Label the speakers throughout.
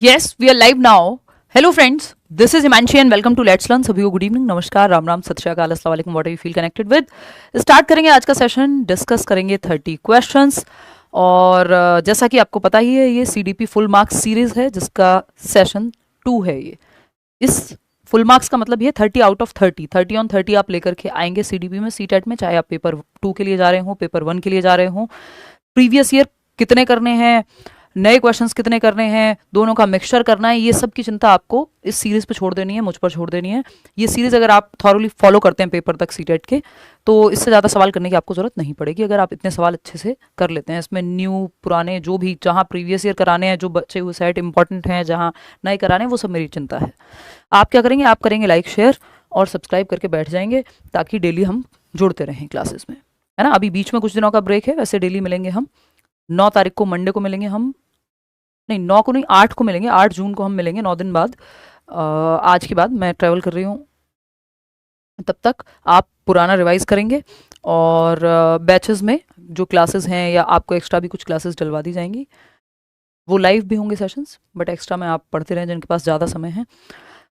Speaker 1: Yes, we are live now. Hello friends, this is Himanshi and welcome to Let's Learn. सभी को good evening, नमस्कार, राम राम, सत श्री अकाल, अस्सलाम वालेकुम, what you feel connected with. Start करेंगे आज का सेशन, डिस्कस करेंगे 30 क्वेश्चंस। और जैसा कि आपको पता ही है, ये CDP फुल मार्क्स सीरीज है जिसका सेशन 2 है। ये इस फुल मार्क्स का मतलब ये 30 आउट ऑफ 30 ऑन 30 आप लेकर के आएंगे CDP में, CTET में, चाहे आप पेपर 2 के लिए जा रहे हो, पेपर 1 के लिए जा रहे हो। प्रीवियस ईयर कितने करने हैं, नए क्वेश्चंस कितने करने हैं, दोनों का मिक्सचर करना है, ये सब की चिंता आपको इस सीरीज पे छोड़ देनी है, मुझ पर छोड़ देनी है। ये सीरीज अगर आप थॉरली फॉलो करते हैं पेपर तक CTET के, तो इससे ज़्यादा सवाल करने की आपको ज़रूरत नहीं पड़ेगी अगर आप इतने सवाल अच्छे से कर लेते हैं। इसमें न्यू पुराने जो भी, जहाँ प्रीवियस ईयर कराने हैं, जो बच्चे हुए सेट इंपॉर्टेंट हैं, जहाँ नए कराने हैं, वो सब मेरी चिंता है। आप क्या करेंगे, आप करेंगे लाइक, शेयर और सब्सक्राइब करके बैठ जाएंगे, ताकि डेली हम जुड़ते रहें क्लासेस में, है ना। अभी बीच में कुछ दिनों का ब्रेक है, वैसे डेली मिलेंगे हम। 9 तारीख को मंडे को मिलेंगे हम, नहीं 9 को नहीं, 8 को मिलेंगे, 8 जून को हम मिलेंगे, 9 दिन बाद। आज के बाद मैं ट्रैवल कर रही हूँ, तब तक आप पुराना रिवाइज करेंगे और बैचेस में जो क्लासेस हैं या आपको एक्स्ट्रा भी कुछ क्लासेस डलवा दी जाएंगी। वो लाइव भी होंगे सेशंस, बट एक्स्ट्रा में आप पढ़ते रहें जिनके पास ज़्यादा समय है।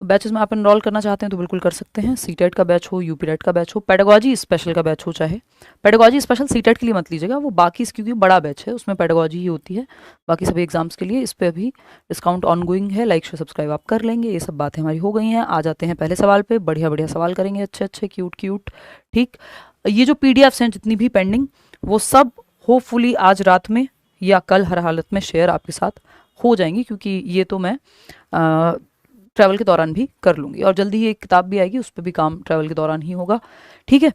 Speaker 1: बैचेस में आप एनरोल करना चाहते हैं तो बिल्कुल कर सकते हैं। CTET का बैच हो, UPTET का बैच हो, पेडागोजी स्पेशल का बैच हो, चाहे पेडागोजी स्पेशल CTET के लिए मत लीजिएगा, वो बाकी क्योंकि बड़ा बैच है, उसमें पेडागोजी ही होती है। बाकी सभी एग्जाम्स के लिए इस पर अभी डिस्काउंट ऑनगोइंग है। लाइक शेयर सब्सक्राइब आप कर लेंगे। ये सब बातें हमारी हो गई हैं। आ जाते हैं पहले सवाल पे। बढ़िया बढ़िया सवाल करेंगे, अच्छे अच्छे, क्यूट क्यूट। ठीक, ये जो PDFs हैं जितनी भी पेंडिंग, वो सब होपफुली आज रात में या कल हर हालत में शेयर आपके साथ हो जाएंगी, क्योंकि ये तो मैं ट्रैवल के दौरान भी कर लूँगी। और जल्दी ही एक किताब भी आएगी, उस पर भी काम ट्रैवल के दौरान ही होगा। ठीक है,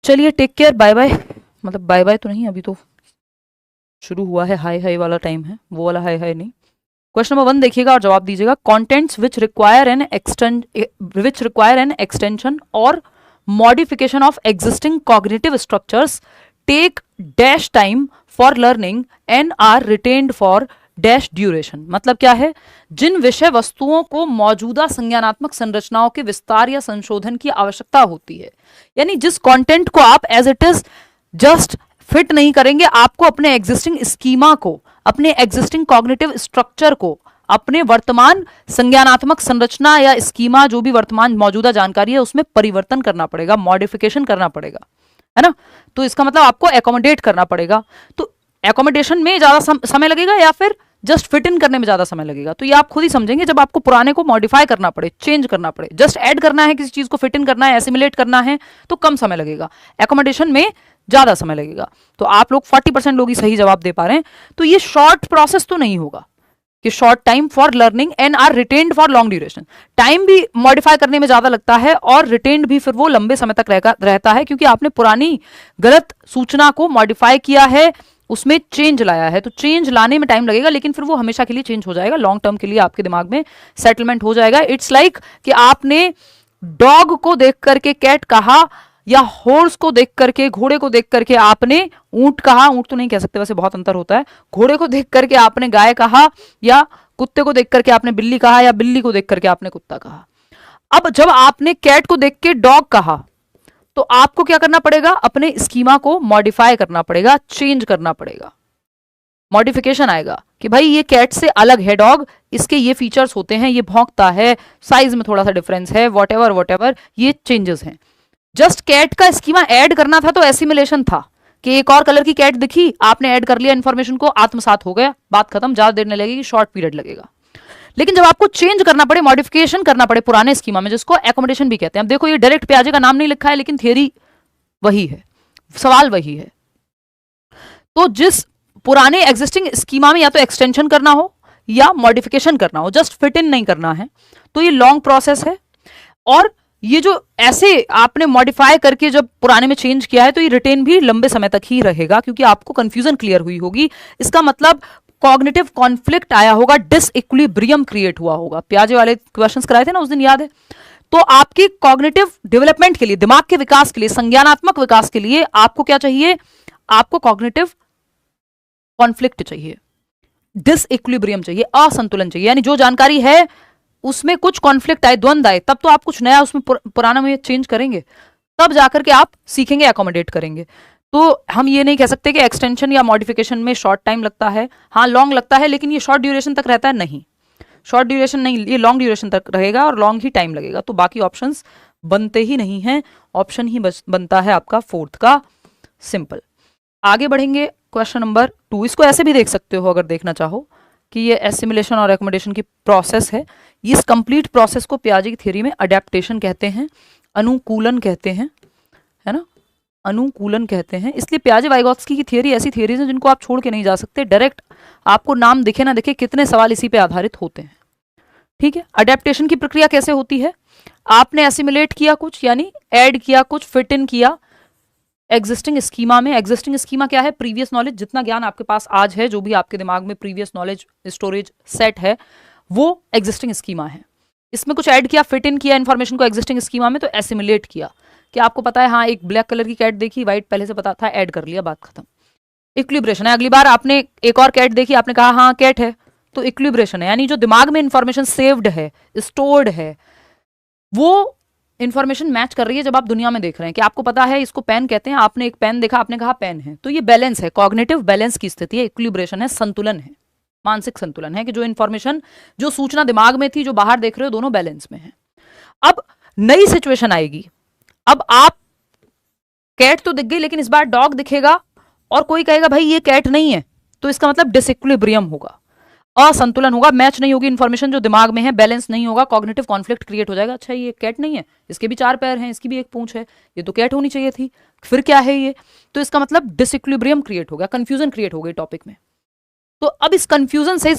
Speaker 1: चलिए, टेक केयर, बाय बाय। मतलब बाय बाय तो नहीं, अभी तो शुरू हुआ है, हाय हाय वाला टाइम है, वो वाला हाय हाय नहीं। क्वेश्चन नंबर 1 देखिएगा और जवाब दीजिएगा। Contents which require an extension और modification of existing cognitive structures take dash time for learning and are retained for dash duration. मतलब क्या है, जिन विषय वस्तुओं को मौजूदा संज्ञानात्मक संरचनाओं के विस्तार या संशोधन की आवश्यकता होती है, यानी जिस कंटेंट को आप as it is just fit नहीं करेंगे, आपको अपने एग्जिस्टिंग स्कीमा को, अपने एग्जिस्टिंग कॉग्निटिव स्ट्रक्चर को, अपने वर्तमान संज्ञानात्मक संरचना या स्कीमा, जो भी वर्तमान मौजूदा जानकारी है, उसमें परिवर्तन करना पड़ेगा, मॉडिफिकेशन करना पड़ेगा, है ना। तो इसका मतलब आपको एकोमोडेट करना पड़ेगा। तो एकोमोडेशन में ज्यादा समय लगेगा या फिर जस्ट फिट इन करने में ज्यादा समय लगेगा, तो ये आप खुद ही समझेंगे जब आपको पुराने को मॉडिफाई करना पड़े, चेंज करना पड़े। जस्ट ऐड करना है, किसी चीज को फिट इन करना है, एसिमिलेट करना है, तो कम समय लगेगा। एकोमोडेशन में ज्यादा समय लगेगा। तो आप लोग 40% लोग ही सही जवाब दे पा रहे हैं। तो ये शॉर्ट प्रोसेस तो नहीं होगा कि short time for learning and are retained for long duration. Time भी मॉडिफाई करने में ज्यादा लगता है और रिटेन्ड भी फिर वो लंबे समय तक रहता है, क्योंकि आपने पुरानी गलत सूचना को मॉडिफाई किया है, उसमें चेंज लाया है। तो चेंज लाने में टाइम लगेगा, लेकिन फिर वो हमेशा के लिए चेंज हो जाएगा, लॉन्ग टर्म के लिए आपके दिमाग में सेटलमेंट हो जाएगा। इट्स लाइक कि आपने डॉग को देख करके कैट कहा, या हॉर्स को देख करके, घोड़े को देख करके आपने ऊंट कहा। ऊंट तो नहीं कह सकते, वैसे बहुत अंतर होता है। घोड़े को देख करके आपने गाय कहा, या कुत्ते को देख करके आपने बिल्ली कहा, या बिल्ली को देख करके आपने कुत्ता कहा। अब जब आपने कैट को देख के डॉग कहा, तो आपको क्या करना पड़ेगा, अपने स्कीमा को मॉडिफाई करना पड़ेगा, चेंज करना पड़ेगा। मॉडिफिकेशन आएगा कि भाई ये कैट से अलग है डॉग, इसके ये फीचर्स होते हैं, ये भौंकता है, साइज में थोड़ा सा डिफरेंस है, वॉटेवर ये चेंजेस हैं। जस्ट कैट का स्कीमा ऐड करना था तो एसिमिलेशन था कि एक और कलर की कैट दिखी, आपने ऐड कर लिया, इंफॉर्मेशन को आत्मसात हो गया, बात खत्म। ज्यादा देर नहीं लगेगी, शॉर्ट पीरियड लगेगा। लेकिन जब आपको चेंज करना पड़े, मॉडिफिकेशन करना पड़े पुराने स्कीमा में, जिसको एकोमोडेशन भी कहते हैं। अब देखो, ये डायरेक्ट प्याजे का नाम नहीं लिखा है, लेकिन थियरी वही है, सवाल वही है। तो जिस पुराने एग्जिस्टिंग स्कीमा में या तो एक्सटेंशन करना हो या मॉडिफिकेशन करना हो, जस्ट फिट इन नहीं करना है, तो ये लॉन्ग प्रोसेस है। और ये जो ऐसे आपने मॉडिफाई करके जब पुराने में चेंज किया है, तो ये रिटेन भी लंबे समय तक ही रहेगा, क्योंकि आपको कंफ्यूजन क्लियर हुई होगी। इसका मतलब कॉग्निटिव कॉन्फ्लिक्ट आया होगा, डिसइक्विलिब्रियम क्रिएट हुआ होगा। प्याजे वाले क्वेश्चंस कराए थे ना उस दिन, याद है। तो आपकी कॉग्निटिव डेवलपमेंट के लिए, दिमाग के विकास के लिए, संज्ञानात्मक विकास के लिए आपको क्या चाहिए, आपको कॉग्निटिव कॉन्फ्लिक्ट चाहिए, डिसइक्विलिब्रियम चाहिए, असंतुलन चाहिए। यानी जो जानकारी है उसमें कुछ कॉन्फ्लिक्ट आए, द्वंद आए, तब तो आप कुछ नया उसमें पुराना में चेंज करेंगे, तब जाकर के आप सीखेंगे, एकोमोडेट करेंगे। तो हम ये नहीं कह सकते कि एक्सटेंशन या मॉडिफिकेशन में शॉर्ट टाइम लगता है। हाँ, लॉन्ग लगता है, लेकिन ये शॉर्ट ड्यूरेशन तक रहता है, नहीं। शॉर्ट ड्यूरेशन नहीं, ये लॉन्ग ड्यूरेशन तक रहेगा और लॉन्ग ही टाइम लगेगा, तो बाकी ऑप्शंस बनते ही नहीं हैं, ऑप्शन ही बनता है आपका फोर्थ का सिंपल। आगे बढ़ेंगे क्वेश्चन नंबर 2। इसको ऐसे भी देख सकते हो अगर देखना चाहो कि ये एसिमिलेशन और एकोमोडेशन की प्रोसेस है। इस कंप्लीट प्रोसेस को पियाजे की थ्योरी में अडेप्टेशन कहते हैं, अनुकूलन कहते हैं, है ना, अनुकूलन कहते हैं। इसलिए पियाजे वाइगोत्स्की की थ्योरी ऐसी थ्योरीज हैं जिनको आप छोड़ के नहीं जा सकते, डायरेक्ट आपको नाम दिखे ना दिखे कितने सवाल इसी पे आधारित होते हैं। ठीक है, अडेप्टेशन की प्रक्रिया कैसे होती है, आपने एसिमिलेट किया कुछ, यानी ऐड किया कुछ, फिट इन किया एग्जिस्टिंग स्कीमा में। एग्जिस्टिंग स्कीमा क्या है, प्रीवियस नॉलेज, जितना ज्ञान आपके पास आज है, जो भी आपके दिमाग में प्रीवियस नॉलेज स्टोरेज सेट है, वो एग्जिस्टिंग स्कीमा है। इसमें कुछ ऐड किया, फिट इन किया इन्फॉर्मेशन को एग्जिस्टिंग स्कीमा में, तो एसिमिलेट किया कि आपको पता है हाँ एक ब्लैक कलर की कैट देखी, व्हाइट पहले से पता था, ऐड कर लिया, बात खत्म। इक्विलिब्रेशन है, अगली बार आपने एक और कैट देखी, आपने कहा हाँ कैट है, तो इक्विलिब्रेशन है, यानी जो दिमाग में इंफॉर्मेशन सेव्ड है, स्टोर्ड है, वो इंफॉर्मेशन मैच कर रही है जब आप दुनिया में देख रहे हैं कि आपको पता है इसको पेन कहते हैं, आपने एक पेन देखा, आपने कहा पेन है, तो ये बैलेंस है, कॉग्निटिव बैलेंस की स्थिति है, इक्विलिब्रेशन है, संतुलन है, मानसिक संतुलन है कि जो इंफॉर्मेशन, जो सूचना दिमाग में थी, जो बाहर देख रहे हो, दोनों बैलेंस में है। अब नई सिचुएशन आएगी, अब आप कैट तो दिख गई लेकिन इस बार डॉग दिखेगा और कोई कहेगा भाई ये कैट नहीं है, तो इसका मतलब डिसइक्विलिब्रियम होगा, असंतुलन होगा, मैच नहीं होगी इंफॉर्मेशन जो दिमाग में है, बैलेंस नहीं होगा, कॉग्निटिव कॉन्फ्लिक्ट क्रिएट हो जाएगा। अच्छा ये कैट नहीं है, इसके भी 4 पैर हैं, इसकी भी एक पूंछ है, ये तो कैट होनी चाहिए थी, फिर क्या है ये, तो इसका मतलब डिसइक्विलिब्रियम क्रिएट हो गया, कंफ्यूजन क्रिएट हो गई टॉपिक में। तो अब इस कंफ्यूजन से,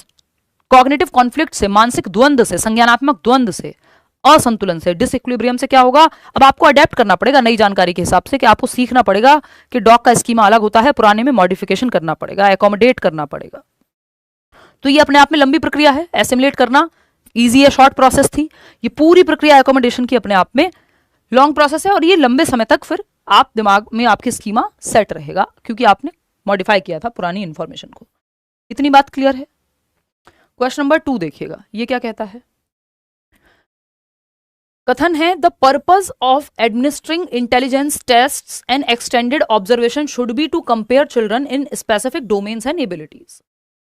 Speaker 1: कॉग्निटिव कॉन्फ्लिक्ट से, मानसिक द्वंद से, संज्ञानात्मक द्वंद से, असंतुलन से, डिसइक्विलिब्रियम से क्या होगा, अब आपको अडेप्ट करना पड़ेगा नई जानकारी के हिसाब से, कि आपको सीखना पड़ेगा कि डॉग का स्कीमा अलग होता है, पुराने में मॉडिफिकेशन करना पड़ेगा, एकोमोडेट करना पड़ेगा। तो ये अपने आप में लंबी प्रक्रिया है, एसिमुलेट करना इजी है, शॉर्ट प्रोसेस थी, ये पूरी प्रक्रिया एकोमोडेशन की अपने आप में लॉन्ग प्रोसेस है, और ये लंबे समय तक फिर आप दिमाग में आपकी स्कीमा सेट रहेगा क्योंकि आपने मॉडिफाई किया था पुरानी इंफॉर्मेशन को। इतनी बात क्लियर है। क्वेश्चन नंबर 2 देखिएगा, ये क्या कहता है, कथन है the purpose of administering intelligence tests and extended observation should be to compare children in specific domains and abilities.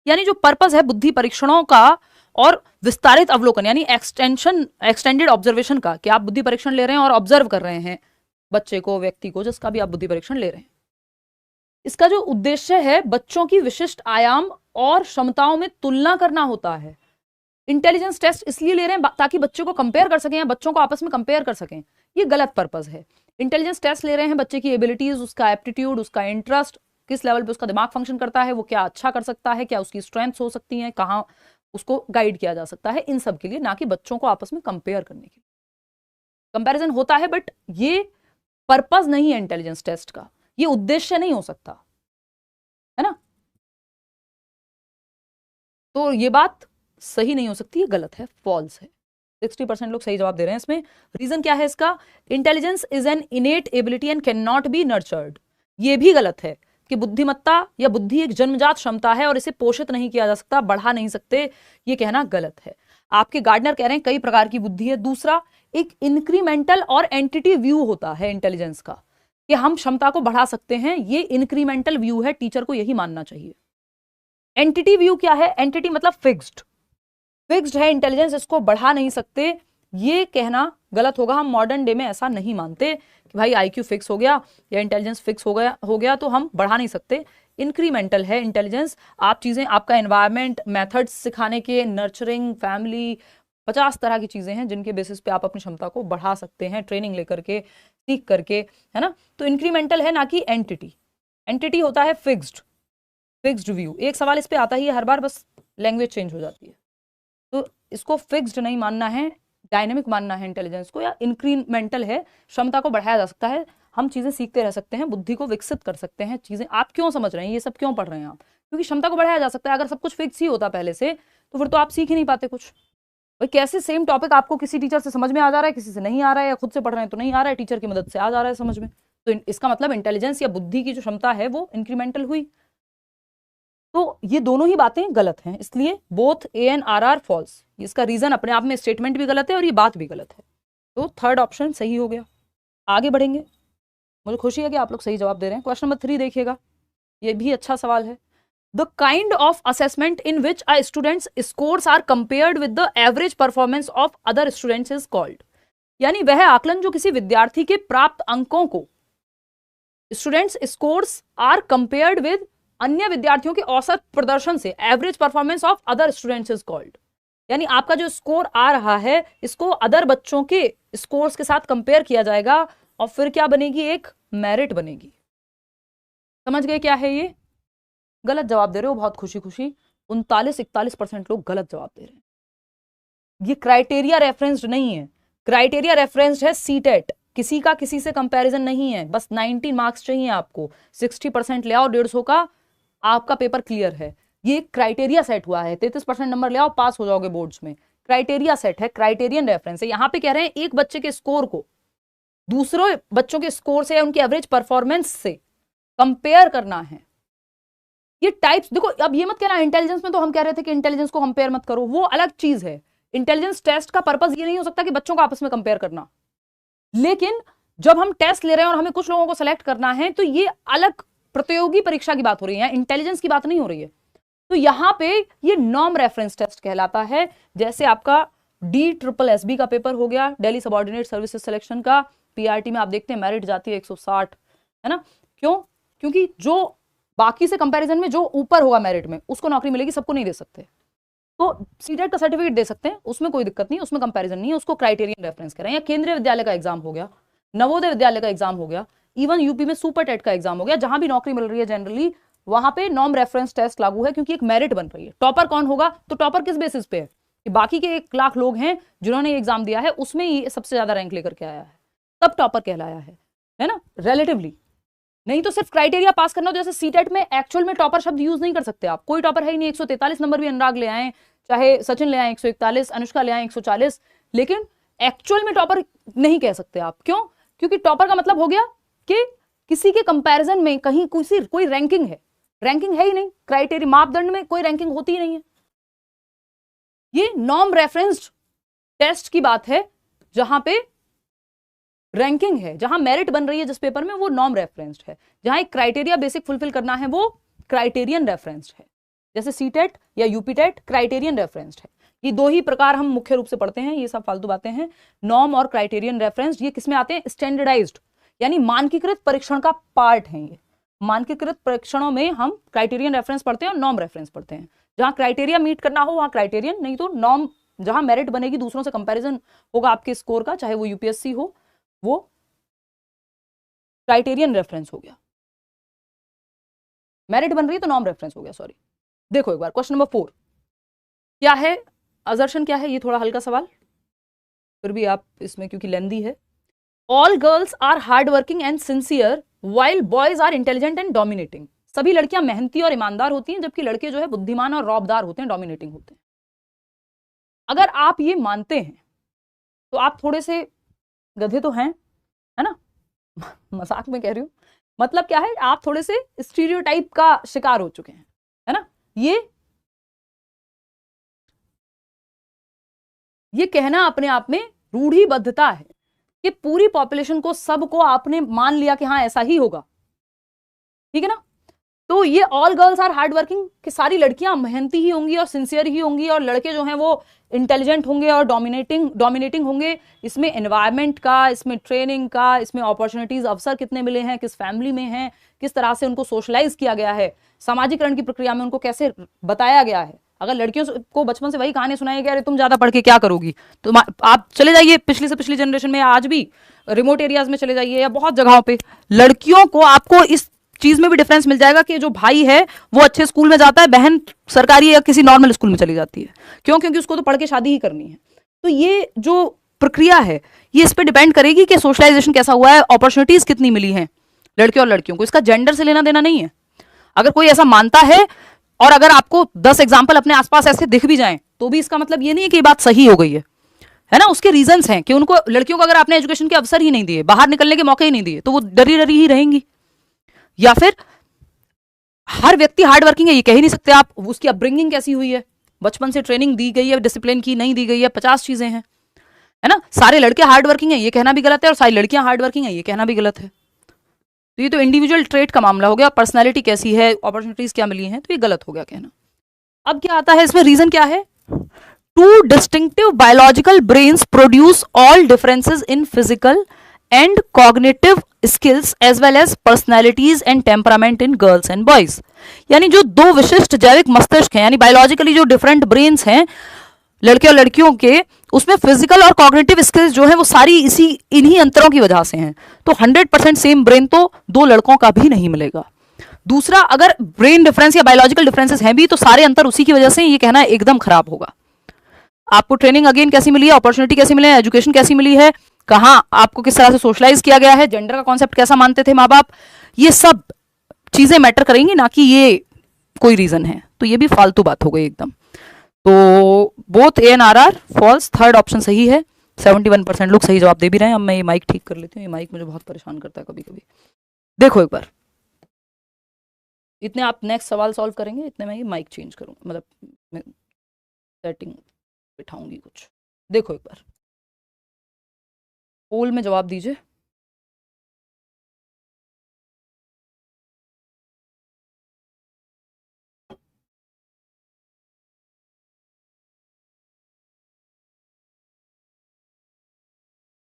Speaker 1: यानी जो पर्पस है बुद्धि परीक्षणों का और विस्तारित अवलोकन, यानी एक्सटेंडेड ऑब्जर्वेशन का, कि आप बुद्धि परीक्षण ले रहे हैं और ऑब्जर्व कर रहे हैं बच्चे को, व्यक्ति को, जिसका भी आप बुद्धि परीक्षण ले रहे हैं, इसका जो उद्देश्य है बच्चों की विशिष्ट आयाम और क्षमताओं में तुलना करना होता है। इंटेलिजेंस टेस्ट इसलिए ले रहे हैं ताकि बच्चों को कंपेयर कर सकें या बच्चों को आपस में कंपेयर कर सकें, ये गलत पर्पस है। इंटेलिजेंस टेस्ट ले रहे हैं बच्चे की एबिलिटीज, उसका एप्टीट्यूड, उसका इंटरेस्ट, किस लेवल पे उसका दिमाग फंक्शन करता है, वो क्या अच्छा कर सकता है, क्या उसकी स्ट्रेंथ्स हो सकती हैं, कहाँ उसको गाइड किया जा सकता है, इन सब के लिए, ना कि बच्चों को आपस में कंपेयर करने के लिए। कंपैरिजन होता है बट ये पर्पस नहीं है इंटेलिजेंस टेस्ट का, ये उद्देश्य नहीं हो सकता, है ना, तो ये बात सही नहीं हो सकती, ये गलत है, फॉल्स है। 60% लोग सही जवाब दे रहे हैं इसमें। रीजन क्या है इसका, intelligence is an इनेट ability and can not be nurtured. ये भी गलत है कि बुद्धिमत्ता या बुद्धि एक जन्मजात क्षमता है और इसे पोषित नहीं किया जा सकता, बढ़ा नहीं सकते, ये कहना गलत है। आपके गार्डनर कह रहे हैं कई प्रकार की बुद्धि है। दूसरा, एक इंक्रीमेंटल और एंटिटी व्यू होता है इंटेलिजेंस का, कि हम क्षमता को बढ़ा सकते हैं, ये इंक्रीमेंटल व्यू है, टीचर को यही मानना चाहिए। एंटिटी व्यू क्या है, एंटिटी मतलब फिक्स्ड है इंटेलिजेंस, इसको बढ़ा नहीं सकते, ये कहना गलत होगा। हम मॉडर्न डे में ऐसा नहीं मानते कि भाई आईक्यू फिक्स हो गया या इंटेलिजेंस फिक्स हो गया तो हम बढ़ा नहीं सकते। इंक्रीमेंटल है इंटेलिजेंस, आप चीजें, आपका एनवायरनमेंट, मेथड्स सिखाने के, नर्चरिंग, फैमिली, 50 तरह की चीजें हैं जिनके बेसिस पे आप अपनी क्षमता को बढ़ा सकते हैं, ट्रेनिंग लेकर के, सीख करके, है ना। तो इंक्रीमेंटल है, ना कि एंटिटी। एंटिटी होता है फिक्स्ड व्यू। एक सवाल इस पे आता ही है हर बार, बस लैंग्वेज चेंज हो जाती है, तो इसको फिक्स्ड नहीं मानना है, डायनेमिक मानना है इंटेलिजेंस को, या इंक्रीमेंटल है, क्षमता को बढ़ाया जा सकता है, हम चीजें सीखते रह सकते हैं, बुद्धि को विकसित कर सकते हैं। चीजें आप क्यों समझ रहे हैं, ये सब क्यों पढ़ रहे हैं आप, क्योंकि क्षमता को बढ़ाया जा सकता है। अगर सब कुछ फिक्स ही होता पहले से तो फिर तो आप सीख ही नहीं पाते कुछ। भाई कैसे सेम टॉपिक आपको किसी टीचर से समझ में आ जा रहा है, किसी से नहीं आ रहा है, या खुद से पढ़ रहे हैं तो नहीं आ रहा है, टीचर की मदद से आ जा रहा है समझ में, तो इसका मतलब इंटेलिजेंस या बुद्धि की जो क्षमता है वो इंक्रीमेंटल हुई। तो ये दोनों ही बातें गलत हैं, इसलिए both A and R false. इसका रीजन अपने आप में, स्टेटमेंट भी गलत है और ये बात भी गलत है, तो थर्ड ऑप्शन सही हो गया। आगे बढ़ेंगे, मुझे खुशी है कि आप लोग सही जवाब दे रहे हैं। क्वेश्चन नंबर 3 देखिएगा, ये भी अच्छा सवाल है। The kind of assessment in which a students scores are compared with the average performance of other students is called. यानी वह आकलन जो किसी विद्यार्थी के प्राप्त अंकों को, students scores are compared with अन्य विद्यार्थियों के औसत प्रदर्शन से, average performance of other students is called. यानी आपका जो स्कोर आ रहा है इसको अदर बच्चों के स्कोर्स के साथ कंपेयर किया जाएगा और फिर क्या बनेगी, एक मेरिट बनेगी। समझ गए क्या है ये? गलत जवाब दे रहे हो बहुत खुशी खुशी, 39-41% लोग गलत जवाब दे रहे हैं। ये क्राइटेरिया रेफरेंस्ड नहीं है, क्राइटेरिया रेफरेंस्ड है सीटेट। किसी का किसी से कंपैरिजन नहीं है, बस 90 मार्क्स चाहिए आपको, 60% ले आओ 150 का, आपका पेपर क्लियर है। ये क्राइटेरिया सेट हुआ है, 33% नंबर ले आओ पास हो जाओगे बोर्ड्स में। क्राइटेरिया सेट है, क्राइटेरियन रेफरेंस है। यहां पे कह रहे हैं एक बच्चे के स्कोर को दूसरे बच्चों के स्कोर से या उनकी एवरेज परफॉर्मेंस से कंपेयर करना है। ये टाइप्स देखो, अब ये मत कहना इंटेलिजेंस में तो हम कह रहे थे कि इंटेलिजेंस को कंपेयर मत करो, वो अलग चीज है। इंटेलिजेंस टेस्ट का पर्पस ये नहीं हो सकता कि बच्चों को आपस में कंपेयर करना, लेकिन जब हम टेस्ट ले रहे हैं और हमें कुछ लोगों को सेलेक्ट करना है तो ये अलग प्रतियोगी परीक्षा की बात हो रही है, इंटेलिजेंस की बात नहीं हो रही है। तो यहां पे ये नॉर्म रेफरेंस टेस्ट कहलाता है। जैसे आपका DSSB का पेपर हो गया, दिल्ली सबऑर्डिनेट सर्विसेज सिलेक्शन का, PRT में आप देखते हैं मेरिट जाती है 160, है ना? क्यों? क्योंकि जो बाकी से कंपैरिजन में जो ऊपर होगा मेरिट में उसको नौकरी मिलेगी, सबको नहीं दे सकते। तो सीटेट का सर्टिफिकेट दे सकते हैं, उसमें कोई दिक्कत नहीं, उसमें कंपैरिजन नहीं है, उसको क्राइटेरियन रेफरेंस कह रहे हैं। या केंद्रीय विद्यालय का एग्जाम हो गया, नवोदय विद्यालय का एग्जाम हो गया, इवन यूपी में सुपर टेट का एग्जाम हो गया, जहां भी नौकरी मिल रही है जनरली वहां पे नॉर्म रेफरेंस टेस्ट लागू है, क्योंकि एक मेरिट बन रही है। टॉपर कौन होगा? तो टॉपर किस बेसिस पे है कि बाकी के 1 लाख लोग हैं जिन्होंने ये एग्जाम दिया है, उसमें ये सबसे ज्यादा रैंक लेकर के आया है, तब टॉपर कहलाया है ना, रिलेटिवली। नहीं तो सिर्फ क्राइटेरिया पास करना हो, जैसे सीटेट में एक्चुअल में टॉपर शब्द यूज नहीं कर सकते आप, कोई टॉपर है ही नहीं। 143 नंबर भी अनुराग ले आए, चाहे सचिन ले आए 141, अनुष्का ले आए 140, लेकिन एक्चुअल में टॉपर नहीं कह सकते आप। क्यों? क्योंकि टॉपर का मतलब हो गया कि किसी के कंपैरिजन में कहीं कोई रैंकिंग है, रैंकिंग है ही नहीं, क्राइटेरिया मापदंड में कोई रैंकिंग होती ही नहीं है। ये नॉर्म रेफरेंस्ड टेस्ट की बात है, जहां पे रैंकिंग है, जहां मेरिट बन रही है जिस पेपर में, वो नॉर्म रेफरेंस्ड है। जहां एक क्राइटेरिया बेसिक फुलफिल करना है वो क्राइटेरियन रेफरेंस्ड है। जैसे सीटेट या यूपीटेट क्राइटेरियन रेफरेंस्ड है। ये 2 ही प्रकार हम मुख्य रूप से पढ़ते हैं, ये सब फालतू बातें हैं। नॉर्म और क्राइटेरियन रेफरेंस्ड ये किसमें आते हैं? स्टैंडर्डाइज्ड, यानी मानकीकृत परीक्षण का पार्ट है। ये मानकीकृत परीक्षणों में हम क्राइटेरियन रेफरेंस पढ़ते हैं और नॉर्म रेफरेंस पढ़ते हैं। जहां क्राइटेरिया मीट करना हो वहां क्राइटेरियन, नहीं तो नॉर्म। जहां मेरिट बनेगी, दूसरों से कंपैरिजन होगा आपके स्कोर का, चाहे वो यूपीएससी हो, वो क्राइटेरियन रेफरेंस हो गया। मेरिट बन रही है तो नॉर्म रेफरेंस हो गया, सॉरी। देखो एक बार क्वेश्चन नंबर 4 क्या है, असर्शन क्या है, ये थोड़ा हल्का सवाल, फिर भी आप इसमें क्योंकि लेंदी है। All girls are hard working and sincere while boys are intelligent and dominating. सभी लड़कियां मेहनती और ईमानदार होती हैं, जबकि लड़के जो है बुद्धिमान और रौबदार होते हैं, डोमिनेटिंग होते हैं। अगर आप ये मानते हैं तो आप थोड़े से गधे तो हैं, है ना? मजाक में कह रही हूं, मतलब क्या है, आप थोड़े से स्टीरियोटाइप का शिकार हो चुके हैं, है ना? ये कहना अपने आप में रूढ़िबद्धता है कि पूरी पॉपुलेशन को, सबको आपने मान लिया कि हाँ ऐसा ही होगा, ठीक है ना? तो ये all girls are hard working कि सारी लड़कियां मेहनती ही होंगी और सिंसियर ही होंगी, और लड़के जो हैं वो इंटेलिजेंट होंगे और डोमिनेटिंग होंगे। इसमें एनवायरनमेंट का, इसमें ट्रेनिंग का, इसमें अपॉर्चुनिटीज, अवसर कितने मिले हैं, किस फैमिली में हैं, किस तरह से उनको सोशलाइज किया गया है, सामाजिकरण की प्रक्रिया में उनको कैसे बताया गया है। अगर लड़कियों को बचपन से वही कहानी सुनाई गया, अरे तुम ज्यादा पढ़ के क्या करोगी, तो आप चले जाइए पिछली से पिछली जनरेशन में, आज भी रिमोट एरियाज में चले जाइए या बहुत जगहों पे, लड़कियों को आपको इस चीज में भी डिफरेंस मिल जाएगा कि जो भाई है वो अच्छे स्कूल में जाता है, बहन सरकारी या किसी नॉर्मल स्कूल में चली जाती है। क्यों? क्योंकि उसको तो पढ़ के शादी ही करनी है। तो ये जो प्रक्रिया है ये इस पे डिपेंड करेगी कि सोशलाइजेशन कैसा हुआ है, अपॉर्चुनिटीज कितनी मिली हैं लड़के और लड़कियों को। इसका जेंडर से लेना देना नहीं है। अगर कोई ऐसा मानता है और अगर आपको 10 एग्जाम्पल अपने आसपास ऐसे दिख भी जाएं, तो भी इसका मतलब ये नहीं है कि ये बात सही हो गई है ना? उसके रीजंस हैं कि उनको, लड़कियों को अगर आपने एजुकेशन के अवसर ही नहीं दिए, बाहर निकलने के मौके ही नहीं दिए, तो वो डरी डरी ही रहेंगी। या फिर हर व्यक्ति हार्ड वर्किंग है ये कह ही नहीं सकते आप, उसकी अपब्रिंगिंग कैसी हुई है, बचपन से ट्रेनिंग दी गई है, डिसिप्लिन की नहीं दी गई है, 50 चीजें हैं, है ना? सारे लड़के हार्ड वर्किंग है ये कहना भी गलत है और सारी लड़कियां हार्ड वर्किंग है ये कहना भी गलत है। तो ये तो इंडिविजुअल ट्रेट का मामला हो गया, पर्सनैलिटी कैसी है, अपॉर्चुनिटीज क्या मिली हैं, तो ये गलत हो गया कहना। अब क्या आता है इसमें, रीजन क्या है, two distinctive biological brains produce all differences in physical and cognitive skills as well as personalities and temperament in girls and boys. यानी जो दो विशिष्ट जैविक मस्तिष्क हैं, यानी बायोलॉजिकली जो डिफरेंट ब्रेन्स हैं लड़के और लड़कियों के, उसमें फिजिकल और कॉग्निटिव स्किल्स जो है वो सारी इन्हीं अंतरों की वजह से हैं। तो 100% सेम ब्रेन तो दो लड़कों का भी नहीं मिलेगा। दूसरा, अगर ब्रेन डिफरेंस या बायोलॉजिकल डिफरेंसेस हैं भी तो सारे अंतर उसी की वजह से, ये कहना एकदम खराब होगा। आपको ट्रेनिंग अगेन कैसी मिली है, अपॉर्चुनिटी कैसी मिली है, एजुकेशन कैसी मिली है, कहाँ आपको किस तरह से सोशलाइज किया गया है, जेंडर का कॉन्सेप्ट कैसा मानते थे माँ बाप, ये सब चीजें मैटर करेंगी, ना कि ये कोई रीजन है। तो ये भी फालतू बात हो गई एकदम। तो both A and R false, third option सही है। 71% लोग सही जवाब दे भी रहे हैं। अब मैं ये माइक ठीक कर लेती हूँ, ये माइक मुझे बहुत परेशान करता है कभी कभी। देखो एक बार, इतने आप नेक्स्ट सवाल सॉल्व करेंगे, इतने मैं ये माइक चेंज करूँगा, मतलब सेटिंग बिठाऊंगी कुछ। देखो एक बार पोल में जवाब दीजिए।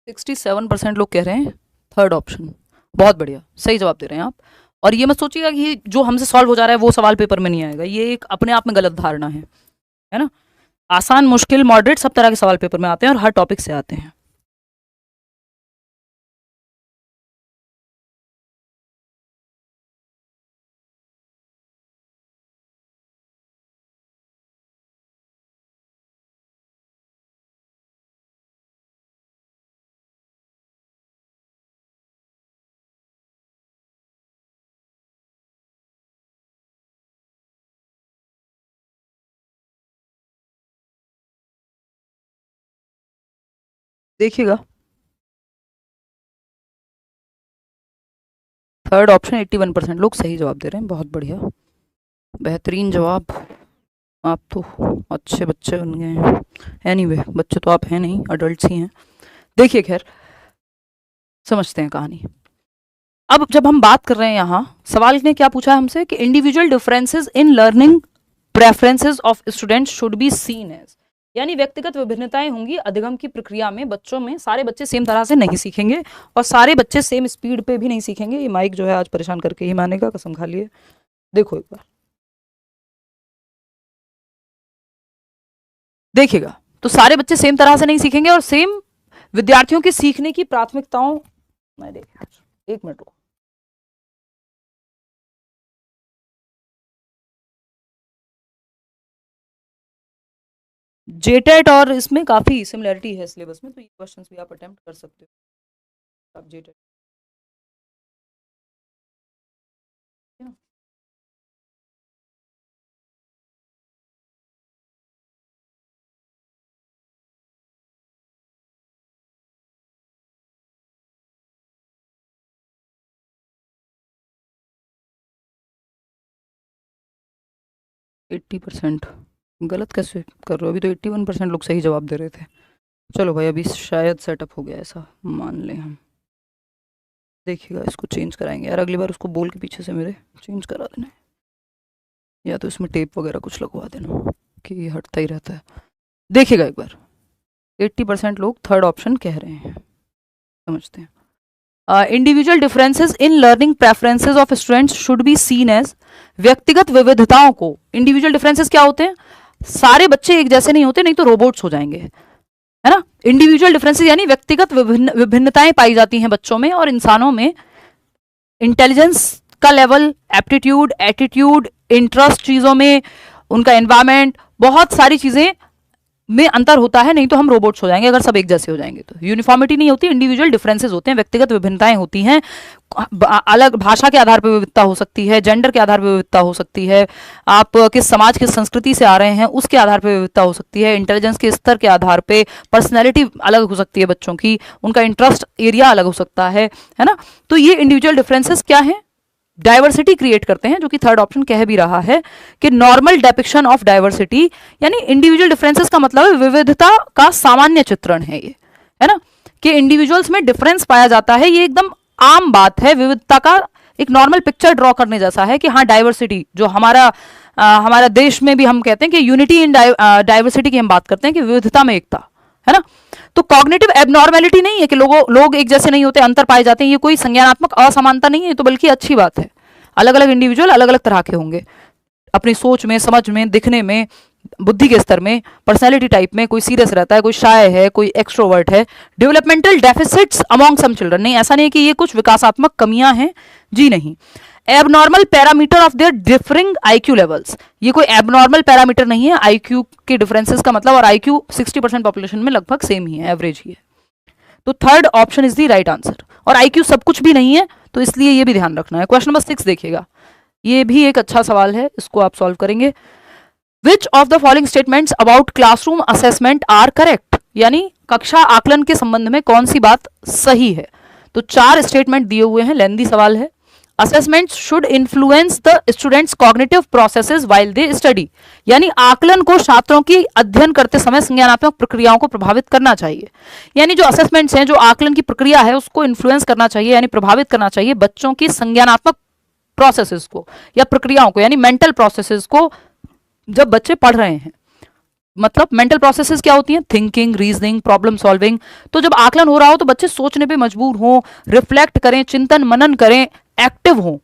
Speaker 1: सिक्सटी 67% लोग कह रहे हैं थर्ड ऑप्शन। बहुत बढ़िया, सही जवाब दे रहे हैं आप। और ये मत सोचिएगा कि जो हमसे सॉल्व हो जा रहा है वो सवाल पेपर में नहीं आएगा, ये एक अपने आप में गलत धारणा है ना। आसान, मुश्किल, मॉडरेट सब तरह के सवाल पेपर में आते हैं और हर टॉपिक से आते हैं। देखिएगा, थर्ड ऑप्शन 81% लोग सही जवाब दे रहे हैं। बहुत बढ़िया, बेहतरीन जवाब। आप तो अच्छे बच्चे बन गए हैं। एनीवे, बच्चे तो आप हैं नहीं, अडल्ट ही हैं। देखिए खैर, समझते हैं कहानी। अब जब हम बात कर रहे हैं यहाँ, सवाल ने क्या पूछा है हमसे कि individual differences in learning preferences of students should be seen as, यानी व्यक्तिगत विभिन्नताएं होंगी अधिगम की प्रक्रिया में। बच्चों में सारे बच्चे सेम तरह से नहीं सीखेंगे और सारे बच्चे सेम स्पीड पे भी नहीं सीखेंगे। ये माइक जो है आज परेशान करके ही मानेगा, कसम खा लिए। देखो एक बार, देखिएगा, तो सारे बच्चे सेम तरह से नहीं सीखेंगे और सेम विद्यार्थियों की सीखने की प्राथमिकताओं, मैं देख, एक मिनट रुको। जेटेट और इसमें काफी सिमिलरिटी है सिलेबस में, तो ये क्वेश्चंस भी आप अटेम्प्ट कर सकते हो। आप जेटेट 80%, गलत कैसे कर रहे हो, अभी तो 81% लोग सही जवाब दे रहे थे। चलो भाई, अभी शायद सेटअप हो गया, ऐसा मान लें हम। देखिएगा, इसको चेंज कराएंगे यार, अगली बार उसको बोल के पीछे से मेरे चेंज करा देना, या तो इसमें टेप वगैरह कुछ लगवा देना कि ये हटता ही रहता है। देखिएगा एक बार, 80% लोग थर्ड ऑप्शन कह रहे हैं। समझते हैं। Individual differences in learning preferences of students should be seen as, व्यक्तिगत विविधताओं को, इंडिविजुअल डिफरेंसेस क्या होते हैं, सारे बच्चे एक जैसे नहीं होते, नहीं तो रोबोट्स हो जाएंगे, है ना। इंडिविजुअल डिफरेंसेस यानी व्यक्तिगत विभिन्नताएं पाई जाती हैं बच्चों में और इंसानों में। इंटेलिजेंस का लेवल, एप्टीट्यूड, एटीट्यूड, इंटरेस्ट चीजों में, उनका एनवायरमेंट, बहुत सारी चीजें में अंतर होता है, नहीं तो हम रोबोट्स हो जाएंगे अगर सब एक जैसे हो जाएंगे। तो यूनिफॉर्मिटी नहीं होती, इंडिविजुअल डिफरेंसेस होते हैं, व्यक्तिगत विभिन्नताएं होती हैं। अलग भाषा के आधार पर विविधता हो सकती है, जेंडर के आधार पर विविधता हो सकती है, आप किस समाज किस संस्कृति से आ रहे हैं उसके आधार पर विविधता हो सकती है, इंटेलिजेंस के स्तर के आधार पे पर्सनैलिटी अलग हो सकती है बच्चों की, उनका इंटरेस्ट एरिया अलग हो सकता है ना। तो ये इंडिविजुअल डिफरेंसेस क्या है, डाइवर्सिटी क्रिएट करते हैं, जो कि थर्ड ऑप्शन कह भी रहा है कि नॉर्मल डेपिक्शन ऑफ डाइवर्सिटी, यानी इंडिविजुअल डिफरेंसेस का मतलब विविधता का सामान्य चित्रण है ये, है ना, कि इंडिविजुअल्स में डिफरेंस पाया जाता है, ये एकदम आम बात है। विविधता का एक नॉर्मल पिक्चर ड्रॉ करने जैसा है कि हाँ डाइवर्सिटी जो हमारा देश में भी हम कहते हैं कि यूनिटी इन डाइवर्सिटी की हम बात करते हैं कि विविधता में एकता, है ना। तो कॉग्निटिव एबनॉर्मेलिटी नहीं है कि लोग एक जैसे नहीं होते, अंतर पाए जाते हैं, ये कोई संज्ञानात्मक असमानता नहीं है, तो बल्कि अच्छी बात है। अलग अलग इंडिविजुअल अलग अलग तरह के होंगे, अपनी सोच में, समझ में, दिखने में, बुद्धि के स्तर में, पर्सनैलिटी टाइप में, कोई सीरियस रहता है, कोई शाय है, कोई एक्सट्रोवर्ट है। Developmental deficits among some children, नहीं ऐसा नहीं कि ये कुछ विकासात्मक कमियां हैं, जी नहीं। Abnormal parameter of their differing IQ levels, ये कोई एबनॉर्मल पैरामीटर नहीं है आईक्यू के डिफरेंसेस का मतलब, और आईक्यू 60% पॉपुलेशन में लगभग सेम ही है, एवरेज ही है। तो third option is the right answer. और आईक्यू सब कुछ भी नहीं है, तो इसलिए ये भी ध्यान रखना है। क्वेश्चन नंबर 6 देखिएगा, ये भी एक अच्छा सवाल है, इसको आप सॉल्व करेंगे। Which of the following statements about classroom assessment are correct, यानी कक्षा आकलन के संबंध में कौन सी बात सही है। तो 4 स्टेटमेंट दिए हुए हैं, लेंदी सवाल है। Assessments should influence the students cognitive processes while they study, यानी आकलन को छात्रों की अध्ययन करते समय संज्ञानात्मक प्रक्रियाओं को प्रभावित करना चाहिए। यानी जो असेसमेंट्स हैं, जो आकलन की प्रक्रिया है, उसको इन्फ्लुएंस करना चाहिए, यानी प्रभावित करना चाहिए बच्चों की संज्ञानात्मक प्रोसेसेस को या प्रक्रियाओं को, यानी मेंटल प्रोसेसेस को जब बच्चे पढ़ रहे हैं। मतलब मेंटल प्रोसेसेस क्या होती हैं? Thinking, reasoning, problem solving. तो जब आकलन हो रहा हो तो बच्चे सोचने पे मजबूर हों, रिफ्लेक्ट करें, चिंतन मनन करें, एक्टिव हों,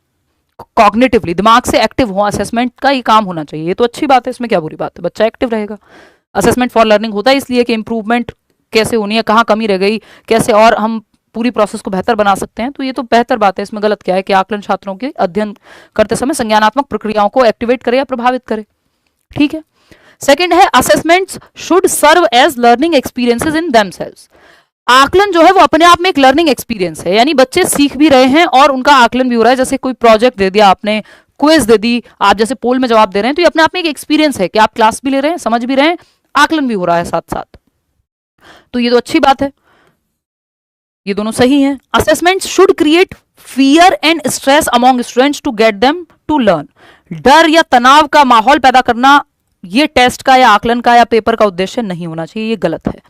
Speaker 1: कॉग्निटिवली दिमाग से एक्टिव हों। असेसमेंट का ये काम होना चाहिए, ये तो अच्छी बात है, इसमें क्या बुरी बात है, बच्चा एक्टिव रहेगा। असेसमेंट फॉर लर्निंग होता है इसलिए कि इंप्रूवमेंट कैसे होनी है, कहाँ कमी रह गई, कैसे और हम पूरी प्रोसेस को बेहतर बना सकते हैं। तो ये तो बेहतर बात है, इसमें गलत क्या है कि आकलन छात्रों के अध्ययन करते समय संज्ञानात्मक प्रक्रियाओं को एक्टिवेट करे या प्रभावित करे। ठीक है। सेकंड है assessments should serve as learning experiences in themselves. आकलन जो है वो अपने आप में एक लर्निंग एक्सपीरियंस है, यानी बच्चे सीख भी रहे हैं और उनका आकलन भी हो रहा है। जैसे कोई प्रोजेक्ट दे दिया आपने, क्विज दे दी, आप जैसे पोल में जवाब दे रहे हैं, तो ये अपने आप में एक एक्सपीरियंस है कि आप क्लास भी ले रहे हैं, समझ भी रहे हैं, आकलन भी हो रहा है साथ साथ। तो ये तो अच्छी बात है, ये दोनों सही हैं। Assessments should create fear and stress among students to get them to learn. डर या तनाव का माहौल पैदा करना ये टेस्ट का या आकलन का या पेपर का उद्देश्य नहीं होना चाहिए, ये गलत है।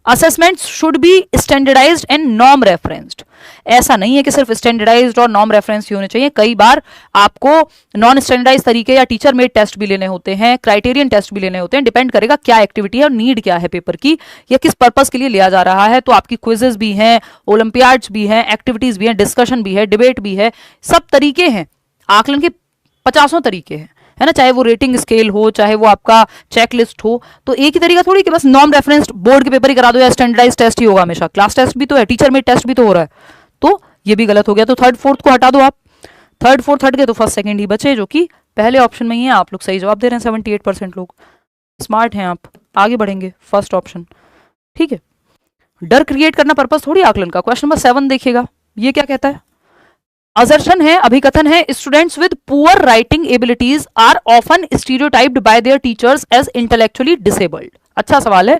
Speaker 1: Assessments should be standardised and norm referenced. ऐसा नहीं है कि सिर्फ स्टैंडर्डाइज्ड और नॉर्म रेफरेंस ही होने चाहिए, कई बार आपको नॉन स्टैंडर्डाइज तरीके या टीचर मेड टेस्ट भी लेने होते हैं, क्राइटेरियन टेस्ट भी लेने होते हैं। डिपेंड करेगा क्या एक्टिविटी है और नीड क्या है पेपर की, या किस पर्पस के लिए लिया जा रहा है। तो आपकी क्विजेस भी हैं, ओलंपियाड्स भी हैं, एक्टिविटीज भी हैं, डिस्कशन भी है, डिबेट भी है, सब तरीके हैं। आकलन के 50 तरीके हैं, है ना, चाहे वो रेटिंग स्केल हो, चाहे वो आपका चेकलिस्ट हो। तो एक ही तरीका थोड़ी कि बस नॉर्म रेफरेंस बोर्ड के पेपर ही करा दो या स्टैंडर्डाइज टेस्ट ही होगा हमेशा। क्लास टेस्ट भी तो है, टीचर में टेस्ट भी तो हो रहा है, तो ये भी गलत हो गया। तो थर्ड फोर्थ को हटा दो आप, थर्ड फोर्थ हट गए तो फर्स्ट सेकंड ही बचे, जो कि पहले ऑप्शन में ही है। आप लोग सही जवाब दे रहे हैं, 78% लोग स्मार्ट हैं, आप आगे बढ़ेंगे, फर्स्ट ऑप्शन ठीक है। डर क्रिएट करना पर्पस थोड़ी आकलन का। क्वेश्चन नंबर 7 देखिएगा, ये क्या कहता है? असर्शन है, अभिकथन है, students with poor writing abilities are often stereotyped by their teachers as intellectually disabled. अच्छा सवाल है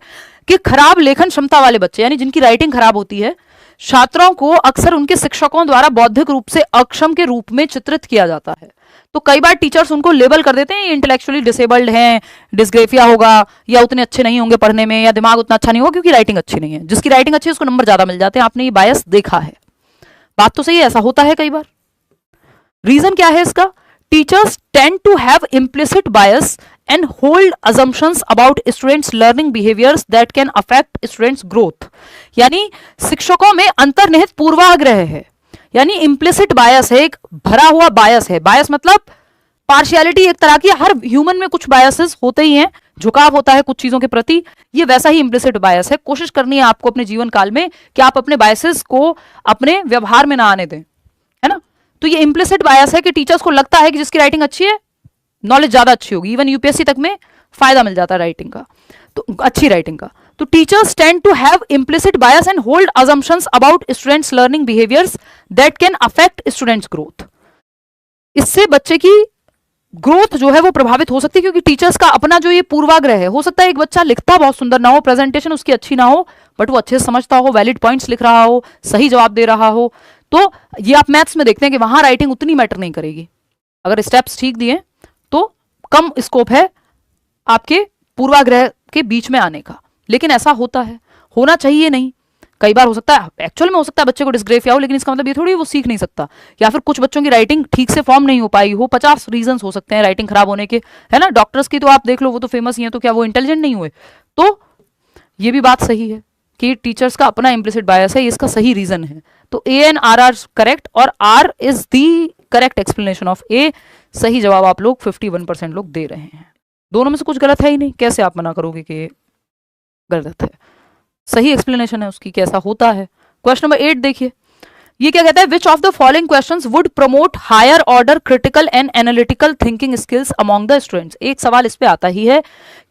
Speaker 1: कि खराब लेखन क्षमता वाले बच्चे, यानी जिनकी राइटिंग खराब होती है, छात्रों को अक्सर उनके शिक्षकों द्वारा बौद्धिक रूप से अक्षम के रूप में चित्रित किया जाता है। तो कई बार टीचर्स उनको लेबल कर देते हैं इंटेलेक्चुअली डिसेबल्ड हैं, डिस्ग्रेफिया होगा, या उतने अच्छे नहीं होंगे पढ़ने में, या दिमाग उतना अच्छा नहीं होगा क्योंकि राइटिंग अच्छी नहीं है। जिसकी राइटिंग अच्छी है उसको नंबर ज्यादा मिल जाते हैं। आपने ये बायस देखा है, बात तो सही है, ऐसा होता है कई बार। रीजन क्या है इसका? Teachers tend to have implicit bias and hold assumptions about students learning behaviours that can affect students growth. यानी शिक्षकों में अंतर्निहित पूर्वाग्रह है, यानी इम्प्लिसिट बायस है, एक भरा हुआ बायस है। बायस मतलब पार्शियलिटी एक तरह की, हर ह्यूमन में कुछ बायसेस होते ही हैं, झुकाव होता है कुछ चीजों के प्रति, ये वैसा ही इम्प्लिसिट बायस है। कोशिश करनी है आपको अपने जीवन काल में कि आप अपने बायसेस को अपने व्यवहार में ना आने दें, है ना। तो ये इम्प्लिसिट बायस है कि टीचर्स को लगता है कि जिसकी राइटिंग अच्छी है नॉलेज ज्यादा अच्छी होगी, इवन यूपीएससी तक में फायदा मिल जाता है राइटिंग का, तो अच्छी राइटिंग का। तो teachers tend to have implicit bias and hold assumptions about students learning behaviours that can affect students growth. इससे बच्चे की ग्रोथ जो है वो प्रभावित हो सकती है, क्योंकि टीचर्स का अपना जो ये पूर्वाग्रह है, हो सकता है एक बच्चा लिखता बहुत सुंदर ना हो, प्रेजेंटेशन उसकी अच्छी ना हो, बट वो अच्छे से समझता हो, वैलिड पॉइंट्स लिख रहा हो, सही जवाब दे रहा हो। तो ये आप मैथ्स में देखते हैं कि वहां राइटिंग उतनी मैटर नहीं करेगी, अगर स्टेप्स ठीक दिए तो कम स्कोप है आपके पूर्वाग्रह के बीच में आने का। लेकिन ऐसा होता है, होना चाहिए नहीं। कई बार हो सकता है, एक्चुअल में हो सकता है बच्चे को डिस्ग्रेफिया हो, लेकिन इसका मतलब ये थोड़ी वो सीख नहीं सकता। या फिर कुछ बच्चों की राइटिंग ठीक से फॉर्म नहीं हो पाई हो, 50 रीजन हो सकते हैं राइटिंग खराब होने के, है ना। डॉक्टर्स की तो आप देख लो, वो तो फेमस ही है, तो क्या वो इंटेलिजेंट नहीं हुए? तो ये भी बात सही है कि टीचर्स का अपना इम्प्लिसिट बायस है, ये इसका सही रीजन है। तो A and R are correct, और R is the correct explanation of A. सही जवाब आप लोग 51% लोग दे रहे हैं। दोनों में से कुछ गलत है ही नहीं, कैसे आप मना करोगे कि गलत है? सही एक्सप्लेनेशन है उसकी, कैसा होता है। क्वेश्चन नंबर 8 देखिए, ये क्या कहता है, which of the following questions would promote higher order critical and analytical thinking skills among the students. एक सवाल इस पे आता ही है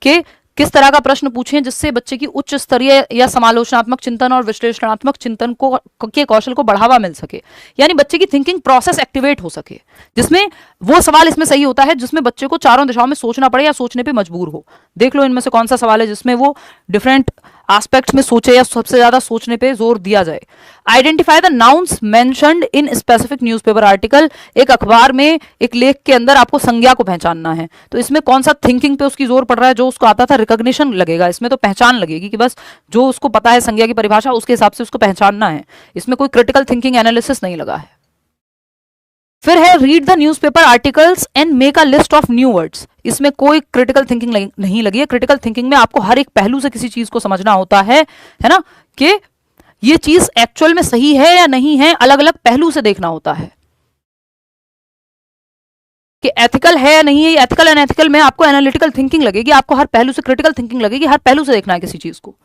Speaker 1: कि किस तरह का प्रश्न पूछें जिससे बच्चे की उच्च स्तरीय या समालोचनात्मक चिंतन और विश्लेषणात्मक चिंतन को के कौशल को बढ़ावा मिल सके, यानी बच्चे की थिंकिंग प्रोसेस एक्टिवेट हो सके। जिसमें वो सवाल इसमें सही होता है जिसमें बच्चे को चारों दिशाओं में सोचना पड़े या सोचने पे मजबूर हो। देख लो इनमें से कौन सा सवाल है जिसमें वो डिफरेंट एस्पेक्ट्स में सोचे या सबसे ज्यादा सोचने पे जोर दिया जाए। Identify the nouns mentioned in specific newspaper article. एक अखबार में एक लेख के अंदर आपको संज्ञा को पहचानना है, तो इसमें कौन सा थिंकिंग पे उसकी जोर पड़ रहा है? जो उसको आता था रिकॉग्निशन लगेगा, इसमें तो पहचान लगेगी कि बस जो उसको पता है संज्ञा की परिभाषा उसके हिसाब से उसको पहचानना है। इसमें कोई क्रिटिकल थिंकिंग एनालिसिस नहीं लगा है। फिर है read the newspaper articles and make a list of new words. इसमें कोई क्रिटिकल थिंकिंग नहीं लगी है। क्रिटिकल थिंकिंग में आपको हर एक पहलू से किसी चीज को समझना होता है ना, कि ये चीज एक्चुअल में सही है या नहीं है, अलग अलग पहलू से देखना होता है कि एथिकल है या नहीं है। एथिकल एंड एथिकल में आपको एनालिटिकल थिंकिंग लगेगी, आपको हर पहलू से क्रिटिकल थिंकिंग लगेगी, हर पहलू से देखना है किसी चीज को।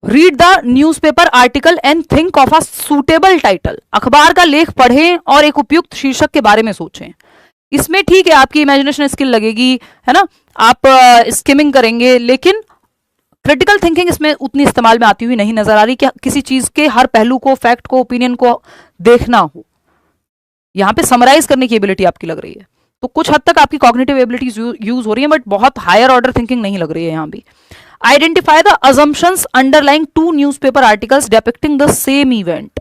Speaker 1: Read the newspaper article and think of a suitable title. अखबार का लेख पढ़ें और एक उपयुक्त शीर्षक के बारे में सोचें। इसमें ठीक है आपकी इमेजिनेशन स्किल लगेगी, है ना, आप स्किमिंग करेंगे, लेकिन क्रिटिकल थिंकिंग इसमें उतनी इस्तेमाल में आती हुई नहीं नजर आ रही कि किसी चीज के हर पहलू को, फैक्ट को, ओपिनियन को देखना हो। यहां पे समराइज करने की एबिलिटी आपकी लग रही है, तो कुछ हद तक आपकी कॉग्निटिव एबिलिटीज यूज हो रही है, बट बहुत हायर ऑर्डर थिंकिंग नहीं लग रही है यहां भी। Identify the assumptions underlying two newspaper articles depicting the same event.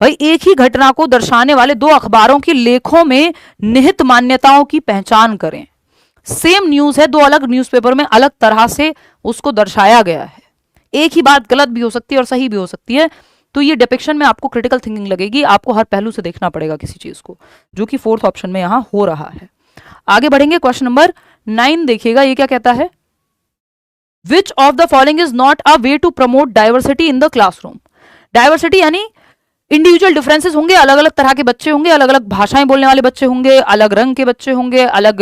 Speaker 1: भाई एक ही घटना को दर्शाने वाले दो अखबारों के लेखों में निहित मान्यताओं की पहचान करें। सेम न्यूज है, दो अलग न्यूज़पेपर में अलग तरह से उसको दर्शाया गया है। एक ही बात गलत भी हो सकती है और सही भी हो सकती है, तो ये डिपिक्शन में आपको क्रिटिकल थिंकिंग लगेगी, आपको हर पहलू से देखना पड़ेगा किसी चीज को, जो कि फोर्थ ऑप्शन में यहां हो रहा है। आगे बढ़ेंगे, क्वेश्चन नंबर 9 देखिएगा, ये क्या कहता है, which of the following is not a way to promote diversity in the classroom. Diversity यानी इंडिविजुअल डिफरेंसेस होंगे, अलग अलग तरह के बच्चे होंगे, अलग अलग भाषाएं बोलने वाले बच्चे होंगे, अलग रंग के बच्चे होंगे, अलग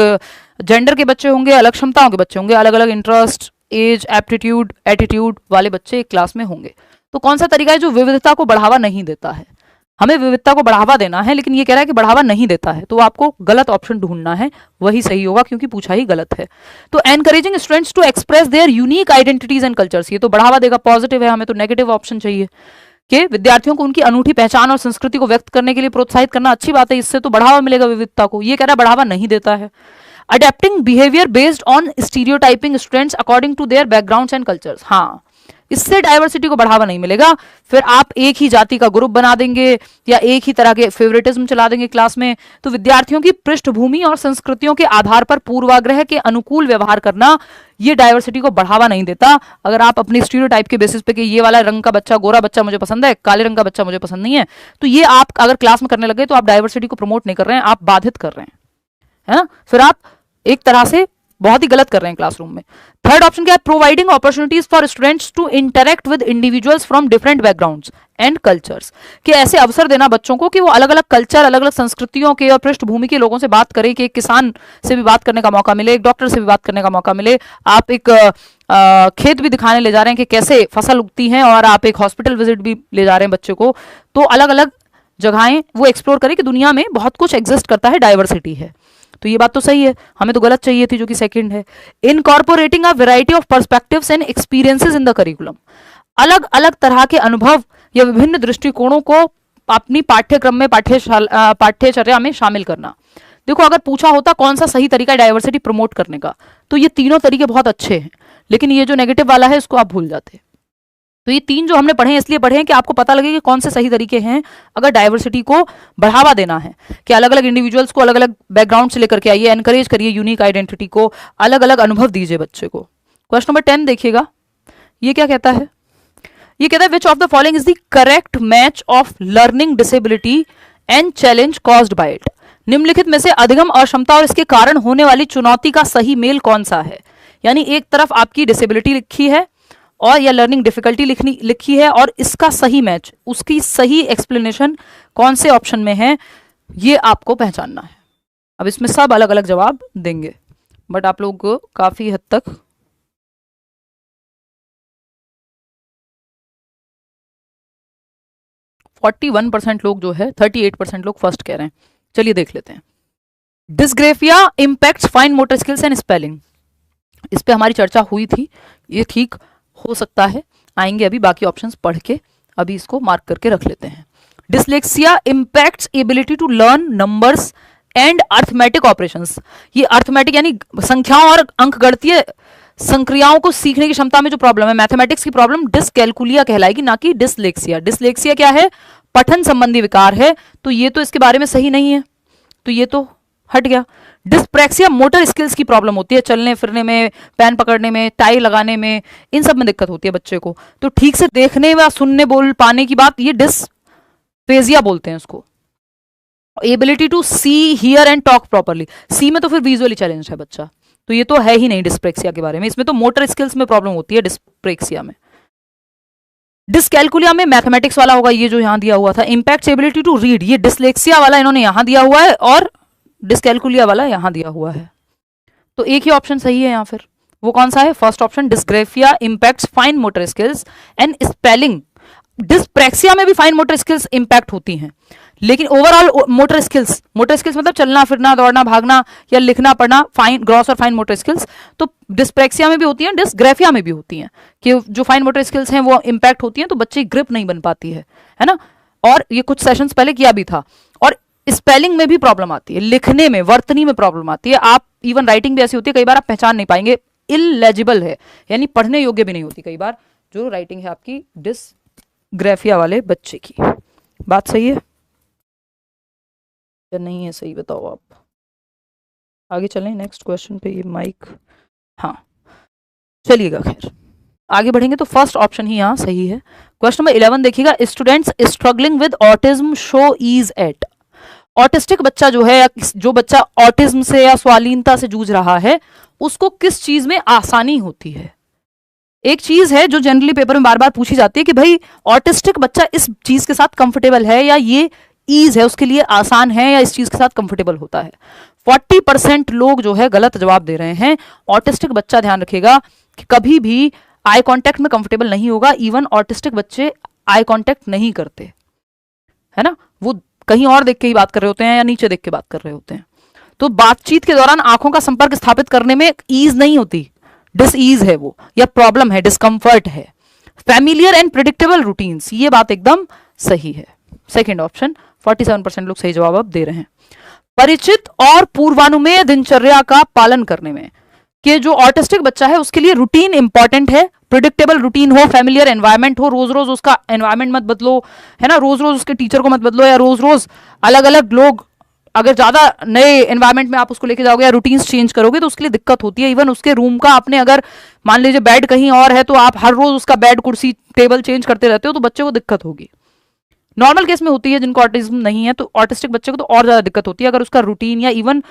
Speaker 1: जेंडर के बच्चे होंगे, अलग क्षमताओं के बच्चे होंगे, अलग अलग इंटरेस्ट, एज, एप्टीट्यूड, एटीट्यूड वाले बच्चे एक क्लास में होंगे। तो कौन सा तरीका है जो विविधता को बढ़ावा नहीं देता है? हमें विविधता को बढ़ावा देना है, लेकिन ये कह रहा है कि बढ़ावा नहीं देता है, तो आपको गलत ऑप्शन ढूंढना है, वही सही होगा क्योंकि पूछा ही गलत है। तो encouraging students to express their unique identities and cultures, ये तो बढ़ावा देगा, पॉजिटिव है, हमें तो नेगेटिव ऑप्शन चाहिए कि विद्यार्थियों को उनकी अनूठी पहचान और संस्कृति को व्यक्त करने के लिए प्रोत्साहित करना अच्छी बात है, इससे तो बढ़ावा मिलेगा विविधता को। ये कह रहा है बढ़ावा नहीं देता है। Adapting behaviour based on stereotyping students according to their backgrounds and cultures, हाँ, इससे डाइवर्सिटी को बढ़ावा नहीं मिलेगा। फिर आप एक ही जाति का ग्रुप बना देंगे या एक ही तरह के फेवरेटिज्म चला देंगे क्लास में, तो विद्यार्थियों की पृष्ठभूमि और संस्कृतियों के आधार पर पूर्वाग्रह के अनुकूल व्यवहार करना, ये डाइवर्सिटी को बढ़ावा नहीं देता। अगर आप अपनी स्टीरियोटाइप के बेसिस पे कि ये वाला रंग का बच्चा, गोरा बच्चा मुझे पसंद है, काले रंग का बच्चा मुझे पसंद नहीं है, तो ये आप अगर क्लास में करने लगे तो आप डाइवर्सिटी को प्रमोट नहीं कर रहे हैं, आप बाधित कर रहे हैं, है ना। फिर आप एक तरह से बहुत ही गलत कर रहे हैं क्लासरूम में। थर्ड ऑप्शन क्या है, providing opportunities for students to interact with individuals from different backgrounds and cultures, कि ऐसे अवसर देना बच्चों को कि वो अलग अलग कल्चर, अलग अलग संस्कृतियों के और पृष्ठभूमि के लोगों से बात करें, कि एक किसान से भी बात करने का मौका मिले, एक डॉक्टर से भी बात करने का मौका मिले, आप एक खेत भी दिखाने ले जा रहे हैं कि कैसे फसल उगती है, और आप एक हॉस्पिटल विजिट भी ले जा रहे हैं बच्चे को, तो अलग अलग जगहें वो एक्सप्लोर करें कि दुनिया में बहुत कुछ एग्जिस्ट करता है, डाइवर्सिटी है। तो ये बात तो सही है, हमें तो गलत चाहिए थी जो कि सेकंड है। Incorporating a variety of perspectives and experiences in the curriculum, अलग अलग तरह के अनुभव या विभिन्न दृष्टिकोणों को अपनी पाठ्यक्रम में, पाठ्यचर्या में शामिल करना। देखो अगर पूछा होता कौन सा सही तरीका है डाइवर्सिटी प्रमोट करने का, तो ये तीनों तरीके बहुत अच्छे हैं, लेकिन ये जो नेगेटिव वाला है इसको आप भूल जाते। तो ये तीन जो हमने पढ़े हैं इसलिए पढ़े हैं कि आपको पता लगे कि कौन से सही तरीके हैं अगर डाइवर्सिटी को बढ़ावा देना है, कि अलग अलग इंडिविजुअल्स को अलग अलग बैकग्राउंड से लेकर के आइए, एनकरेज करिए यूनिक आइडेंटिटी को, अलग अलग अनुभव दीजिए बच्चे को। क्वेश्चन नंबर 10 देखिएगा, ये क्या कहता है, ये कहता है which of the following is the correct match of learning disability and challenge caused by it. निम्नलिखित में से अधिगम अक्षमता और इसके कारण होने वाली चुनौती का सही मेल कौन सा है। यानी एक तरफ आपकी डिसेबिलिटी लिखी है और या लर्निंग डिफिकल्टी लिखी है, और इसका सही मैच, उसकी सही एक्सप्लेनेशन कौन से ऑप्शन में है, ये आपको पहचानना है। अब इसमें सब अलग अलग जवाब देंगे, बट आप लोग काफी हद तक 41% लोग जो है, 38% लोग फर्स्ट कह रहे हैं। चलिए देख लेते हैं। Dysgraphia impacts fine motor skills and spelling, इस पे हमारी चर्चा हुई थी, ये ठीक हो सकता है, आएंगे अभी बाकी ऑप्शंस पढ़ के, अभी इसको मार्क करके रख लेते हैं। Dyslexia impacts ability to learn numbers and arithmetic operations, ये अर्थमेटिक यानी संख्याओं और अंकगणितीय संक्रियाओं को सीखने की क्षमता में जो प्रॉब्लम है, मैथमेटिक्स की प्रॉब्लम, डिसकैलकुलिया कहलाएगी, ना कि डिसलेक्सिया। डिसलेक्सिया क्या है? पठन संबंधी विकार है, तो ये तो इसके बारे में सही नहीं है, तो ये तो हट गया। डिस्प्रैक्सिया मोटर स्किल्स की प्रॉब्लम होती है, चलने फिरने में, पेन पकड़ने में, टाई लगाने में, इन सब में दिक्कत होती है बच्चे को, तो ठीक से देखने व सुनने बोल पाने की बात, ये डिस्फेजिया बोलते हैं उसको। Ability to see hear and talk properly, C में तो फिर विजुअली चैलेंज है बच्चा, तो ये तो है ही नहीं डिस्प्रेक्सिया के बारे में, इसमें तो मोटर स्किल्स में प्रॉब्लम होती है डिस्प्रेक्सिया में। डिसकैलकुलिया में मैथमेटिक्स वाला होगा, ये जो यहां दिया हुआ था। इंपैक्ट एबिलिटी टू रीड, ये डिसलेक्सिया वाला इन्होंने यहां दिया हुआ है, और डिसकैलकुलिया वाला यहां दिया हुआ है, तो एक ही ऑप्शन सही है यहां। फिर वो कौन सा है? First option, dysgraphia impacts fine motor skills and spelling. Dyspraxia में भी फाइन मोटर स्किल्स इंपैक्ट होती हैं, लेकिन ओवरऑल मोटर स्किल्स मतलब चलना फिरना, दौड़ना, भागना या लिखना पढ़ना, फाइन ग्रॉस और फाइन मोटर स्किल्स, तो डिस्प्रेक्सिया में भी होती हैं, डिस्ग्रेफिया में भी होती हैं, कि जो फाइन मोटर स्किल्स हैं वो इंपैक्ट होती हैं, तो बच्चे की ग्रिप नहीं बन पाती है ना। और ये कुछ सेशंस पहले किया भी था। और स्पेलिंग में भी प्रॉब्लम आती है, लिखने में, वर्तनी में प्रॉब्लम आती है, आप इवन राइटिंग भी ऐसी होती है, कई बार आप पहचान नहीं पाएंगे, इलेजिबल है, यानी पढ़ने योग्य भी नहीं होती कई बार जो राइटिंग है आपकी डिसग्रेफिया वाले बच्चे की। बात सही है या नहीं है? सही बताओ आप। आगे चलें नेक्स्ट क्वेश्चन पे। ये माइक, हाँ चलिएगा, खैर आगे बढ़ेंगे। तो फर्स्ट ऑप्शन ही यहाँ सही है। क्वेश्चन नंबर 11 देखिएगा, students struggling with autism show ease at. Autistic बच्चा जो है, या जो बच्चा ऑटिज्म से या स्वालीनता से जूझ रहा है, उसको किस चीज में आसानी होती है? एक चीज है जो जनरली पेपर में बार बार पूछी जाती है कि भाई ऑटिस्टिक बच्चा इस चीज के साथ कंफर्टेबल है, या ये ईज है उसके लिए, आसान है, या इस चीज के साथ कंफर्टेबल होता है। 40% लोग जो है गलत जवाब दे रहे हैं। ऑटिस्टिक बच्चा, ध्यान रखिएगा, कि कभी भी आई कांटेक्ट में कंफर्टेबल नहीं होगा। इवन ऑटिस्टिक बच्चे आई कांटेक्ट नहीं करते, है ना, वो कहीं और देख के ही बात कर रहे होते हैं या नीचे देख के बात कर रहे होते हैं। तो बातचीत के दौरान आंखों का संपर्क स्थापित करने में ईज नहीं होती, डिसईज है वो, या प्रॉब्लम है, डिस्कंफर्ट है। फैमिलियर एंड प्रिडिक्टेबल रूटीन्स, ये बात एकदम सही है। सेकेंड ऑप्शन, 47% लोग सही जवाब अब दे रहे हैं। परिचित और पूर्वानुमेय दिनचर्या का पालन करने में, कि जो ऑटिस्टिक बच्चा है उसके लिए रूटीन इंपॉर्टेंट है, प्रिडिक्टेबल रूटीन हो, फैमिलियर एनवायरनमेंट हो, रोज रोज उसका एनवायरनमेंट मत बदलो, है ना, रोज रोज उसके टीचर को मत बदलो, या रोज रोज अलग अलग लोग, अगर ज्यादा नए एनवायरनमेंट में आप उसको लेके जाओगे या रूटीन्स चेंज करोगे तो उसके लिए दिक्कत होती है। इवन उसके रूम का आपने, अगर मान लीजिए बेड कहीं और है, तो आप हर रोज उसका बेड, कुर्सी, टेबल चेंज करते रहते हो, तो बच्चे को दिक्कत होगी। नॉर्मल केस में होती है, जिनको ऑटिज्म नहीं है, तो ऑटिस्टिक बच्चे को तो और ज्यादा दिक्कत होती है, अगर उसका रूटीन या इवन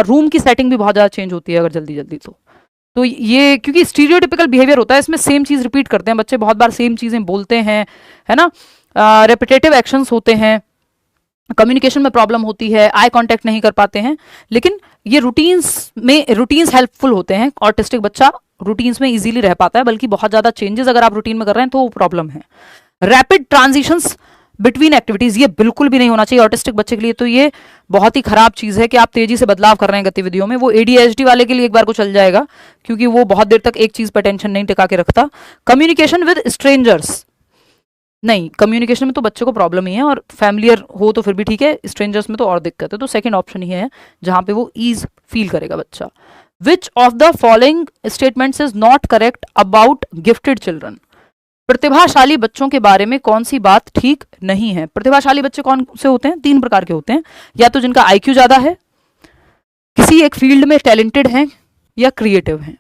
Speaker 1: रूम की सेटिंग भी बहुत ज्यादा चेंज होती है अगर जल्दी जल्दी। तो ये क्योंकि स्टीरियोटिपिकल बिहेवियर होता है, इसमें सेम चीज रिपीट करते हैं बच्चे, बहुत बार सेम चीजें बोलते हैं, है ना, रेपिटेटिव एक्शंस होते हैं, कम्युनिकेशन में प्रॉब्लम होती है, आई कांटेक्ट नहीं कर पाते हैं। लेकिन ये रूटीन्स हेल्पफुल होते हैं, ऑटिस्टिक बच्चा रूटीन्स में इजीली रह पाता है, बल्कि बहुत ज्यादा चेंजेस अगर आप रूटीन में कर रहे हैं तो वो प्रॉब्लम है। रैपिड ट्रांजिशंस बिटवीन एक्टिविटीज, ये बिल्कुल भी नहीं होना चाहिए ऑटिस्टिक बच्चे के लिए, तो ये बहुत ही खराब चीज है कि आप तेजी से बदलाव कर रहे हैं गतिविधियों में। वो ADHD वाले के लिए एक बार को चल जाएगा, क्योंकि वो बहुत देर तक एक चीज पर टेंशन नहीं टिका के रखता। कम्युनिकेशन विद स्ट्रेंजर्स, नहीं, कम्युनिकेशन में तो बच्चे को प्रॉब्लम ही है, और फैमिलियर हो तो फिर भी ठीक है, स्ट्रेंजर्स में तो और दिक्कत है। तो सेकंड ऑप्शन ही है जहां पे वो ईज फील करेगा बच्चा। विच of the following statements is not correct about gifted children. प्रतिभाशाली बच्चों के बारे में कौन सी बात ठीक नहीं है? प्रतिभाशाली बच्चे कौन से होते हैं? 3 प्रकार के होते हैं, या तो जिनका IQ ज्यादा है, किसी एक फील्ड में टैलेंटेड हैं, या क्रिएटिव हैं।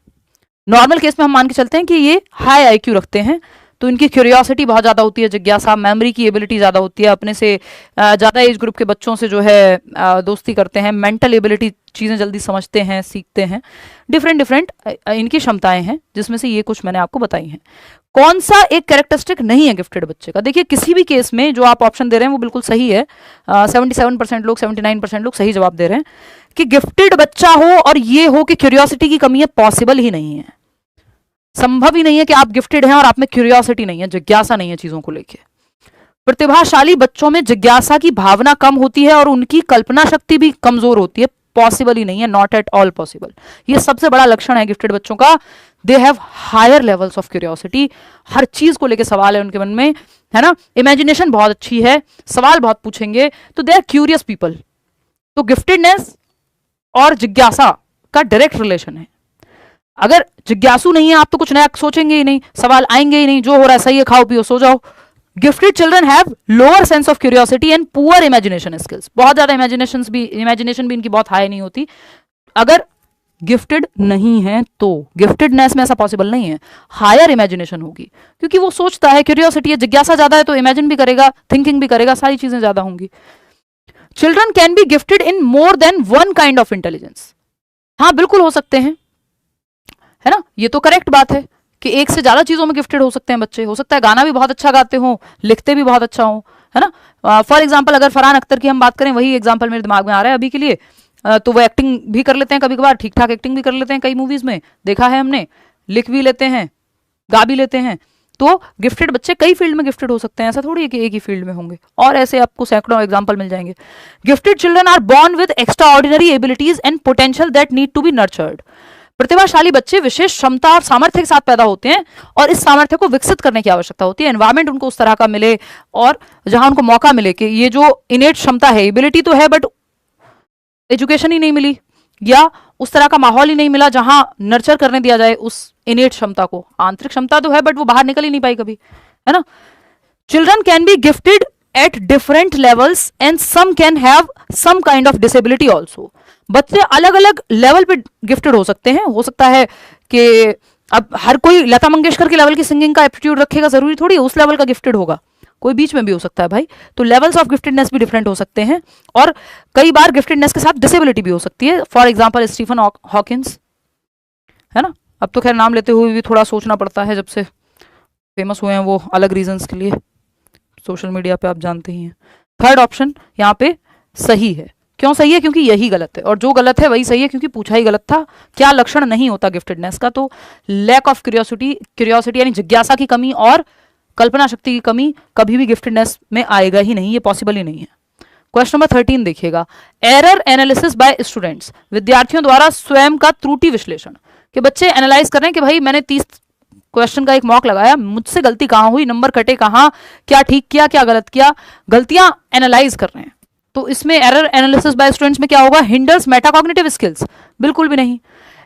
Speaker 1: नॉर्मल केस में हम मान के चलते हैं कि ये हाई IQ रखते हैं, तो इनकी क्यूरियोसिटी बहुत ज़्यादा होती है, जिज्ञासा, मेमोरी की एबिलिटी ज़्यादा होती है, अपने से ज़्यादा एज ग्रुप के बच्चों से जो है दोस्ती करते हैं, मेंटल एबिलिटी, चीज़ें जल्दी समझते हैं, सीखते हैं, डिफरेंट डिफरेंट इनकी क्षमताएं हैं, जिसमें से ये कुछ मैंने आपको बताई हैं। कौन सा एक कैरेक्टरिस्टिक नहीं है गिफ्टेड बच्चे का? देखिए किसी भी केस में जो आप ऑप्शन दे रहे हैं वो बिल्कुल सही है। 77% लोग, 79% लोग सही जवाब दे रहे हैं कि गिफ्टेड बच्चा हो और ये हो कि क्यूरियोसिटी की कमी है, पॉसिबल ही नहीं है, संभव ही नहीं है कि आप गिफ्टेड हैं और आप में क्यूरियोसिटी नहीं है, जिज्ञासा नहीं है चीजों को लेके। प्रतिभाशाली बच्चों में जिज्ञासा की भावना कम होती है और उनकी कल्पना शक्ति भी कमजोर होती है, पॉसिबल ही नहीं है, नॉट एट ऑल पॉसिबल। ये सबसे बड़ा लक्षण है गिफ्टेड बच्चों का। They have higher levels of curiosity, हर चीज को लेके सवाल है उनके मन में, है ना, इमेजिनेशन बहुत अच्छी है, सवाल बहुत पूछेंगे, तो दे आर क्यूरियस पीपल। तो गिफ्टेडनेस और जिज्ञासा का डायरेक्ट रिलेशन है। अगर जिज्ञासु नहीं है आप तो कुछ नया सोचेंगे ही नहीं, सवाल आएंगे ही नहीं, जो हो रहा है सही है, खाओ पियो सो जाओ। Gifted children have lower sense of curiosity and poor imagination skills, बहुत ज्यादा इमेजिनेशन भी इनकी बहुत हाई नहीं होती अगर गिफ्टेड नहीं है तो। गिफ्टेडनेस में ऐसा पॉसिबल नहीं है, हायर इमेजिनेशन होगी, क्योंकि वो सोचता है, क्यूरियोसिटी है, जिज्ञासा ज्यादा है तो इमेजिन भी करेगा, थिंकिंग भी करेगा, सारी चीजें ज्यादा होंगी। Children can be gifted in more than one kind of intelligence, हाँ बिल्कुल हो सकते हैं, है ना, ये तो करेक्ट बात है कि एक से ज्यादा चीजों में गिफ्टेड हो सकते हैं बच्चे। हो सकता है गाना भी बहुत अच्छा गाते हो, लिखते भी बहुत अच्छा हो, है ना। फॉर एग्जाम्पल अगर फरहान अख्तर की हम बात करें, वही एग्जाम्पल मेरे दिमाग में आ रहा है अभी के लिए, तो वो एक्टिंग भी कर लेते हैं कभी कभार, ठीक ठाक एक्टिंग भी कर लेते हैं, कई मूवीज में देखा है हमने, लिख भी लेते हैं, गा भी लेते हैं। तो गिफ्टेड बच्चे कई फील्ड में गिफ्टेड हो सकते हैं, ऐसा थोड़ी है कि एक ही फील्ड में होंगे, और ऐसे आपको सैकड़ों एग्जाम्पल मिल जाएंगे। Gifted children are born with extraordinary abilities and potential that need to be nurtured. प्रतिभाशाली बच्चे विशेष क्षमता और सामर्थ्य के साथ पैदा होते हैं और इस सामर्थ्य को विकसित करने की आवश्यकता होती है। एनवायरमेंट उनको उस तरह का मिले और जहां उनको मौका मिले कि ये जो इनेट क्षमता है, एबिलिटी तो है बट एजुकेशन ही नहीं मिली या उस तरह का माहौल ही नहीं मिला जहां नर्चर करने दिया जाए उस इनेट क्षमता को। आंतरिक क्षमता तो है बट वो बाहर निकल ही नहीं पाई कभी, है ना। Children can be gifted at different levels and some can have some kind of disability also. बच्चे अलग अलग लेवल पे गिफ्टेड हो सकते हैं। हो सकता है कि अब हर कोई लता मंगेशकर के लेवल की सिंगिंग का एप्टीट्यूड रखेगा, जरूरी थोड़ी उस लेवल का गिफ्टेड होगा, कोई बीच में भी हो सकता है भाई। तो लेवल्स ऑफ गिफ्टेडनेस भी डिफरेंट हो सकते हैं और कई बार गिफ्टेडनेस के साथ डिसेबिलिटी भी हो सकती है। फॉर एग्जाम्पल स्टीफन हॉकिंस, है ना, अब तो खैर नाम लेते हुए भी थोड़ा सोचना पड़ता है, जब से फेमस हुए हैं वो अलग रीजंस के लिए, सोशल मीडिया पे आप जानते ही हैं। थर्ड ऑप्शन यहाँ पे सही है। क्यों सही है? क्योंकि यही गलत है, और जो गलत है वही सही है क्योंकि पूछा ही गलत था। क्या लक्षण नहीं होता गिफ्टेडनेस का? तो लैक ऑफ क्यूरियोसिटी यानी जिज्ञासा की कमी और कल्पना शक्ति की कमी कभी भी गिफ्टेडनेस में आएगा ही नहीं, ये पॉसिबल ही नहीं है। क्वेश्चन नंबर 13 देखिएगा, एरर एनालिसिस बाय स्टूडेंट्स, विद्यार्थियों द्वारा स्वयं का त्रुटि विश्लेषण। कि बच्चे एनालाइज कर रहे हैं कि भाई मैंने 30 क्वेश्चन का एक मॉक लगाया, मुझसे गलती कहाँ हुई, नंबर कटे कहाँ, क्या ठीक किया, क्या गलत किया, गलतियां एनालाइज कर रहे हैं। तो इसमें एरर एनालिसिस बाय स्टूडेंट्स में क्या होगा? हिंडर्स मेटाकॉग्निटिव स्किल्स, बिल्कुल भी नहीं।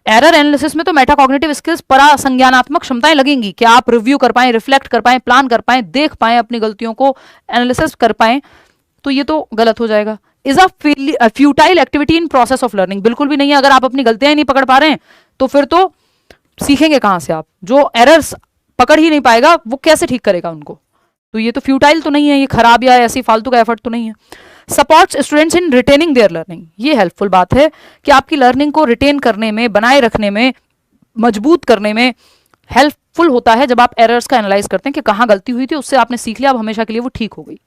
Speaker 1: एरर एनालिसिस में तो मेटाकॉग्निटिव स्किल्स, परासंज्ञानात्मक क्षमताएं लगेंगी कि आप रिव्यू कर पाए, रिफ्लेक्ट कर पाए, प्लान कर पाए, देख पाए, अपनी गलतियों को एनालिसिस कर पाए, तो ये तो गलत हो जाएगा। Is a futile activity in process of learning, बिल्कुल भी नहीं है। अगर आप अपनी गलतियां ही नहीं पकड़ पा रहे हैं तो फिर तो सीखेंगे कहां से आप? जो एरर्स पकड़ ही नहीं पाएगा वो कैसे ठीक करेगा उनको? तो ये तो फ्यूटाइल तो नहीं है, ये खराब या ऐसी फालतू का एफर्ट तो नहीं है। Supports students in retaining there learning, ये हेल्पफुल बात है कि आपकी लर्निंग को रिटेन करने में, बनाए रखने में, मजबूत करने में हेल्पफुल होता है जब आप एरर्स का एनालाइज करते हैं कि कहां गलती हुई थी, उससे आपने सीख लिया, अब हमेशा के लिए वो ठीक हो गई।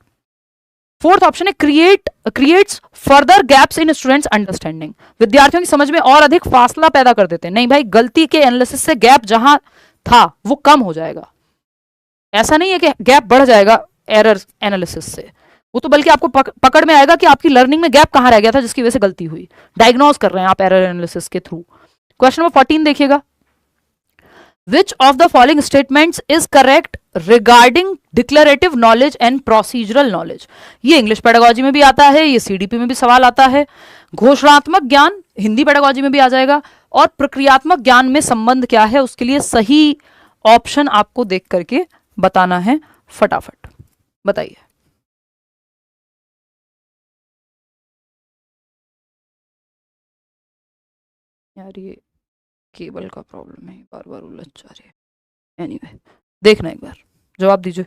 Speaker 1: फोर्थ ऑप्शन है creates further gaps in students understanding, विद्यार्थियों की समझ में और अधिक फासला पैदा कर देते हैं। नहीं भाई, गलती के एनालिसिस से गैप जहां था वो कम हो जाएगा, ऐसा नहीं है कि गैप बढ़ जाएगा एरर एनालिसिस से, वो तो बल्कि आपको पकड़ में आएगा कि आपकी लर्निंग में गैप कहां रह गया था जिसकी वजह से गलती हुई। डायग्नोज कर रहे हैं आप एरर एनालिसिस के थ्रू। क्वेश्चन नंबर 14 देखिएगा, विच of the following statements is correct regarding declarative knowledge and procedural knowledge. ये इंग्लिश पेडागोजी में भी आता है, ये सीडीपी में भी सवाल आता है। घोषणात्मक ज्ञान हिंदी पेडागोजी में भी आ जाएगा, और प्रक्रियात्मक ज्ञान में संबंध क्या है उसके लिए सही ऑप्शन आपको देख करके बताना है। फटाफट बताइए। यार ये केबल का प्रॉब्लम है, बार बार उलझ जा रही है। एनीवे देखना एक बार जवाब दीजिए।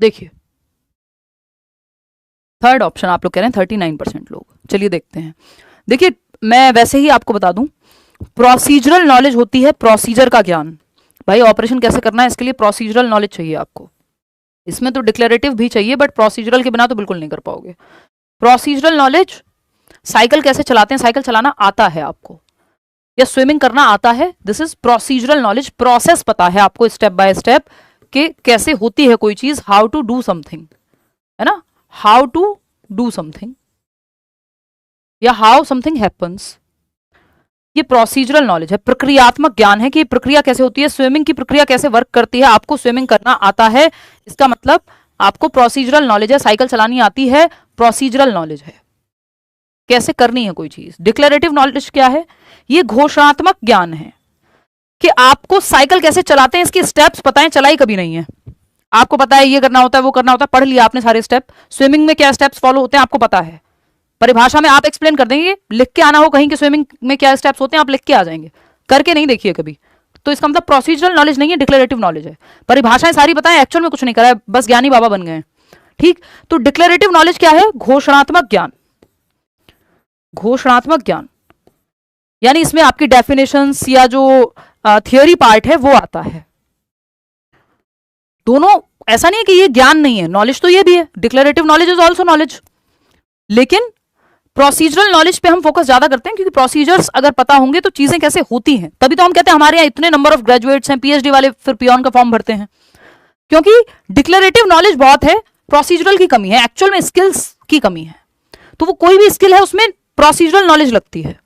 Speaker 1: देखिए थर्ड ऑप्शन आप लोग कह रहे हैं 39% लोग। चलिए देखते हैं। देखिए मैं वैसे ही आपको बता दूं, प्रोसीजरल नॉलेज होती है प्रोसीजर का ज्ञान। भाई ऑपरेशन कैसे करना है इसके लिए प्रोसीजरल नॉलेज चाहिए आपको। इसमें तो डिक्लेरेटिव भी चाहिए बट प्रोसीजरल के बिना तो बिल्कुल नहीं कर पाओगे। प्रोसीजरल नॉलेज, साइकिल कैसे चलाते हैं, साइकिल चलाना आता है आपको, या स्विमिंग करना आता है, this is procedural knowledge. Process पता है आपको स्टेप बाय स्टेप कि कैसे होती है कोई चीज, हाउ टू डू समथिंग, है ना, हाउ टू डू समथिंग या हाउ समथिंग हैपन्स। ये प्रोसीजरल नॉलेज है, प्रक्रियात्मक ज्ञान है कि प्रक्रिया कैसे होती है, स्विमिंग की प्रक्रिया कैसे वर्क करती है, आपको स्विमिंग करना आता है, इसका मतलब आपको प्रोसीजरल नॉलेज है। साइकिल चलानी आती है, प्रोसीजरल नॉलेज है, कैसे करनी है कोई चीज। डिक्लेरेटिव नॉलेज क्या है, ये घोषणात्मक ज्ञान है कि आपको साइकिल कैसे चलाते हैं इसके स्टेप्स पता है, चलाई कभी नहीं है, आपको पता है ये करना होता है वो करना होता है, पढ़ लिया आपने सारे स्टेप। स्विमिंग में क्या स्टेप्स फॉलो होते हैं आपको पता है, परिभाषा में आप एक्सप्लेन कर देंगे, लिख के आना हो कहीं कि स्विमिंग में क्या स्टेप्स होते हैं आप लिख के आ जाएंगे, करके नहीं देखिए कभी, तो इसका मतलब प्रोसीजरल नॉलेज नहीं है, डिक्लेरेटिव नॉलेज है। परिभाषाएं सारी बताएं, एक्चुअल में कुछ नहीं करा है, बस ज्ञानी बाबा बन गए। ठीक, तो डिक्लेरेटिव नॉलेज क्या है, घोषणात्मक ज्ञान। घोषणात्मक ज्ञान यानी इसमें आपकी डेफिनेशंस या जो थियोरी पार्ट है वो आता है। दोनों, ऐसा नहीं है कि ये ज्ञान नहीं है, नॉलेज तो ये भी है, declarative knowledge is also knowledge, लेकिन प्रोसीजरल नॉलेज पे हम फोकस ज्यादा करते हैं क्योंकि प्रोसीजर्स अगर पता होंगे तो चीजें कैसे होती हैं, तभी तो हम कहते हैं हमारे यहाँ इतने नंबर ऑफ ग्रेजुएट्स हैं, पीएचडी वाले फिर पियोन का फॉर्म भरते हैं, क्योंकि डिक्लेरेटिव नॉलेज बहुत है, प्रोसीजरल की कमी है, एक्चुअल में स्किल्स की कमी है। तो वो कोई भी स्किल है उसमें प्रोसीजरल नॉलेज लगती है।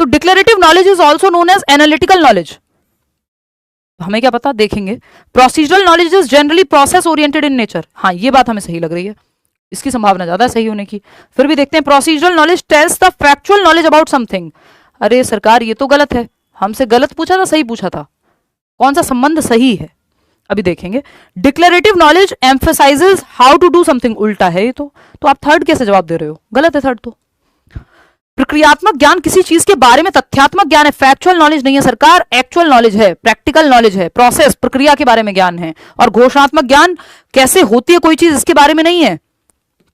Speaker 1: तो declarative knowledge is also known as analytical knowledge. हमें क्या पता, देखेंगे। Procedural knowledge is generally process oriented in nature, हाँ ये बात हमें सही लग रही है, इसकी संभावना ज्यादा सही होने की। फिर भी देखते हैं, procedural knowledge tells the factual knowledge about something. अरे सरकार ये तो गलत है, हमसे गलत पूछा था सही पूछा था, कौन सा संबंध सही है अभी देखेंगे। Declarative knowledge emphasises how to do something, उल्टा है ये तो आप थर्ड कैसे जवाब दे रहे हो, गलत है थर्ड तो। प्रक्रियात्मक ज्ञान किसी चीज के बारे में तथ्यात्मक ज्ञान है, फैक्चुअल नॉलेज नहीं है सरकार, एक्चुअल नॉलेज है, प्रैक्टिकल नॉलेज है, प्रोसेस प्रक्रिया के बारे में ज्ञान है। और घोषणात्मक ज्ञान कैसे होती है कोई चीज इसके बारे में नहीं है,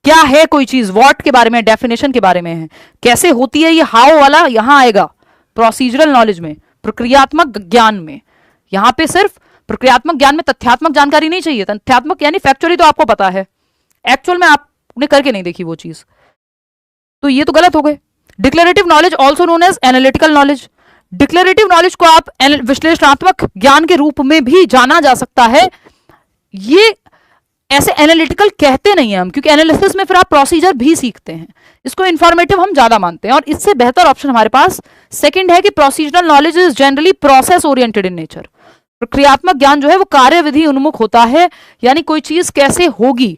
Speaker 1: क्या है कोई चीज व्हाट के बारे में, डेफिनेशन के बारे में है, कैसे होती है ये हाउ वाला यहां आएगा प्रोसीजरल नॉलेज में, प्रक्रियात्मक ज्ञान में। यहां पे सिर्फ प्रक्रियात्मक ज्ञान में तथ्यात्मक जानकारी नहीं चाहिए, तथ्यात्मक यानी फैक्चुअली तो आपको पता है, एक्चुअल में आपने करके नहीं देखी वो चीज, तो ये तो गलत हो गए। Declarative knowledge also known as analytical knowledge. Declarative knowledge को आप विश्लेषणात्मक ज्ञान के रूप में भी जाना जा सकता है। ये ऐसे एनालिटिकल कहते नहीं हैं हम, क्योंकि एनालिसिस में फिर आप प्रोसीजर भी सीखते हैं, इसको इंफॉर्मेटिव हम ज्यादा मानते हैं। और इससे बेहतर ऑप्शन हमारे पास सेकंड है कि procedural knowledge is generally process oriented in nature. प्रक्रियात्मक ज्ञान जो है वो कार्यविधि उन्मुख होता है, यानी कोई चीज कैसे होगी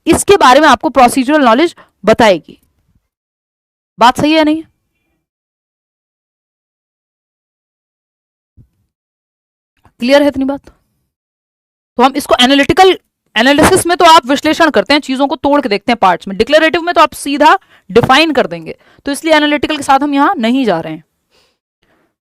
Speaker 1: इसके बारे में आपको प्रोसीजरल नॉलेज बताएगी। बात सही है नहीं? क्लियर है इतनी बात? तो हम इसको एनालिटिकल, एनालिसिस में तो आप विश्लेषण करते हैं, चीजों को तोड़ के देखते हैं पार्ट्स में, डिक्लेरेटिव में तो आप सीधा डिफाइन कर देंगे, तो इसलिए एनालिटिकल के साथ हम यहां नहीं जा रहे हैं।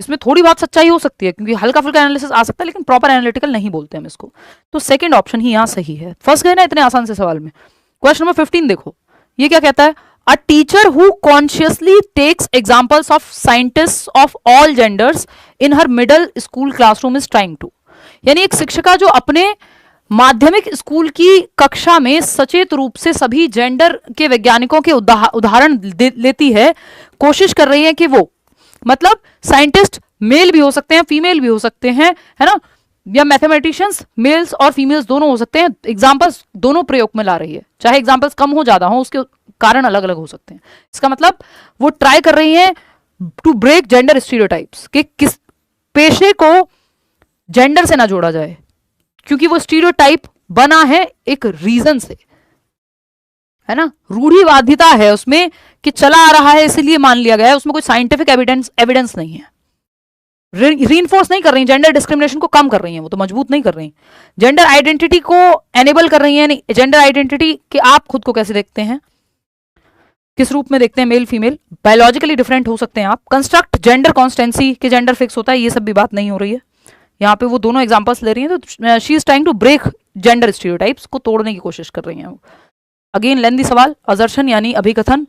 Speaker 1: इसमें थोड़ी बहुत सच्चाई हो सकती है क्योंकि हल्का फुल्का एनालिसिस आ सकता है, लेकिन प्रॉपर एनालिटिकल नहीं बोलते हम इसको। तो सेकंड ऑप्शन ही यहां सही है। फंस गए ना इतने आसान से सवाल में। क्वेश्चन नंबर 15 देखो, ये क्या कहता है, a teacher who consciously takes examples of scientists of all genders in her middle school classroom is trying to. यानी एक शिक्षिका जो अपने माध्यमिक स्कूल की कक्षा में सचेत रूप से सभी जेंडर के वैज्ञानिकों के उदाहरण लेती है, कोशिश कर रही है कि वो, मतलब साइंटिस्ट मेल भी हो सकते हैं फीमेल भी हो सकते हैं, है ना, या मैथमेटिशियंस मेल्स और फीमेल्स दोनों हो सकते हैं, एग्जांपल्स दोनों प्रयोग में ला रही है, चाहे एग्जांपल्स कम हो ज्यादा हो उसके कारण अलग अलग हो सकते हैं। इसका मतलब वो ट्राई कर रही है टू ब्रेक जेंडर स्टीरियोटाइप्स, कि किस पेशे को जेंडर से ना जोड़ा जाए, क्योंकि वो स्टीरियोटाइप बना है एक रीजन से, है ना, रूढ़िवादिता है उसमें कि चला आ रहा है इसलिए मान लिया गया है, उसमें कोई साइंटिफिक एविडेंस नहीं है। रीइंफोर्स नहीं कर रही, जेंडर डिस्क्रिमिनेशन को कम कर रही हैं, वो तो मजबूत नहीं कर रही, जेंडर आइडेंटिटी को एनेबल कर रही हैं। जेंडर आइडेंटिटी कि आप खुद को कैसे देखते हैं, किस रूप में देखते हैं, मेल फीमेल, बायोलॉजिकली डिफरेंट हो सकते हैं आप, कंस्ट्रक्ट जेंडर कॉन्स्टेंसी के जेंडर फिक्स होता है, ये सब भी बात नहीं हो रही है यहाँ पे। वो दोनों एग्जांपल्स ले रही हैं तो she is trying to break gender stereotypes को तोड़ने की कोशिश कर रही हैं वो। अगेन लेंदी सवाल, अजर्शन यानी अभिकथन,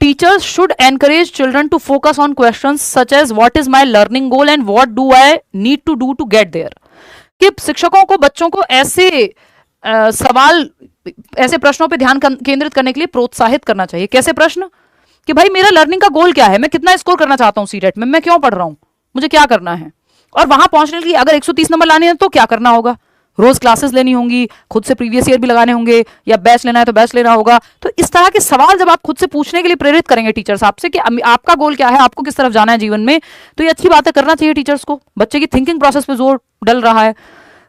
Speaker 1: teachers should encourage children to focus on questions such as what is my learning goal and what do I need to do to get there. कि शिक्षकों को बच्चों को ऐसे सवाल, ऐसे प्रश्नों पे ध्यान केंद्रित करने के लिए प्रोत्साहित करना चाहिए। कैसे प्रश्न, कि भाई मेरा लर्निंग का गोल क्या है, मैं कितना स्कोर करना चाहता हूँ सीटेट में, मैं क्यों पढ़ रहा हूँ, मुझे क्या करना है, और वहां पहुंचने के लिए अगर 130 नंबर लाने हैं तो क्या करना होगा, रोज क्लासेस लेनी होंगी, खुद से प्रीवियस ईयर भी लगाने होंगे, या बैच लेना है तो बैच लेना होगा। तो इस तरह के सवाल जब आप खुद से पूछने के लिए प्रेरित करेंगे टीचर्स आपसे कि आपका गोल क्या है, आपको किस तरफ जाना है जीवन में, तो ये अच्छी बात है, करना चाहिए टीचर्स को। बच्चे की थिंकिंग प्रोसेस पे जोर डल रहा है।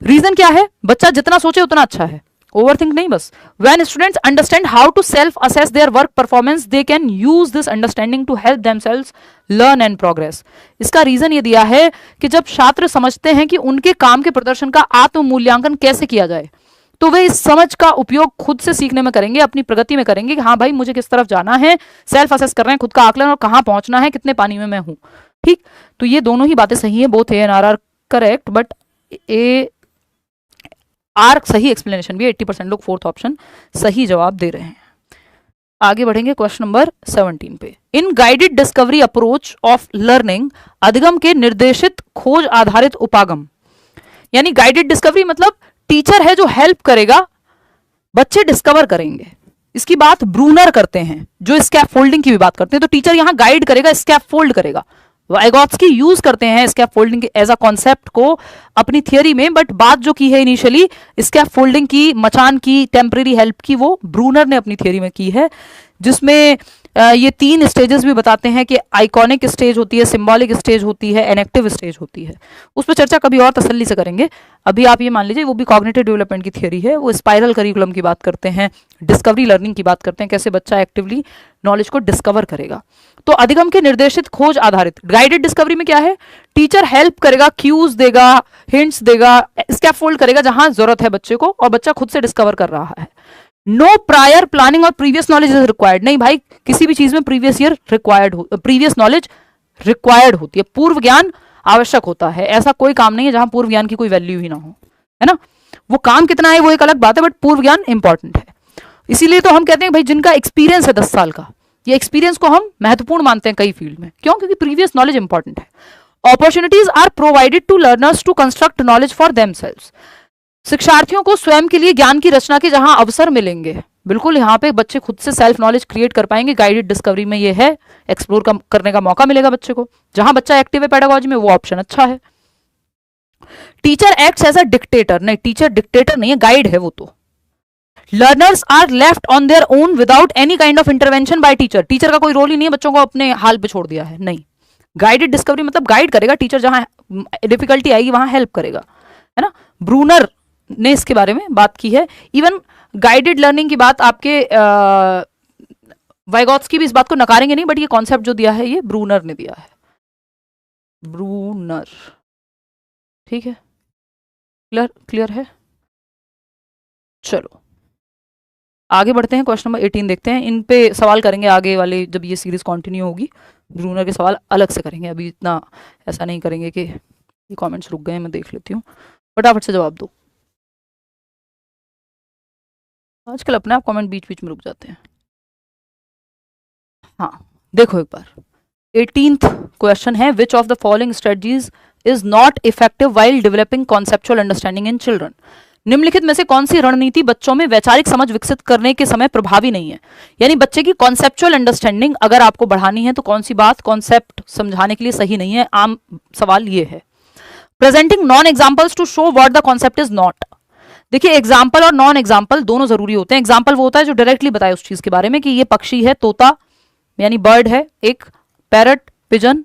Speaker 1: रीजन क्या है, बच्चा जितना सोचे उतना अच्छा है, ओवर थिंक नहीं बस। When students understand how to self assess their work performance they can use this understanding to help themselves learn and progress. इसका रीजन ये दिया है कि जब छात्र समझते हैं कि उनके काम के प्रदर्शन का आत्म मूल्यांकन कैसे किया जाए, तो वे इस समझ का उपयोग खुद से सीखने में करेंगे, अपनी प्रगति में करेंगे कि हाँ भाई मुझे किस तरफ जाना है, सेल्फ असेस कर रहे हैं, खुद का आकलन, और कहाँ पहुंचना है, कितने पानी में मैं हूं। ठीक, तो ये दोनों ही बातें सही है, both A and R correct, but A R सही एक्सप्लेनेशन भी 80% लोग फोर्थ ऑप्शन सही जवाब दे रहे हैं। आगे बढ़ेंगे क्वेश्चन नंबर 17 पे। In guided discovery approach of learning, अधिगम के निर्देशित खोज आधारित उपागम, यानी गाइडेड डिस्कवरी मतलब टीचर है जो हेल्प करेगा, बच्चे डिस्कवर करेंगे। इसकी बात ब्रूनर करते हैं, जो स्कैफोल्डिंग की भी बात करते हैं, तो टीचर यहां गाइड करेगा, स्कैफोल्ड करेगा। वाइगॉत्स्की यूज करते हैं स्कैफोल्डिंग एज अ कॉन्सेप्ट को अपनी थियरी में, बट बात जो की है इनिशियली स्कैफोल्डिंग की, मचान की, टेम्परेरी हेल्प की, वो ब्रूनर ने अपनी थियरी में की है, जिसमें ये 3 स्टेजेस भी बताते हैं कि आइकॉनिक स्टेज होती है, सिंबॉलिक स्टेज होती है, एनेक्टिव स्टेज होती है। उस पर चर्चा कभी और तसल्ली से करेंगे। अभी आप ये मान लीजिए वो भी कॉग्निटिव डेवलपमेंट की थियरी है, वो स्पाइरल करिकुलम की बात करते हैं, डिस्कवरी लर्निंग की बात करते हैं, कैसे बच्चा एक्टिवली नॉलेज को डिस्कवर करेगा। तो अधिगम के निर्देशित खोज आधारित गाइडेड डिस्कवरी में क्या है, टीचर हेल्प करेगा, क्यूज देगा, हिंट्स देगा, स्कैफोल्ड करेगा जहां जरूरत है बच्चे को, और बच्चा खुद से डिस्कवर कर रहा है। नो प्रायर प्लानिंग और प्रीवियस नॉलेज इज रिक्वायर्ड, नहीं भाई किसी भी चीज में प्रीवियस ईयर रिक्वायर्ड हो, प्रीवियस नॉलेज रिक्वायर्ड होती है, पूर्व ज्ञान आवश्यक होता है। ऐसा कोई काम नहीं है जहां पूर्व ज्ञान की कोई वैल्यू ही ना हो, है ना। वो काम कितना है वो एक अलग बात है, बट पूर्व ज्ञान इंपॉर्टेंट है। इसीलिए तो हम कहते हैं भाई जिनका एक्सपीरियंस है 10 साल का, ये एक्सपीरियंस को हम महत्वपूर्ण मानते हैं कई फील्ड में। क्यों? क्योंकि प्रीवियस नॉलेज इंपॉर्टेंट है। Opportunities are provided to learners to construct knowledge for themselves, शिक्षार्थियों को स्वयं के लिए ज्ञान की रचना के जहां अवसर मिलेंगे, बिल्कुल यहाँ पे बच्चे खुद से सेल्फ नॉलेज क्रिएट कर पाएंगे। गाइडेड डिस्कवरी में ये है, एक्सप्लोर करने का मौका मिलेगा बच्चे को, जहां बच्चा एक्टिव है पेडागोजी में, वो ऑप्शन अच्छा है। Teacher acts as a dictator, नहीं टीचर डिक्टेटर नहीं है, गाइड है वो तो। Learners are left on their own without any kind of intervention by teacher, teacher का कोई रोल ही नहीं है, बच्चों को अपने हाल पे छोड़ दिया है, नहीं। गाइडेड डिस्कवरी मतलब गाइड करेगा टीचर, जहां डिफिकल्टी आएगी वहां हेल्प करेगा, है ना। ब्रूनर ने इसके बारे में बात की है। इवन गाइडेड लर्निंग की बात आपके वाइगॉत्स्की भी इस बात को नकारेंगे नहीं, बट ये कॉन्सेप्ट जो दिया है ये ब्रूनर ने दिया है, ब्रूनर। ठीक है, क्लियर है। चलो आगे बढ़ते हैं, क्वेश्चन नंबर 18 देखते हैं। इन पे सवाल करेंगे आगे वाले, जब ये सीरीज कंटिन्यू होगी ब्रूनर के सवाल अलग से करेंगे, अभी इतना ऐसा नहीं करेंगे कि ये कमेंट्स रुक गए, मैं देख लेती हूँ, फटाफट से जवाब दो। आजकल अपने आप कमेंट बीच बीच में रुक जाते हैं। हाँ देखो एक बार, 18th क्वेश्चन है, which of the following strategies is not effective while developing conceptual understanding in children. निम्नलिखित में से कौन सी रणनीति बच्चों में वैचारिक समझ विकसित करने के समय प्रभावी नहीं है। यानी बच्चे की कॉन्सेप्चुअल अंडरस्टैंडिंग अगर आपको बढ़ानी है तो कौन सी बात कॉन्सेप्ट समझाने के लिए सही नहीं है। आम सवाल ये है। Presenting non examples to show what the concept is not. देखिए एग्जाम्पल और नॉन एग्जाम्पल दोनों जरूरी होते हैं। एग्जाम्पल वो होता है जो डायरेक्टली बताए उस चीज के बारे में कि ये पक्षी है, तोता यानी बर्ड है, एक पैरट, पिजन,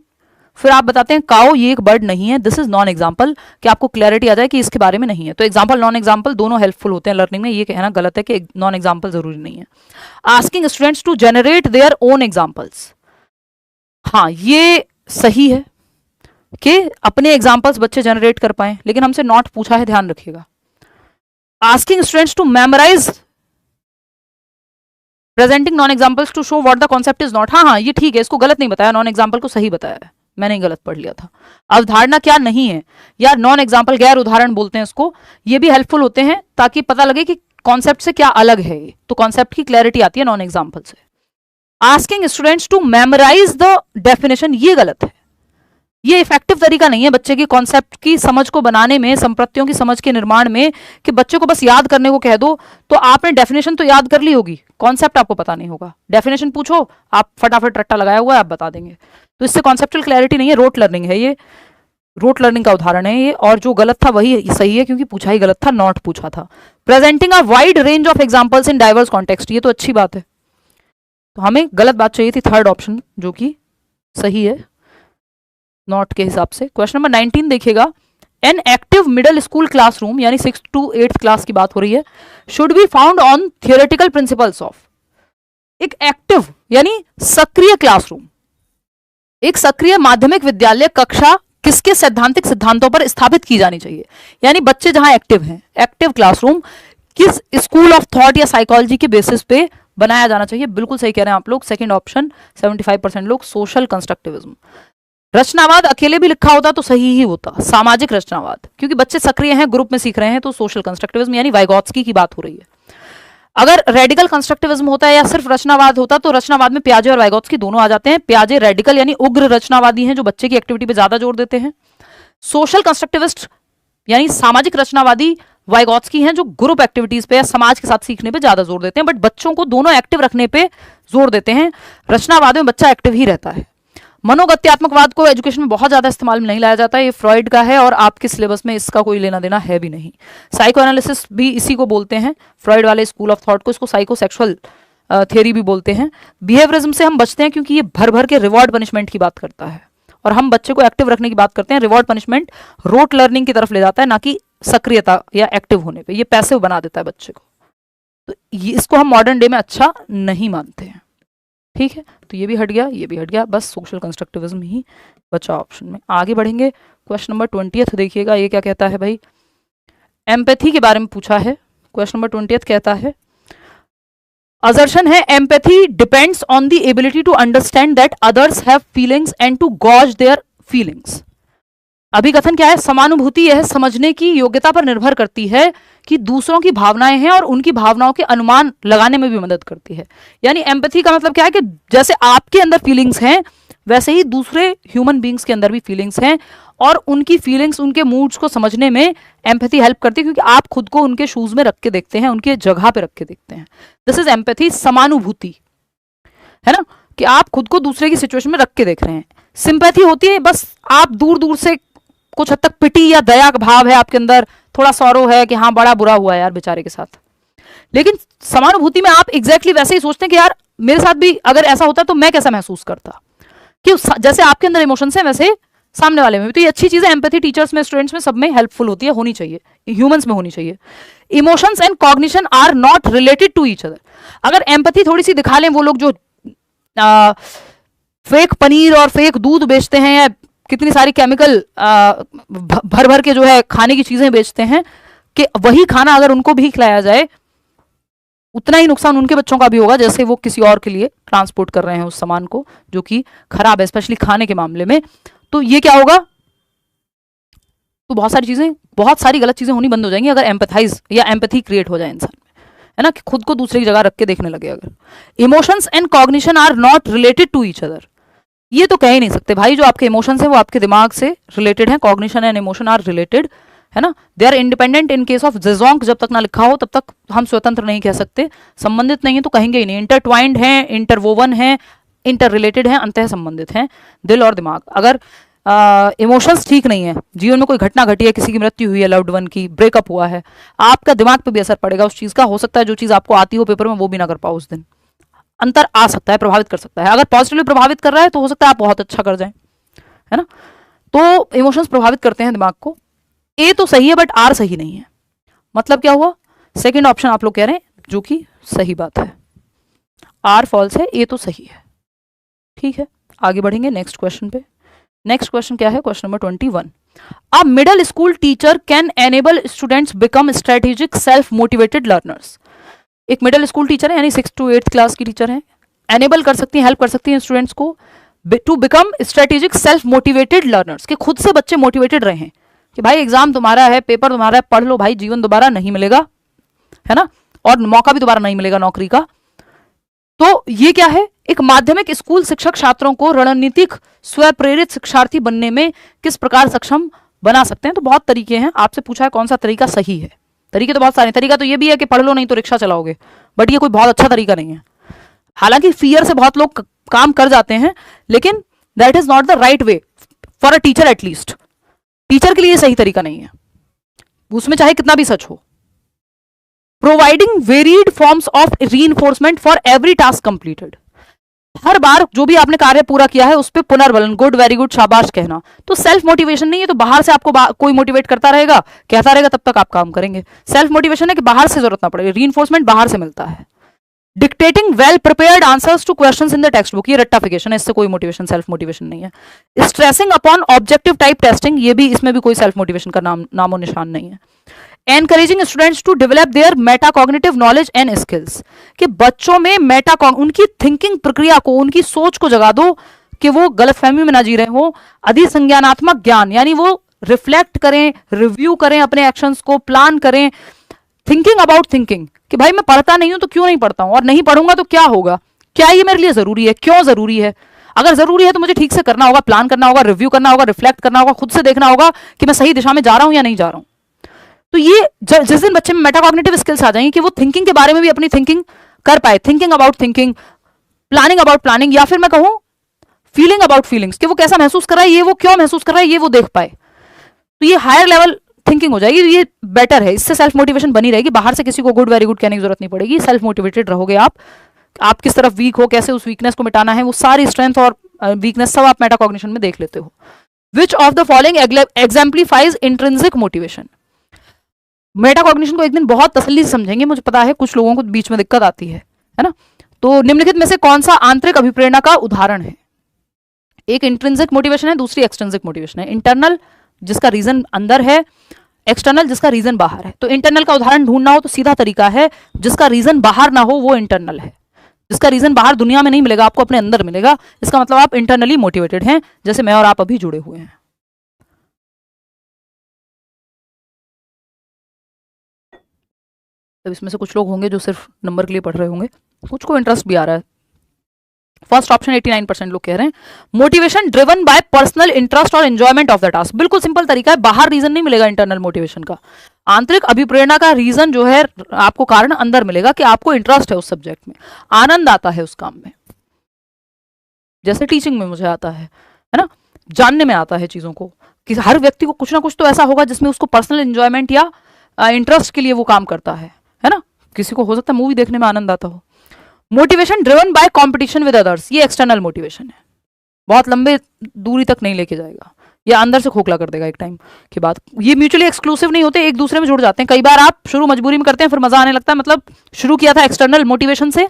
Speaker 1: फिर आप बताते हैं काओ, ये एक बर्ड नहीं है, दिस इज नॉन एग्जाम्पल, कि आपको क्लैरिटी आ जाए कि इसके बारे में नहीं है। तो एग्जाम्पल नॉन एग्जाम्पल दोनों हेल्पफुल होते हैं लर्निंग में, ये कहना गलत है कि नॉन एग्जाम्पल जरूरी नहीं है। Asking students to generate their own examples, हाँ ये सही है कि अपने एग्जाम्पल्स बच्चे जनरेट कर पाए, लेकिन हमसे नॉट पूछा है, ध्यान रखिएगा। Asking students to memorise presenting non examples to show what the concept is not. हाँ हाँ ये ठीक है, इसको गलत नहीं बताया, नॉन एग्जाम्पल को सही बताया है, मैंने ही गलत पढ़ लिया था। अवधारणा क्या नहीं है या नॉन एग्जाम्पल, गैर उदाहरण बोलते हैं इसको, ये भी हेल्पफुल होते हैं ताकि पता लगे कि कॉन्सेप्ट से क्या अलग है, तो कॉन्सेप्ट की क्लैरिटी आती है नॉन एग्जाम्पल से। Asking students to memorise the definition, ये गलत है, ये इफेक्टिव तरीका नहीं है बच्चे की कॉन्सेप्ट की समझ को बनाने में, संप्रत्तियों की समझ के निर्माण में, कि बच्चे को बस याद करने को कह दो तो आपने डेफिनेशन तो याद कर ली होगी, कॉन्सेप्ट आपको पता नहीं होगा। डेफिनेशन पूछो, आप फटाफट रट्टा लगाया हुआ है आप बता देंगे, तो इससे कॉन्सेप्चुअल क्लैरिटी नहीं है, रोट लर्निंग है ये, रोट लर्निंग का उदाहरण है ये। और जो गलत था वही सही है क्योंकि पूछा ही गलत था, नॉट पूछा था। Presenting a wide range of examples in diverse context, ये तो अच्छी बात है, तो हमें गलत बात चाहिए थी थर्ड ऑप्शन जो कि सही है नॉट के हिसाब से। क्वेश्चन नंबर 19 देखिएगा, an active middle school classroom, यानी 6th to 8th क्लास की बात हो रही है, should be found on theoretical principles of. एक एक्टिव यानी सक्रिय क्लासरूम, एक सक्रिय माध्यमिक विद्यालय कक्षा किसके सैद्धांतिक सिद्धांतों पर स्थापित की जानी चाहिए, यानी बच्चे जहां एक्टिव हैं, एक्टिव क्लासरूम किस स्कूल ऑफ थॉट या साइकोलॉजी के बेसिस पे बनाया जाना चाहिए। बिल्कुल सही कह रहे हैं आप लोग, सेकंड ऑप्शन 75% लोग, सोशल कंस्ट्रक्टिविज्म। रचनावाद अकेले भी लिखा होता तो सही ही होता, सामाजिक रचनावाद, क्योंकि बच्चे सक्रिय हैं, ग्रुप में सीख रहे हैं, तो सोशल कंस्ट्रक्टिविज्म यानी वाइगॉत्स्की की बात हो रही है। अगर रेडिकल कंस्ट्रक्टिविज्म होता है या सिर्फ रचनावाद होता तो रचनावाद में पियाजे और वाइगॉत्स्की दोनों आ जाते हैं। पियाजे रेडिकल यानी उग्र रचनावादी हैं जो बच्चे की एक्टिविटी पे ज्यादा जोर देते हैं। सोशल कंस्ट्रक्टिविस्ट यानी सामाजिक रचनावादी वाइगॉत्स्की हैं जो ग्रुप एक्टिविटीज पे या समाज के साथ सीखने पे ज्यादा जोर देते हैं, बट बच्चों को दोनों एक्टिव रखने पे जोर देते हैं। रचनावाद में बच्चा एक्टिव ही रहता है। मनोगत्यात्मकवाद को एजुकेशन में बहुत ज्यादा इस्तेमाल में नहीं लाया जाता है, ये फ्रॉइड का है और आपके सिलेबस में इसका कोई लेना देना है भी नहीं। साइको एनालिसिस भी इसी को बोलते हैं, फ्रॉइड वाले स्कूल ऑफ थॉट को, इसको साइकोसेक्सुअल थियरी भी बोलते हैं। बिहेवियरिज्म से हम बचते हैं क्योंकि ये भर भर के रिवॉर्ड पनिशमेंट की बात करता है और हम बच्चे को एक्टिव रखने की बात करते हैं। रिवॉर्ड पनिशमेंट रोट लर्निंग की तरफ ले जाता है, ना कि सक्रियता या एक्टिव होने पे, ये पैसिव बना देता है बच्चे को, तो इसको हम मॉडर्न डे में अच्छा नहीं मानते हैं। ठीक है, तो ये भी हट गया, ये भी हट गया, बस सोशल कंस्ट्रक्टिविज्म ही बचा ऑप्शन में। आगे बढ़ेंगे, क्वेश्चन नंबर 20 देखिएगा, ये क्या कहता है भाई, एम्पैथी के बारे में पूछा है। क्वेश्चन नंबर 20 कहता है, असर्शन है empathy depends on the ability to understand that others have feelings and to gauge their feelings. अभिकथन क्या है, समानुभूति यह समझने की योग्यता पर निर्भर करती है कि दूसरों की भावनाएं हैं और उनकी भावनाओं के अनुमान लगाने में भी मदद करती है। यानी एम्पैथी का मतलब क्या है कि जैसे आपके अंदर फीलिंग्स हैं वैसे ही दूसरे ह्यूमन बींग्स के अंदर भी फीलिंग्स हैं और उनकी फीलिंग्स, उनके मूड्स को समझने में एम्पैथी हेल्प करती है, क्योंकि आप खुद को उनके शूज में रख के देखते हैं, उनके जगह पे रख के देखते हैं। दिस इज एम्पैथी, समानुभूति है ना, कि आप खुद को दूसरे की सिचुएशन में रख के देख रहे हैं। सिंपैथी होती है बस आप दूर दूर से कुछ हद तक पिटी या दया का भाव है आपके अंदर, थोड़ा सौरो है कि हाँ बड़ा बुरा हुआ है यार बेचारे के साथ। लेकिन समानुभूति में आप एग्जैक्टली वैसे ही सोचते हैं कि यार मेरे साथ भी अगर ऐसा होता तो मैं कैसा महसूस करता, कि जैसे आपके अंदर इमोशंस हैं वैसे सामने वाले में भी। तो ये अच्छी चीज है, एम्पैथी टीचर्स में, स्टूडेंट्स में, सब में हेल्पफुल होती है, होनी चाहिए, ह्यूमंस में होनी चाहिए। Emotions and cognition are not related to each other. अगर एम्पैथी थोड़ी सी दिखा लें वो लोग जो फेक पनीर और फेक दूध बेचते हैं या कितनी सारी केमिकल भर भर के जो है खाने की चीजें बेचते हैं, कि वही खाना अगर उनको भी खिलाया जाए उतना ही नुकसान उनके बच्चों का भी होगा जैसे वो किसी और के लिए ट्रांसपोर्ट कर रहे हैं उस सामान को जो कि खराब है, स्पेशली खाने के मामले में। तो ये क्या होगा, तो बहुत सारी चीजें, बहुत सारी गलत चीजें होनी बंद हो जाएंगी अगर एम्पैथाइज या एम्पैथी क्रिएट हो जाए इंसान में, है ना, कि खुद को दूसरे की जगह रख के देखने लगे। अगर emotions and cognition are not related to each other, ये तो कह ही नहीं सकते भाई, जो आपके इमोशंस है वो आपके दिमाग से रिलेटेड है, cognition and emotion are related, है ना, they are independent. In case of जेजोंग जब तक ना लिखा हो तब तक हम स्वतंत्र नहीं कह सकते, संबंधित नहीं है तो कहेंगे ही नहीं। इंटरट्वाइंड है, इंटरवोवन है, इंटर रिलेटेड है, अंतः संबंधित है दिल और दिमाग। अगर इमोशंस ठीक नहीं है, जीवन में कोई घटना घटी है, किसी की मृत्यु हुई है, लव्ड वन की, ब्रेकअप हुआ है, आपका दिमाग पे भी असर पड़ेगा उस चीज का। हो सकता है जो चीज आपको आती हो पेपर में वो भी ना कर पाओ उस दिन, अंतर आ सकता है, प्रभावित कर सकता है। अगर पॉजिटिवली प्रभावित कर रहा है तो हो सकता है आप बहुत अच्छा कर जाएं, है ना। तो इमोशंस प्रभावित करते हैं दिमाग को। ए तो सही है बट आर सही नहीं है, मतलब क्या हुआ, सेकंड ऑप्शन आप लोग कह रहे हैं जो कि सही बात है, आर फॉल्स है, ए तो सही है। ठीक है, आगे बढ़ेंगे नेक्स्ट क्वेश्चन पे। नेक्स्ट क्वेश्चन क्या है, question number 21, a middle school teacher can enable students become strategic self motivated learners. एक मिडिल स्कूल टीचर है, यानी 6 to 8 क्लास की टीचर है, एनेबल कर सकती हैं, हेल्प कर सकती हैं स्टूडेंट्स को to become strategic self motivated learners, कि खुद से बच्चे मोटिवेटेड रहे कि भाई एग्जाम तुम्हारा है, पेपर तुम्हारा है, पढ़ लो भाई, जीवन दोबारा नहीं मिलेगा, है ना, और मौका भी दोबारा नहीं मिलेगा नौकरी का। तो ये क्या है, एक माध्यमिक स्कूल शिक्षक छात्रों को रणनीतिक स्वप्रेरित शिक्षार्थी बनने में किस प्रकार सक्षम बना सकते हैं। तो बहुत तरीके हैं, आपसे पूछा है कौन सा तरीका सही है। तरीके तो बहुत सारे, तरीका तो ये भी है कि पढ़ लो नहीं तो रिक्शा चलाओगे, बट ये कोई बहुत अच्छा तरीका नहीं है। हालांकि फियर से बहुत लोग काम कर जाते हैं, लेकिन that is not the right way for a teacher, at least teacher के लिए सही तरीका नहीं है, उसमें चाहे कितना भी सच हो। Providing varied forms of reinforcement for every task completed, हर बार जो भी आपने कार्य पूरा किया है उस पर पुनर्बलन, गुड, वेरी गुड, शाबाश कहना। तो सेल्फ मोटिवेशन नहीं है, तो बाहर से आपको कोई मोटिवेट करता रहेगा, कहता रहेगा, तब तक आप काम करेंगे। सेल्फ मोटिवेशन है कि बाहर से जरूरत ना पड़े, रीइंफोर्समेंट बाहर से मिलता है। Dictating well prepared answers two questions in the text book, ये रट्टाफिकेशन है, इससे कोई मोटिवेशन, सेल्फ मोटिवेशन नहीं है। Stressing upon objective type testing, ये भी, इसमें भी कोई सेल्फ मोटिवेशन का नामो निशान नहीं है। Encouraging students to develop their metacognitive knowledge and skills, कि बच्चों में उनकी थिंकिंग प्रक्रिया को, उनकी सोच को जगा दो कि वो गलतफहमी में ना जी रहे हो। अधिसंज्ञानात्मक ज्ञान, यानी वो रिफ्लेक्ट करें, रिव्यू करें अपने एक्शंस को, प्लान करें। थिंकिंग अबाउट थिंकिंग, कि भाई मैं पढ़ता नहीं हूं तो क्यों नहीं पढ़ता हूं, और नहीं पढ़ूंगा तो क्या होगा, क्या ये मेरे लिए जरूरी है, क्यों जरूरी है। अगर जरूरी है तो मुझे ठीक से करना होगा, प्लान करना होगा, रिव्यू करना होगा, रिफ्लेक्ट करना होगा, खुद से देखना होगा कि मैं सही दिशा में जा रहा हूं या नहीं जा रहा हूं। तो ये जिस दिन बच्चे में मेटाकॉग्निटिव स्किल्स आ जाएंगे कि वो थिंकिंग के बारे में भी अपनी थिंकिंग कर पाए, thinking about thinking, planning about planning, या फिर मैं कहूं फीलिंग अबाउट फीलिंग्स, कि वो कैसा महसूस कर रहा है, ये वो क्यों महसूस कर रहा है, ये वो देख पाए, तो ये हायर लेवल थिंकिंग हो जाएगी। ये बेटर है, इससे सेल्फ मोटिवेशन बनी रहेगी, बाहर से किसी को गुड, वेरी गुड कहने की जरूरत नहीं पड़ेगी, सेल्फ मोटिवेटेड रहोगे आप किस तरफ वीक हो, कैसे उस वीकनेस को मिटाना है, वो सारी स्ट्रेंथ और वीकनेस सब आप मेटाकॉग्निशन में देख लेते हो। Which of the following exemplifies intrinsic motivation, metacognition को एक दिन बहुत तसल्ली से समझेंगे, मुझे पता है कुछ लोगों को बीच में दिक्कत आती है ना। तो निम्नलिखित में से कौन सा आंतरिक अभिप्रेरणा का उदाहरण है। एक इंट्रिंसिक मोटिवेशन है, दूसरी एक्सट्रिंसिक मोटिवेशन है। इंटरनल जिसका रीजन अंदर है, एक्सटर्नल जिसका रीजन बाहर है। तो इंटरनल का उदाहरण ढूंढना हो तो सीधा तरीका है, जिसका रीजन बाहर ना हो वो इंटरनल है। जिसका रीजन बाहर दुनिया में नहीं मिलेगा, आपको अपने अंदर मिलेगा, इसका मतलब आप इंटरनली मोटिवेटेड हैं, जैसे मैं और आप अभी जुड़े हुए हैं। तब इसमें से कुछ लोग होंगे जो सिर्फ नंबर के लिए पढ़ रहे होंगे, कुछ को इंटरेस्ट भी आ रहा है। फर्स्ट ऑप्शन 89% लोग कह रहे हैं, motivation driven by personal interest और एंजॉयमेंट ऑफ द टास्क। बिल्कुल सिंपल तरीका है, बाहर रीजन नहीं मिलेगा इंटरनल मोटिवेशन का। आंतरिक अभिप्रेरणा का रीजन जो है, आपको कारण अंदर मिलेगा कि आपको इंटरेस्ट है उस सब्जेक्ट में, आनंद आता है उस काम में, जैसे टीचिंग में मुझे आता है ना, जानने में आता है चीजों को, कि हर व्यक्ति को कुछ ना कुछ तो ऐसा होगा जिसमें उसको पर्सनल एंजॉयमेंट या इंटरेस्ट के लिए वो काम करता है ना। किसी को हो सकता है मूवी देखने में आनंद आता हो। Motivation driven by competition with others, ये एक्सटर्नल मोटिवेशन है, बहुत लंबे दूरी तक नहीं लेके जाएगा, ये अंदर से खोखला कर देगा एक टाइम के बाद। ये म्यूचुअली एक्सक्लूसिव नहीं होते, एक दूसरे में जुड़ जाते हैं। कई बार आप शुरू मजबूरी में करते हैं, फिर मजा आने लगता है, मतलब शुरू किया था एक्सटर्नल मोटिवेशन से,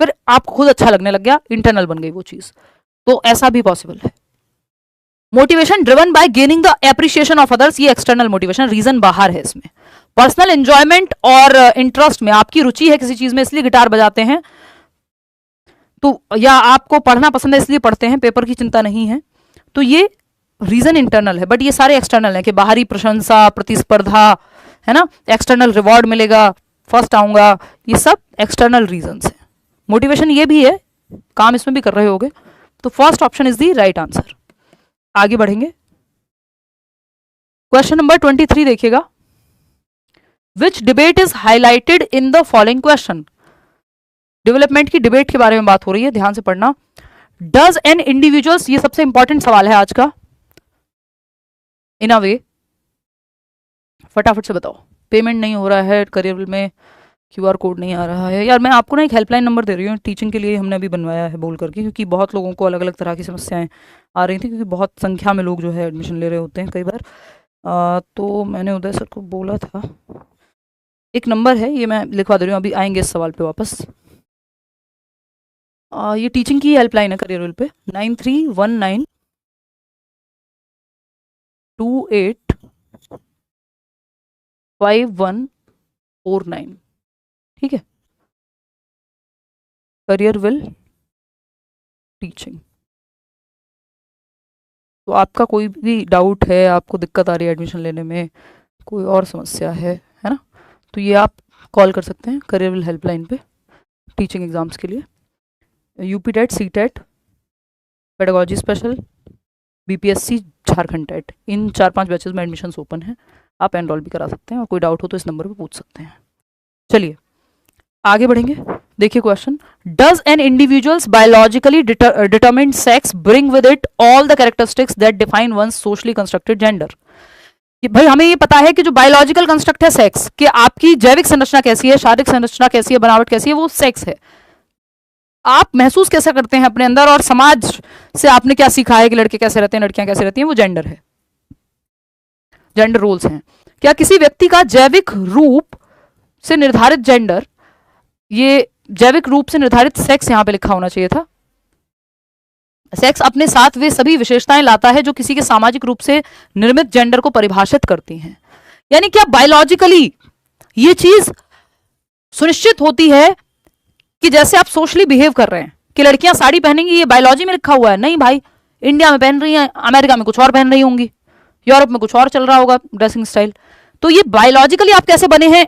Speaker 1: फिर आपको खुद अच्छा लगने लग गया, इंटरनल बन गई वो चीज। तो ऐसा भी पॉसिबल है। Motivation driven by gaining the appreciation of others, ये एक्सटर्नल मोटिवेशन, रीजन बाहर है इसमें। पर्सनल एंजॉयमेंट और इंटरेस्ट में, आपकी रुचि है किसी चीज में इसलिए गिटार बजाते हैं, तो या आपको पढ़ना पसंद है इसलिए पढ़ते हैं, पेपर की चिंता नहीं है, तो ये रीजन इंटरनल है। बट ये सारे एक्सटर्नल है, कि बाहरी प्रशंसा, प्रतिस्पर्धा, है ना, एक्सटर्नल रिवॉर्ड मिलेगा, फर्स्ट आऊंगा, ये सब एक्सटर्नल रीजंस है। मोटिवेशन ये भी है, काम इसमें भी कर रहे होगे, तो first option is the right answer. आगे बढ़ेंगे, क्वेश्चन नंबर 23 देखिएगा। Which debate is highlighted in the following question, development की डिबेट के बारे में बात हो रही है, ध्यान से पढ़ना। डज एन इंडिविजुअल्स, ये सबसे इंपॉर्टेंट सवाल है आज का, इन अ वे, फटाफट से बताओ। पेमेंट नहीं हो रहा है करियर में, क्यूआर कोड नहीं आ रहा है। यार मैं आपको ना एक हेल्पलाइन नंबर दे रही हूँ, टीचिंग के लिए हमने अभी बनवाया है बोल करके, क्योंकि बहुत लोगों को अलग अलग तरह की समस्याएं आ रही थी, क्योंकि बहुत संख्या में लोग जो है एडमिशन ले रहे होते हैं कई बार। तो मैंने उदय सर को बोला था, एक नंबर है, ये मैं लिखवा दे रही हूँ, अभी आएंगे इस सवाल पे वापस। ये टीचिंग की हेल्पलाइन है करियर पे, 9319 285149। ठीक है, करियर विल टीचिंग। तो आपका कोई भी डाउट है, आपको दिक्कत आ रही है एडमिशन लेने में, कोई और समस्या है ना, तो ये आप कॉल कर सकते हैं करियर विल हेल्पलाइन पे टीचिंग एग्जाम्स के लिए। UP TET, C TET, pedagogy special, BPSC, Jharkhand TET, इन 4-5 बैचेस में एडमिशन ओपन है, आप एनरोल भी करा सकते हैं और कोई डाउट हो तो इस नंबर पे पूछ सकते हैं। चलिए आगे बढ़ेंगे। देखिए question, does an individuals biologically determined sex bring with it all the characteristics that define one socially constructed gender. भाई हमें ये पता है कि जो बायोलॉजिकल कंस्ट्रक्ट है सेक्स, कि आपकी जैविक संरचना कैसी है, शारीरिक संरचना कैसी है, बनावट कैसी है, वो सेक्स है। आप महसूस कैसे करते हैं अपने अंदर और समाज से आपने क्या सीखा है कि लड़के कैसे रहते हैं, लड़कियां कैसे रहती हैं, वो जेंडर है, जेंडर रोल्स हैं। क्या किसी व्यक्ति का जैविक रूप से निर्धारित जेंडर, ये जैविक रूप से निर्धारित सेक्स यहां पे लिखा होना चाहिए था। सेक्स अपने साथ वे सभी विशेषताएं लाता है जो किसी के सामाजिक रूप से निर्मित जेंडर को परिभाषित करती हैं। यानी क्या बायोलॉजिकली ये चीज सुनिश्चित होती है कि जैसे आप सोशली बिहेव कर रहे हैं कि लड़कियां साड़ी पहनेंगी, ये बायोलॉजी में लिखा हुआ है? नहीं भाई, इंडिया में पहन रही हैं, अमेरिका में कुछ और पहन रही होंगी, यूरोप में कुछ और चल रहा होगा ड्रेसिंग स्टाइल। तो ये बायोलॉजिकली आप कैसे बने हैं,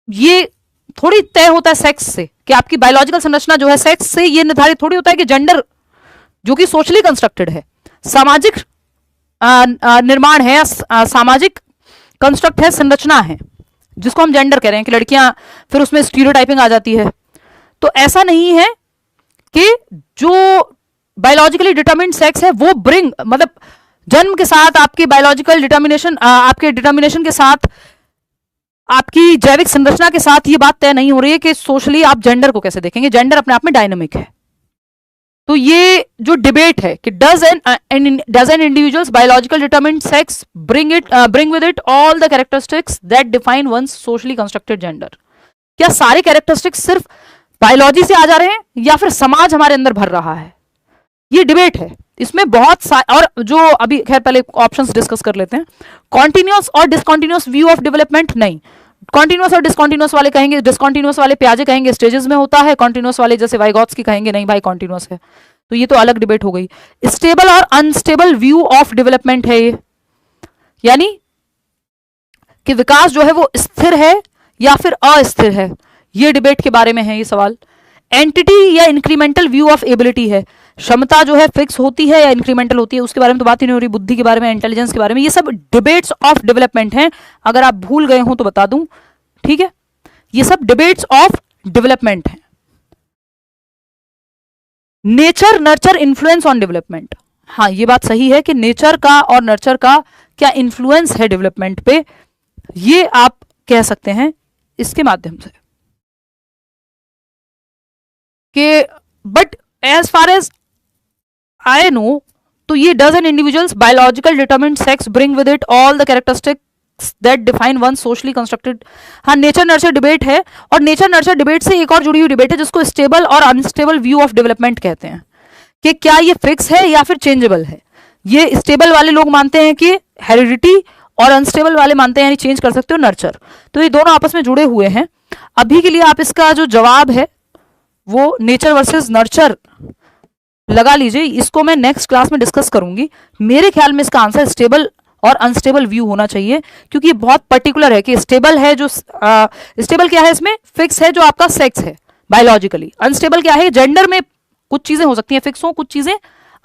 Speaker 1: ये थोड़ी तय होता है सेक्स से, कि आपकी बायोलॉजिकल संरचना जो है सेक्स से ये निर्धारित थोड़ी होता है कि जेंडर जो कि सोशली कंस्ट्रक्टेड है, सामाजिक निर्माण है, सामाजिक कंस्ट्रक्ट है, संरचना है, जिसको हम जेंडर कह रहे हैं, कि लड़कियां, फिर उसमें स्टीरियोटाइपिंग आ जाती है। तो ऐसा नहीं है कि जो बायोलॉजिकली डिटरमिन्ड सेक्स है वो ब्रिंग, मतलब जन्म के साथ आपकी बायोलॉजिकल डिटर्मिनेशन, आपके डिटर्मिनेशन के साथ, आपकी जैविक संरचना के साथ ये बात तय नहीं हो रही है कि सोशली आप जेंडर को कैसे देखेंगे। जेंडर अपने आप में डायनेमिक है। तो ये जो डिबेट है कि does an individual's biological determined sex bring with it all the characteristics that define one socially constructed gender, क्या सारे कैरेक्टरिस्टिक्स सिर्फ बायोलॉजी से आ जा रहे हैं या फिर समाज हमारे अंदर भर रहा है? ये डिबेट है, इसमें बहुत और जो अभी खैर पहले ऑप्शंस डिस्कस कर लेते हैं। कॉन्टिन्यूअस और डिसकॉन्टिन्यूअस व्यू ऑफ डेवलपमेंट, नहीं। कॉन्टिन्यूअस और डिसकॉन्टिन्यूअस वाले कहेंगे, डिसकॉन्टिन्यूअस वाले प्याजे कहेंगे स्टेजेस में होता है, कॉन्टिन्यूअस वाले जैसे वाइगॉट्स की कहेंगे नहीं भाई कॉन्टिन्यूअस है। तो ये तो अलग डिबेट हो गई। स्टेबल और अनस्टेबल व्यू ऑफ डेवलपमेंट है ये, यानी कि विकास जो है वो स्थिर है या फिर अस्थिर है, ये डिबेट के बारे में है ये सवाल। एंटिटी या इंक्रीमेंटल व्यू ऑफ एबिलिटी है, क्षमता जो है फिक्स होती है या इंक्रीमेंटल होती है, उसके बारे में तो बात ही नहीं हो रही। बुद्धि के बारे में, इंटेलिजेंस के बारे में, ये सब डिबेट्स ऑफ डेवलपमेंट हैं। अगर आप भूल गए हो तो बता दूं, ठीक है, ये सब डिबेट्स ऑफ डेवलपमेंट हैं। Nature nurture influence on development, हाँ ये बात सही है कि नेचर का और नर्चर का क्या इन्फ्लुएंस है डेवलपमेंट पे, ये आप कह सकते हैं इसके माध्यम से कि but as far as I know, तो ये does an individual's biological determined sex bring with it all the characteristics that define one socially constructed. हाँ नेचर नर्चर डिबेट है, और नेचर नर्चर डिबेट से एक और जुड़ी हुई डिबेट है जिसको स्टेबल और अनस्टेबल व्यू ऑफ डेवलपमेंट कहते हैं, कि क्या ये फिक्स है या फिर चेंजेबल है। ये स्टेबल वाले लोग मानते हैं कि हेरिडिटी, और अनस्टेबल वाले मानते हैं यानी चेंज कर सकते हो नर्चर। तो ये दोनों आपस में जुड़े हुए हैं। अभी के लिए आप इसका जो जवाब है वो नेचर वर्सेस नर्चर लगा लीजिए, इसको मैं नेक्स्ट क्लास में डिस्कस करूंगी। मेरे ख्याल में इसका आंसर स्टेबल और अनस्टेबल व्यू होना चाहिए, क्योंकि ये बहुत पर्टिकुलर है कि स्टेबल है जो स्टेबल क्या है, इसमें फिक्स है जो आपका सेक्स है बायोलॉजिकली, अनस्टेबल क्या है, जेंडर में कुछ चीजें हो सकती हैं फिक्स हो, कुछ चीजें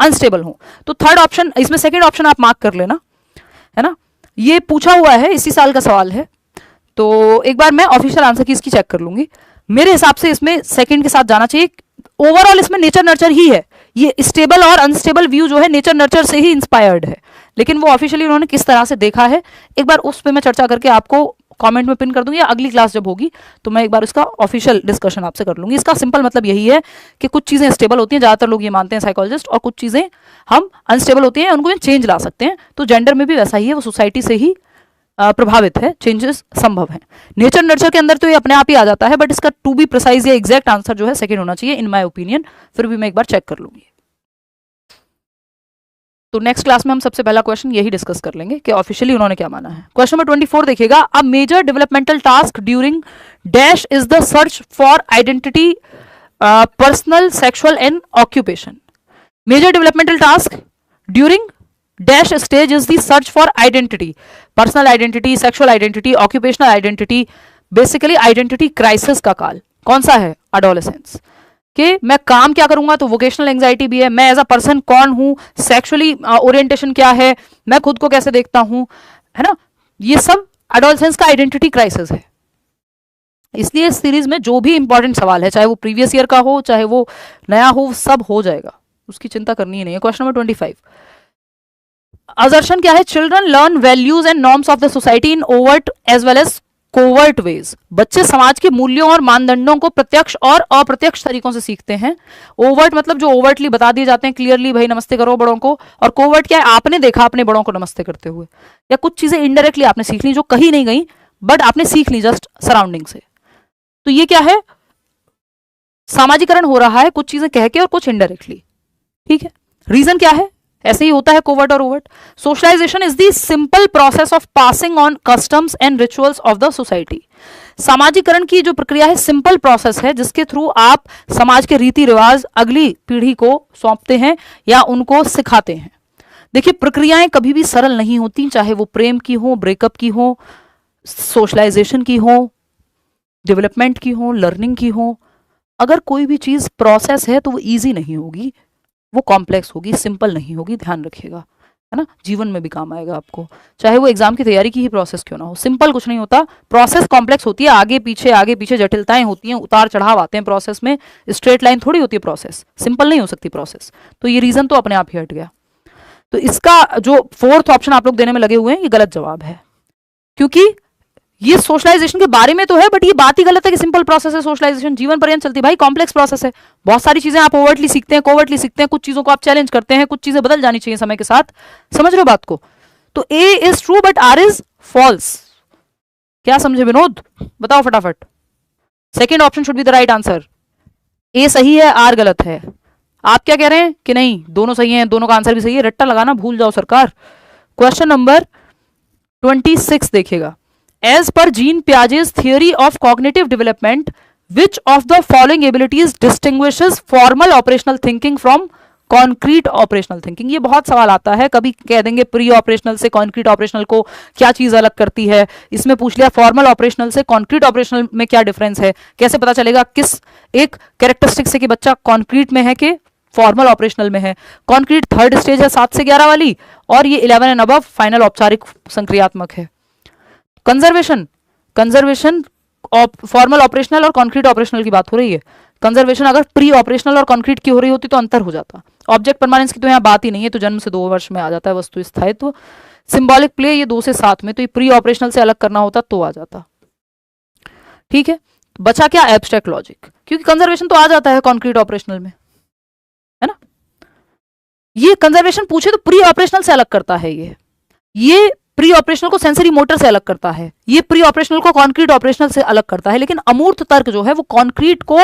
Speaker 1: अनस्टेबल हो। तो थर्ड ऑप्शन, इसमें सेकेंड ऑप्शन आप मार्क कर लेना, है ना। ये पूछा हुआ है, इसी साल का सवाल है, तो एक बार मैं ऑफिशियल आंसर की इसकी चेक कर लूंगी। मेरे हिसाब से इसमें सेकंड के साथ जाना चाहिए। ओवरऑल इसमें नेचर नर्चर ही है, ये स्टेबल और अनस्टेबल व्यू जो है नेचर नर्चर से ही इंस्पायर्ड है, लेकिन वो ऑफिशियली उन्होंने किस तरह से देखा है एक बार उस पर मैं चर्चा करके आपको कमेंट में पिन कर दूंगी, या अगली क्लास जब होगी तो मैं एक बार इसका ऑफिशियल डिस्कशन आपसे कर लूंगी। इसका सिंपल मतलब यही है कि कुछ चीजें स्टेबल होती हैं, ज्यादातर लोग ये मानते हैं साइकोलॉजिस्ट, और कुछ चीजें हम अनस्टेबल होती हैं, उनको चेंज ला सकते हैं। तो जेंडर में भी वैसा ही है, वो सोसाइटी से ही प्रभावित है, चेंजेस संभव है। नेचर नर्चर के अंदर तो ये अपने आप ही आ जाता है, बट इसका टू बी प्रिसाइज या एग्जैक्ट आंसर जो है सेकंड होना चाहिए इन माय ओपिनियन। फिर भी मैं एक बार चेक कर लूंगी। तो नेक्स्ट क्लास में हम सबसे पहला क्वेश्चन यही डिस्कस कर लेंगे कि ऑफिशियली उन्होंने क्या माना है। क्वेश्चन नंबर 24 देखिएगा, a major developmental task during dash is the search for identity personal sexual and occupation. Major developmental task during dash stage is the search for identity, personal identity, sexual identity, occupational identity, basically identity crisis का काल कौन सा है? Adolescence. कि मैं काम क्या करूंगा, तो वोकेशनल एंजाइटी भी है, मैं एज अ पर्सन कौन हूं, सेक्सुअली ओरिएंटेशन क्या है, मैं खुद को कैसे देखता हूं, है ना, ये सब एडोलेसेंस का आइडेंटिटी क्राइसिस है। इसलिए इस सीरीज में जो भी इंपॉर्टेंट सवाल है, चाहे वो प्रीवियस ईयर का हो, चाहे वो नया हो, सब हो जाएगा, उसकी चिंता करनी ही नहीं है। क्वेश्चन नंबर 25, असर्शन क्या है? Children learn values and norms of the society in overt as well as covert ways. बच्चे समाज के मूल्यों और मानदंडों को प्रत्यक्ष और अप्रत्यक्ष तरीकों से सीखते हैं। ओवर्ट मतलब जो ओवर्टली बता दिए जाते हैं, क्लियरली भाई नमस्ते करो बड़ों को, और कोवर्ट क्या है? आपने देखा अपने बड़ों को नमस्ते करते हुए, या कुछ चीजें इनडायरेक्टली आपने सीख ली जो कही नहीं गई बट आपने सीख ली जस्ट सराउंडिंग से। तो ये क्या है? सामाजिकरण हो रहा है, कुछ चीजें कह के और कुछ इनडायरेक्टली। ठीक है, रीजन क्या है? ऐसे ही होता है कोवर्ट और overt. Socialisation is the simple process of passing on customs and rituals of the society. सामाजिकरण की जो प्रक्रिया है सिंपल प्रोसेस है, जिसके थ्रू आप समाज के रीति रिवाज अगली पीढ़ी को सौंपते हैं या उनको सिखाते हैं। देखिए, प्रक्रियाएं कभी भी सरल नहीं होती, चाहे वो प्रेम की हो, ब्रेकअप की हो, सोशलाइजेशन की हो, डेवलपमेंट की हो, लर्निंग की हो। अगर कोई भी चीज प्रोसेस है तो वो इजी नहीं होगी, वो कॉम्प्लेक्स होगी, सिंपल नहीं होगी, ध्यान रखिएगा, है ना। जीवन में भी काम आएगा आपको, चाहे वो एग्जाम की तैयारी की ही प्रोसेस क्यों ना हो। सिंपल कुछ नहीं होता, प्रोसेस कॉम्प्लेक्स होती है, आगे पीछे जटिलताएं होती हैं, उतार चढ़ाव आते हैं प्रोसेस में। स्ट्रेट लाइन थोड़ी होती है प्रोसेस, सिंपल नहीं हो सकती प्रोसेस। तो ये रीजन तो अपने आप ही हट गया। तो इसका जो फोर्थ ऑप्शन आप लोग देने में लगे हुए हैं, ये गलत जवाब है, क्योंकि ये सोशलाइजेशन के बारे में तो है, बट ये बात ही गलत है कि सिंपल प्रोसेस है सोशलाइजेशन, जीवन पर्यंत चलती है भाई, कॉम्प्लेक्स प्रोसेस है। बहुत सारी चीजें आप ओवर्टली सीखते हैं, कोवर्टली सीखते हैं, कुछ चीजों को आप चैलेंज करते हैं, कुछ चीजें बदल जानी चाहिए समय के साथ। समझ रहे हो बात को? तो A is true but R is false. क्या समझे विनोद? बताओ फटाफट। Second option should be the right answer. A सही है, आर गलत है। आप क्या कह रहे हैं कि नहीं दोनों सही हैं, दोनों का आंसर भी सही है? रट्टा लगाना भूल जाओ सरकार। क्वेश्चन नंबर 26 देखिएगा, as per Jean Piaget's theory of cognitive development, which of the following abilities distinguishes formal operational thinking from concrete operational thinking? ये बहुत सवाल आता है, कभी कह देंगे प्री ऑपरेशनल से कॉन्क्रीट ऑपरेशनल को क्या चीज अलग करती है, इसमें पूछ लिया फॉर्मल ऑपरेशनल से कॉन्क्रीट ऑपरेशनल में क्या डिफरेंस है। कैसे पता चलेगा किस एक कैरेक्टरिस्टिक से कि बच्चा कॉन्क्रीट में है कि फॉर्मल ऑपरेशनल में है? कॉन्क्रीट थर्ड स्टेज है 7 से 11 वाली, और ये 11 एंड अबव फाइनल औपचारिक संक्रियात्मक है। कंजर्वेशन फॉर्मल ऑपरेशनल और कॉन्क्रीट ऑपरेशनल की बात हो रही है। कंजर्वेशन अगर प्री ऑपरेशनल और कॉन्क्रीट की हो रही होती तो अंतर हो जाता। ऑब्जेक्ट परमानेंस की तो यहाँ बात ही नहीं है, तो जन्म से 2 वर्ष में आ जाता है वस्तु स्थायित्व। सिंबॉलिक प्ले ये 2 से 7 में, तो ये प्री ऑपरेशनल से अलग करना होता तो आ जाता। ठीक है, बचा क्या? एब्स्ट्रैक्ट लॉजिक, क्योंकि कंजर्वेशन तो आ जाता है कॉन्क्रीट ऑपरेशनल में, है ना। ये कंजर्वेशन पूछे तो प्री ऑपरेशनल से अलग करता है, ये प्री ऑपरेशनल को सेंसरी मोटर से अलग करता है, ये प्री ऑपरेशनल को कॉन्क्रीट ऑपरेशनल से अलग करता है। लेकिन अमूर्त तर्क जो है वो कॉन्क्रीट को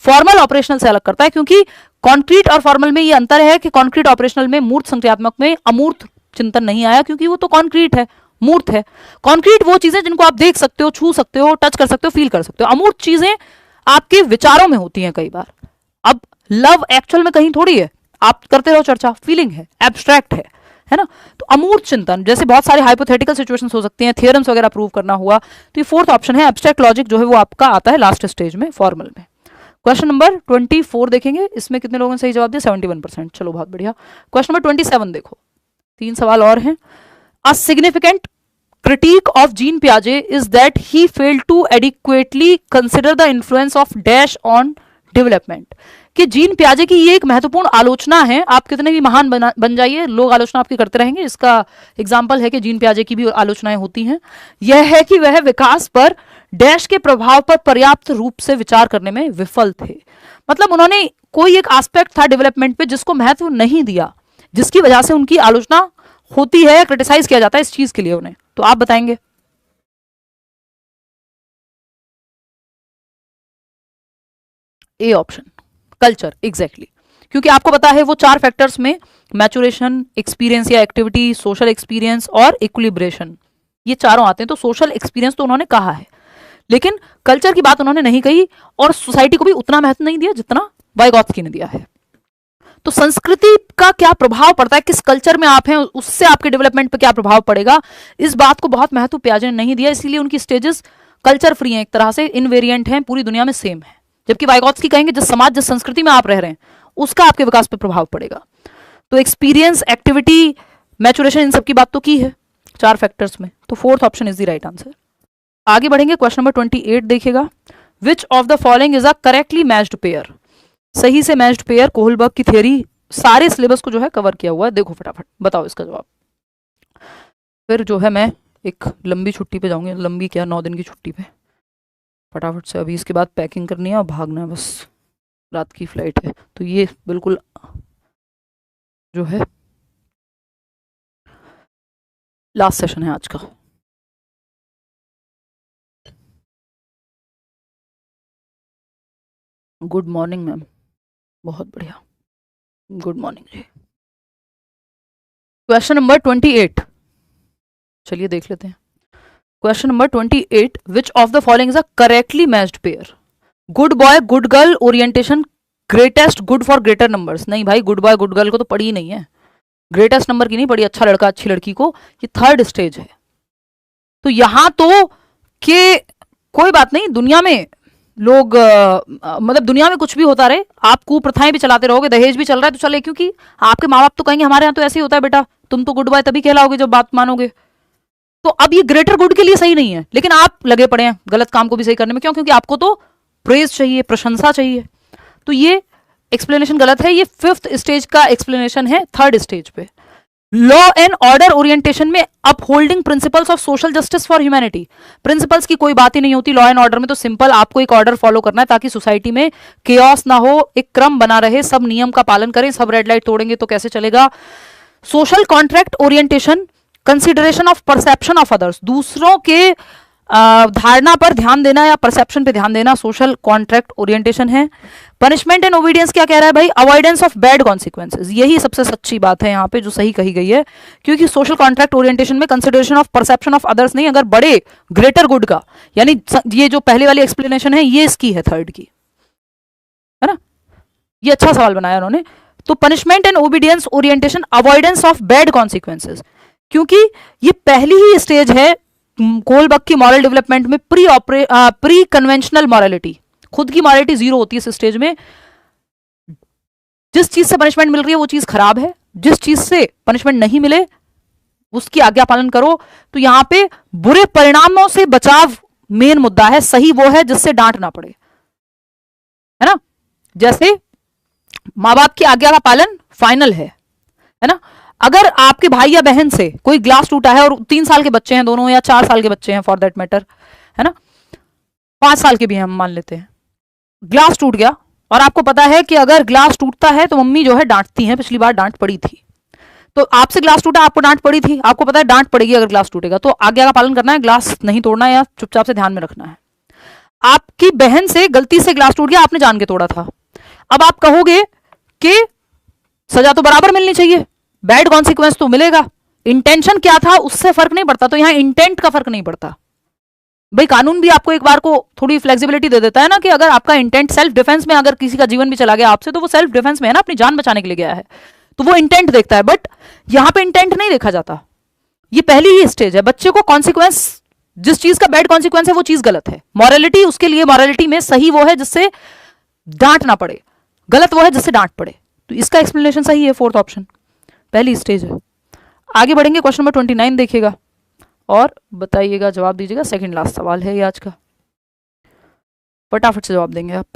Speaker 1: फॉर्मल ऑपरेशनल से अलग करता है, क्योंकि कॉन्क्रीट और फॉर्मल में ये अंतर है कि कॉन्क्रीट ऑपरेशनल में मूर्त संक्रियात्मक में अमूर्त चिंतन नहीं आया, क्योंकि वो तो कॉन्क्रीट है, मूर्त है। कॉन्क्रीट वो चीजें जिनको आप देख सकते हो, छू सकते हो, टच कर सकते हो, फील कर सकते हो। अमूर्त चीजें आपके विचारों में होती हैं कई बार। अब लव एक्चुअल में कहीं थोड़ी है, आप करते रहो चर्चा, फीलिंग है, एब्स्ट्रैक्ट है ना। तो अमूर्त चिंतन जैसे बहुत सारे हाइपोथेटिकल सिचुएशंस हो सकती हैं, थियरम्स वगैरह प्रूव करना हुआ, तो ये फोर्थ ऑप्शन है। एब्स्ट्रैक्ट लॉजिक जो है वो आपका आता है लास्ट स्टेज में, फॉर्मल में। क्वेश्चन नंबर 24 देखेंगे, इसमें कितने लोगों ने सही जवाब दिया? 71%। चलो बहुत बढ़िया। क्वेश्चन नंबर 27 देखो, 3 सवाल और हैं। A significant critique of Jean Piaget is that he failed to adequately consider the influence of dash on development। कि जीन प्याजे की ये एक महत्वपूर्ण आलोचना है, आप कितने भी महान बन जाइए, लोग आलोचना आपकी करते रहेंगे। इसका एग्जाम्पल है कि जीन प्याजे की भी आलोचनाएं होती हैं। यह है कि वह विकास पर डैश के प्रभाव पर पर्याप्त रूप से विचार करने में विफल थे। मतलब उन्होंने कोई एक एस्पेक्ट था डेवलपमेंट पे जिसको महत्व नहीं दिया, जिसकी वजह से उनकी आलोचना होती है, क्रिटिसाइज किया जाता है इस चीज के लिए उन्हें। तो आप बताएंगे। A option, culture, exactly. क्योंकि आपको पता है वो 4 फैक्टर्स में मैचुरेशन, एक्सपीरियंस या एक्टिविटी, सोशल एक्सपीरियंस और इक्विलिब्रेशन, ये चारों आते हैं। तो सोशल एक्सपीरियंस तो उन्होंने कहा है, लेकिन कल्चर की बात उन्होंने नहीं कही और सोसाइटी को भी उतना महत्व नहीं दिया जितना वाइगॉत्स्की ने दिया है। तो संस्कृति का क्या प्रभाव पड़ता है, किस कल्चर में आप हैं उससे आपके डेवलपमेंट पे क्या प्रभाव पड़ेगा, इस बात को बहुत महत्व पियाजे ने नहीं दिया। इसीलिए उनकी स्टेजेस कल्चर फ्री हैं, एक तरह से इनवेरिएंट हैं, पूरी दुनिया में सेम है। जबकि वाइगॉत्स्की कहेंगे जिस समाज, जिस संस्कृति में आप रह रहे हैं उसका आपके विकास पे प्रभाव पड़ेगा। तो एक्सपीरियंस, एक्टिविटी, मैचुरेशन, इन सब की बात तो की है 4 फैक्टर्स में। तो 4th option is the right answer. आगे बढ़ेंगे, क्वेश्चन नंबर 28 देखिएगा। विच of the following is a correctly matched pair? सही से मैच्ड पेयर, कोहलबर्ग की थ्योरी, सारे सिलेबस को जो है कवर किया हुआ है। देखो फटाफट बताओ इसका जवाब। फिर जो है मैं एक लंबी छुट्टी पे जाऊंगी, लंबी क्या 9 दिन की छुट्टी पे। फटाफट से अभी इसके बाद पैकिंग करनी है और भागना है, बस रात की फ्लाइट है। तो ये बिल्कुल जो है लास्ट सेशन है आज का। गुड मॉर्निंग मैम, बहुत बढ़िया, गुड मॉर्निंग जी। क्वेश्चन नंबर 28, चलिए देख लेते हैं। Question number 28, which of the following is a correctly matched pair? Good boy good girl orientation, greatest good for greater numbers. नहीं भाई, गुड बॉय गुड गर्ल को तो पढ़ी ही नहीं है, ग्रेटेस्ट नंबर की नहीं पढ़ी, अच्छा लड़का अच्छी लड़की को, ये 3rd स्टेज है। तो यहां तो के कोई बात नहीं, दुनिया में लोग मतलब दुनिया में कुछ भी होता रहे, आप कुप्रथाएं भी चलाते रहोगे, दहेज भी चल रहा है तो चले, क्योंकि आपके माँ बाप तो कहेंगे हमारे यहाँ तो ऐसे ही होता है बेटा, तुम तो गुड बॉय तभी कहलाओगे जब बात मानोगे। तो अब ये ग्रेटर गुड के लिए सही नहीं है, लेकिन आप लगे पड़े हैं गलत काम को भी सही करने में। क्यों? क्योंकि आपको तो प्रेज चाहिए, प्रशंसा चाहिए। तो ये एक्सप्लेनेशन गलत है, ये 5th स्टेज का एक्सप्लेनेशन है 3rd स्टेज पे। लॉ एंड ऑर्डर ओरिएंटेशन में upholding principles of social justice for humanity, principles की कोई बात ही नहीं होती लॉ एंड ऑर्डर में। तो सिंपल आपको एक ऑर्डर फॉलो करना है ताकि सोसाइटी में केओस ना हो, एक क्रम बना रहे, सब नियम का पालन करें। सब रेड लाइट तोड़ेंगे तो कैसे चलेगा। Social contract orientation, consideration of perception of others, दूसरों के धारणा पर ध्यान देना या परसेप्शन पे ध्यान देना, सोशल कॉन्ट्रैक्ट ओरिएंटेशन है। पनिशमेंट एंड ओबीडियंस क्या कह रहा है भाई? Avoidance of bad consequences. यही सबसे सच्ची बात है यहाँ पे जो सही कही गई है, क्योंकि सोशल कॉन्ट्रैक्ट ओरिएंटेशन में consideration of perception of others नहीं, अगर बड़े ग्रेटर गुड का, यानी ये जो पहले वाली एक्सप्लेनेशन है ये इसकी है 3rd की, है ना। ये अच्छा सवाल बनाया उन्होंने। तो punishment and obedience orientation, avoidance of bad consequences, क्योंकि ये पहली ही स्टेज है कोहलबर्ग की मॉरल डेवलपमेंट में, प्री कन्वेंशनल मॉरलिटी। खुद की मॉरलिटी 0 होती है इस स्टेज में। जिस चीज से पनिशमेंट मिल रही है वो चीज खराब है, जिस चीज से पनिशमेंट नहीं मिले उसकी आज्ञा पालन करो। तो यहां पे बुरे परिणामों से बचाव मेन मुद्दा है, सही वो है जिससे डांट ना पड़े, है ना। जैसे माँ बाप की आज्ञा का पालन फाइनल है ना। अगर आपके भाई या बहन से कोई ग्लास टूटा है और 3 साल के बच्चे हैं दोनों, या 4 साल के बच्चे हैं फॉर दैट मैटर, है ना, 5 साल के भी हम मान लेते हैं, ग्लास टूट गया और आपको पता है कि अगर ग्लास टूटता है तो मम्मी जो है डांटती हैं, पिछली बार डांट पड़ी थी, तो आपसे ग्लास टूटा, आपको डांट पड़ी थी, आपको पता है डांट पड़ेगी अगर ग्लास टूटेगा, तो आज्ञा का पालन करना है, ग्लास नहीं तोड़ना या चुपचाप से ध्यान में रखना है। आपकी बहन से गलती से ग्लास टूट गया, आपने जान के तोड़ा था, अब आप कहोगे कि सजा तो बराबर मिलनी चाहिए, बैड कॉन्सिक्वेंस तो मिलेगा, इंटेंशन क्या था उससे फर्क नहीं पड़ता। तो यहां इंटेंट का फर्क नहीं पड़ता भाई, कानून भी आपको एक बार को थोड़ी फ्लेक्सिबिलिटी दे देता है ना, कि अगर आपका इंटेंट सेल्फ डिफेंस में, अगर किसी का जीवन भी चला गया आपसे तो वो सेल्फ डिफेंस में है ना, अपनी जान बचाने के लिए गया है, तो वो इंटेंट देखता है। बट यहां पे इंटेंट नहीं देखा जाता, ये पहली ही स्टेज है। बच्चे को कॉन्सिक्वेंस, जिस चीज का बैड कॉन्सिक्वेंस है वो चीज गलत है, मॉरलिटी उसके लिए, मॉरलिटी में सही वो है जिससे डांट ना पड़े, गलत वो है जिससे डांट पड़े। तो इसका एक्सप्लेनेशन सही है 4th ऑप्शन, पहली स्टेज है। आगे बढ़ेंगे, क्वेश्चन नंबर 29 देखिएगा और बताइएगा, जवाब दीजिएगा। सेकंड लास्ट सवाल है ये आज का, फटाफट से जवाब देंगे आप।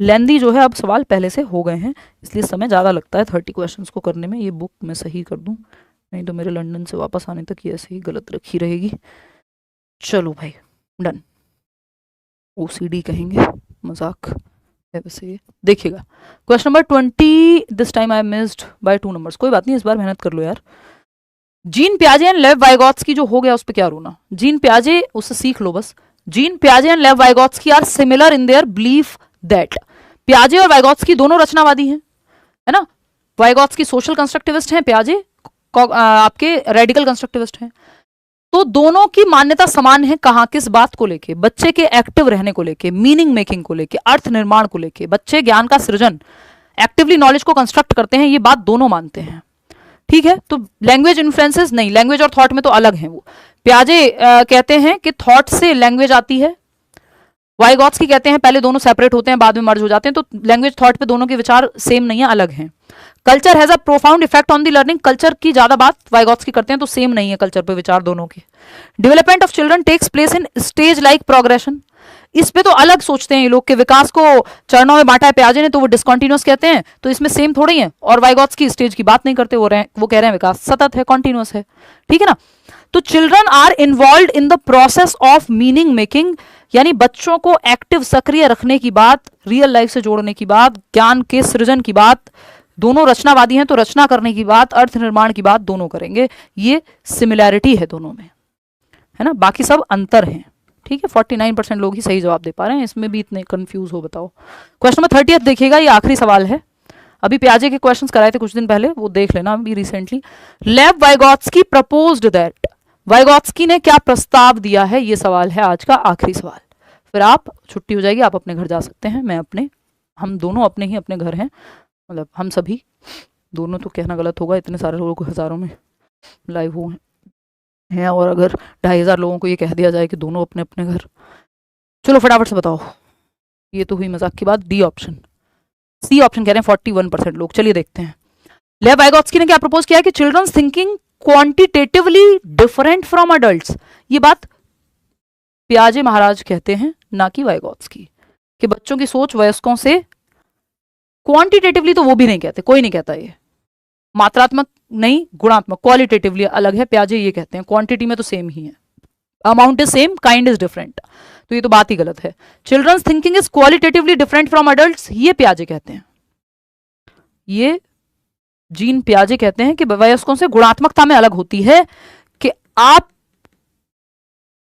Speaker 1: लेंदी जो है अब सवाल पहले से हो गए हैं, इसलिए समय ज़्यादा लगता है 30 क्वेश्चंस को करने में। ये बुक मैं सही कर दूं, नहीं तो मेरे लंदन से वापस आने तक ये ऐसे ही गलत रखी रहेगी। चलो भाई डन, OCD कहेंगे, मजाक है वैसे ये। देखिएगा question number 20, this time I missed by 2 numbers, कोई बात नहीं, इस बार मेहनत कर लो यार। जीन पियाजे एंड लेव वाइगॉत्स्की जो हो गया उस पर क्या रोना, जीन पियाजे उससे सीख लो बस। जीन पियाजे and Lev Vygotsky are similar in their belief that, पियाजे और वाइगॉत्स्की दोनों रचनावादी हैं, है ना। वाइगॉत्स्की सोशल कंस्ट्रक्टिविस्ट हैं, पियाजे आपके रेडिकल कंस्ट्रक्टिविस्ट हैं। तो दोनों की मान्यता समान है, कहां, किस बात को लेके, बच्चे के एक्टिव रहने को लेके, मीनिंग मेकिंग को लेके, अर्थ निर्माण को लेके, बच्चे ज्ञान का सृजन, एक्टिवली नॉलेज को कंस्ट्रक्ट करते हैं, ये बात दोनों मानते हैं। ठीक है, तो लैंग्वेज इन्फ्लुएंसेस नहीं, लैंग्वेज और थॉट में तो अलग है वो। पियाजे कहते हैं कि थॉट से लैंग्वेज आती है, वाइगॉत्स्की कहते हैं पहले दोनों सेपरेट होते हैं बाद में मर्ज हो जाते हैं। तो लैंग्वेज थॉट पे दोनों के विचार सेम नहीं है, अलग हैं। Culture has a profound effect on the learning, culture की ज्यादा बात वाइगॉत्स्की करते हैं, तो सेम नहीं है कल्चर पे विचार दोनों के। Development of children takes place in stage like progression, इस पे तो अलग सोचते हैं ये लोग के विकास को चरणों में बांटा है पियाजे ने, तो वो डिसकंटिन्यूअस कहते हैं, तो इसमें सेम थोड़ी है। और वाइगॉत्स्की स्टेज की बात नहीं करते, वो कह रहे हैं विकास सतत है, कॉन्टिन्यूअस है। ठीक है ना। तो children are involve in the process of meaning making, यानी बच्चों को एक्टिव सक्रिय रखने की बात, रियल लाइफ से जोड़ने की बात, ज्ञान के सृजन की बात, दोनों रचनावादी हैं तो रचना करने की बात, अर्थ निर्माण की बात दोनों करेंगे। ये सिमिलैरिटी है दोनों में, है ना, बाकी सब अंतर हैं। ठीक है, 49% लोग ही सही जवाब दे पा रहे हैं, इसमें भी इतने कंफ्यूज हो बताओ। क्वेश्चन नंबर 30 देखिएगा, ये आखिरी सवाल है। अभी पियाजे के क्वेश्चंस कराए थे कुछ दिन पहले, वो देख लेना अभी रिसेंटली। लेव वाइगॉत्स्की प्रपोज्ड दैट, वाइगॉत्स्की ने क्या प्रस्ताव दिया है, ये सवाल है आज का आखिरी सवाल। फिर आप छुट्टी हो जाएगी, आप अपने घर जा सकते हैं, मैं अपने, हम दोनों अपने ही अपने घर हैं, मतलब हम सभी दोनों, तो कहना गलत होगा, इतने सारे लोगों को हजारों में लाइव हुए हैं, और अगर 2500 लोगों को ये कह दिया जाए कि दोनों अपने अपने घर। चलो फटाफट से बताओ, ये तो हुई मजाक की बात। डी ऑप्शन, सी ऑप्शन कह रहे हैं 41% लोग। चलिए देखते हैं, लेव वाइगॉत्स्की ने क्या प्रपोज किया है कि children's thinking quantitatively different from adults, ये बात पियाजे महाराज कहते हैं, ना कि वाइगॉत्स्की, कि बच्चों की सोच वयस्कों से क्वांटिटेटिवली, तो वो भी नहीं कहते, कोई नहीं कहता ये, मात्रात्मक नहीं गुणात्मक, क्वालिटेटिवली अलग है, पियाजे ये कहते हैं, क्वांटिटी में तो सेम ही है, amount is same, kind is different, तो ये तो बात ही गलत है। Children's thinking is qualitatively different from adults, ये पियाजे कहते हैं, ये जीन पियाजे कहते हैं कि वयस्कों से गुणात्मकता में अलग होती है, कि आप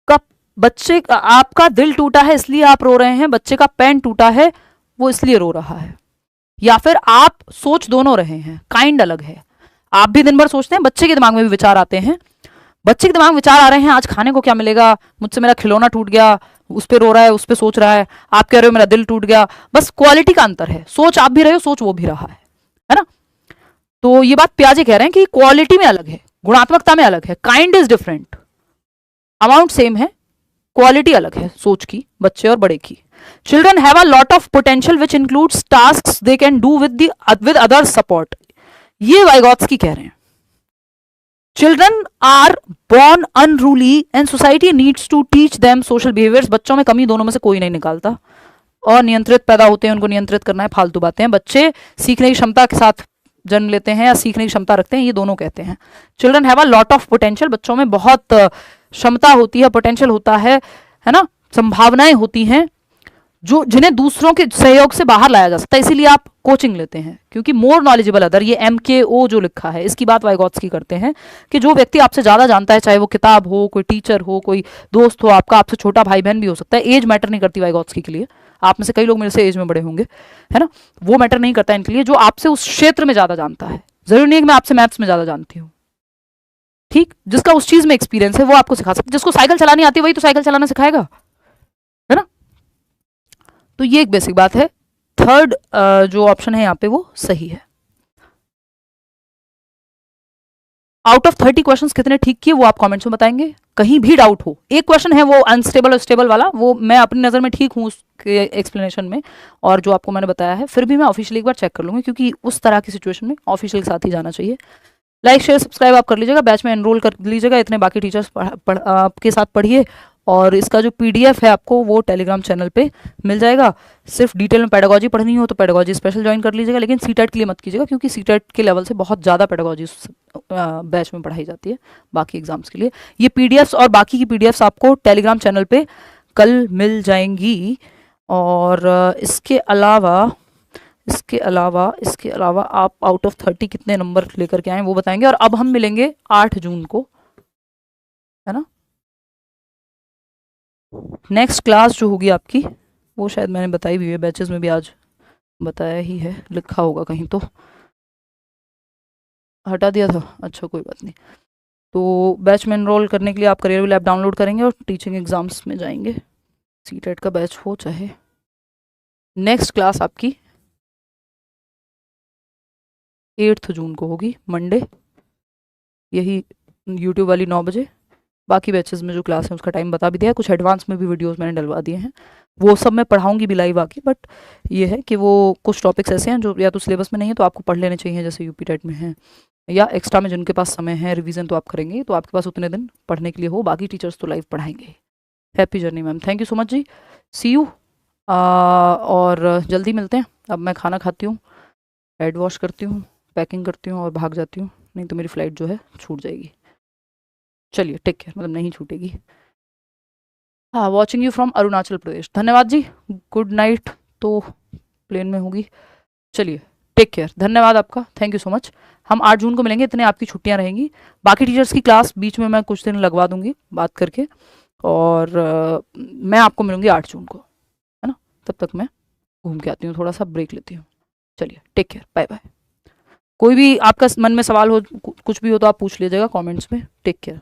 Speaker 1: का बच्चे, आपका दिल टूटा है इसलिए आप रो रहे हैं, बच्चे का पेन टूटा है वो इसलिए रो रहा है, या फिर आप सोच दोनों रहे हैं, काइंड अलग है। आप भी दिन भर सोचते हैं, बच्चे के दिमाग में भी विचार आते हैं, बच्चे के दिमाग में विचार आ रहे हैं, आज खाने को क्या मिलेगा, मुझसे मेरा खिलौना टूट गया, उस पर रो रहा है, उस पर सोच रहा है, आप कह रहे हो मेरा दिल टूट गया, बस क्वालिटी का अंतर है, सोच आप भी रहे हो, सोच वो भी रहा है ना। तो ये बात पियाजे कह रहे हैं कि क्वालिटी में अलग है, गुणात्मकता में अलग है, kind is different, amount same है, क्वालिटी अलग है सोच की, बच्चे और बड़े की। Children have a lot of potential which includes tasks they can do with other support, ये वाइगॉत्स्की कह रहे हैं। Children are born unruly and society needs to teach them social behaviours, बच्चों में कमी दोनों में से कोई नहीं निकालता, और नियंत्रित पैदा होते हैं, उनको नियंत्रित करना है, फालतू बातें हैं। बच्चे सीखने की क्षमता के साथ जन्म लेते हैं या सीखने की क्षमता रखते हैं, ये दोनों कहते हैं। Children have a lot of potential, बच्चों में बहुत क्षमता होती है, पोटेंशियल होता है ना, संभावनाएं होती हैं, जो जिन्हें दूसरों के सहयोग से बाहर लाया जा सकता है, इसीलिए आप कोचिंग लेते हैं, क्योंकि मोर नॉलेजेबल अदर, ये MKO जो लिखा है इसकी बात वाइगॉत्स्की करते हैं, कि जो व्यक्ति आपसे ज्यादा जानता है, चाहे वो किताब हो, कोई टीचर हो, कोई दोस्त हो आपका, आपसे छोटा भाई बहन भी हो सकता है, एज मैटर नहीं करती वाइगॉत्स्की के लिए, आप में से कई लोग मेरे से एज में बड़े होंगे, है ना, वो मैटर नहीं करता इनके लिए, जो आपसे उस क्षेत्र में ज्यादा जानता है, जरूरी नहीं है कि मैं आपसे मैथ्स में ज्यादा जानती हूँ, ठीक, जिसका उस चीज में एक्सपीरियंस है वो आपको सिखा सकता है, जिसको साइकिल चलानी आती है वही तो साइकिल चलाना सिखाएगा, है ना। तो ये एक बेसिक बात है, थर्ड जो ऑप्शन है यहाँ पे वो सही है। आउट ऑफ 30 क्वेश्चंस कितने ठीक किए वो आप कमेंट्स में बताएंगे, कहीं भी डाउट हो। एक क्वेश्चन है वो अनस्टेबल और स्टेबल वाला, वो मैं अपनी नजर में ठीक हूँ उसके एक्सप्लेनेशन में, और जो आपको मैंने बताया है, फिर भी मैं ऑफिशियली एक बार चेक कर लूंगी, क्योंकि उस तरह की सिचुएशन में ऑफिशियल के साथ ही जाना चाहिए। लाइक शेयर सब्सक्राइब आप कर लीजिएगा, बैच में एनरोल कर लीजिएगा, इतने बाकी टीचर्स आपके साथ पढ़िए, और इसका जो PDF है आपको वो टेलीग्राम चैनल पे मिल जाएगा। सिर्फ डिटेल में पेडागोजी पढ़नी हो तो पेडागोजी स्पेशल ज्वाइन कर लीजिएगा, लेकिन सीटेट के लिए मत कीजिएगा, क्योंकि सीटेट के लेवल से बहुत ज़्यादा पेडागोजी बैच में पढ़ाई जाती है बाकी एग्जाम्स के लिए। ये PDFs और बाकी की PDFs आपको टेलीग्राम चैनल पे कल मिल जाएंगी। और इसके अलावा आप आउट ऑफ 30 कितने नंबर लेकर के आए वो बताएंगे। और अब हम मिलेंगे 8 जून को, है ना। नेक्स्ट क्लास जो होगी आपकी वो शायद मैंने बताई भी है, बैचेस में भी आज बताया ही है, लिखा होगा कहीं तो। हटा दिया था, अच्छा कोई बात नहीं। तो बैच में एनरोल करने के लिए आप करियर लैब डाउनलोड करेंगे और टीचिंग एग्जाम्स में जाएंगे। सीटेट का बैच हो चाहे। नेक्स्ट क्लास आपकी 8 जून को होगी, मंडे, यही यूट्यूब वाली 9 बजे। बाकी बैचेस में जो क्लास है उसका टाइम बता भी दिया है, कुछ एडवांस में भी वीडियोस मैंने डलवा दिए हैं, वो सब मैं पढ़ाऊंगी भी लाइव आके। बट ये है कि वो कुछ टॉपिक्स ऐसे हैं जो या तो सिलेबस में नहीं है तो आपको पढ़ लेने चाहिए, जैसे यूपी टेट में है, या एक्स्ट्रा में जिनके पास समय है रिवीजन तो आप करेंगे, तो आपके पास उतने दिन पढ़ने के लिए हो। बाकी टीचर्स तो लाइव पढ़ाएंगे। Happy journey ma'am, thank you so much जी, सी यू। और जल्दी मिलते हैं। अब मैं खाना खाती हूँ, हेड वॉश करती हूँ, पैकिंग करती हूँ और भाग जाती हूँ, नहीं तो मेरी फ़्लाइट जो है छूट जाएगी। चलिए टेक केयर, मतलब नहीं छूटेगी। हाँ, watching you from Arunachal Pradesh, धन्यवाद जी। गुड नाइट तो प्लेन में होगी। चलिए टेक केयर, धन्यवाद आपका, थैंक यू सो मच। हम 8 जून को मिलेंगे, इतने आपकी छुट्टियां रहेंगी। बाकी टीचर्स की क्लास बीच में मैं कुछ दिन लगवा दूंगी बात करके, और मैं आपको मिलूंगी 8 जून को, है ना। तब तक मैं घूम के आती हूँ, थोड़ा सा ब्रेक लेती हूँ। चलिए टेक केयर, बाय बाय। कोई भी आपका मन में सवाल हो, कुछ भी हो तो आप पूछ लीजिएगा कमेंट्स में। Take care.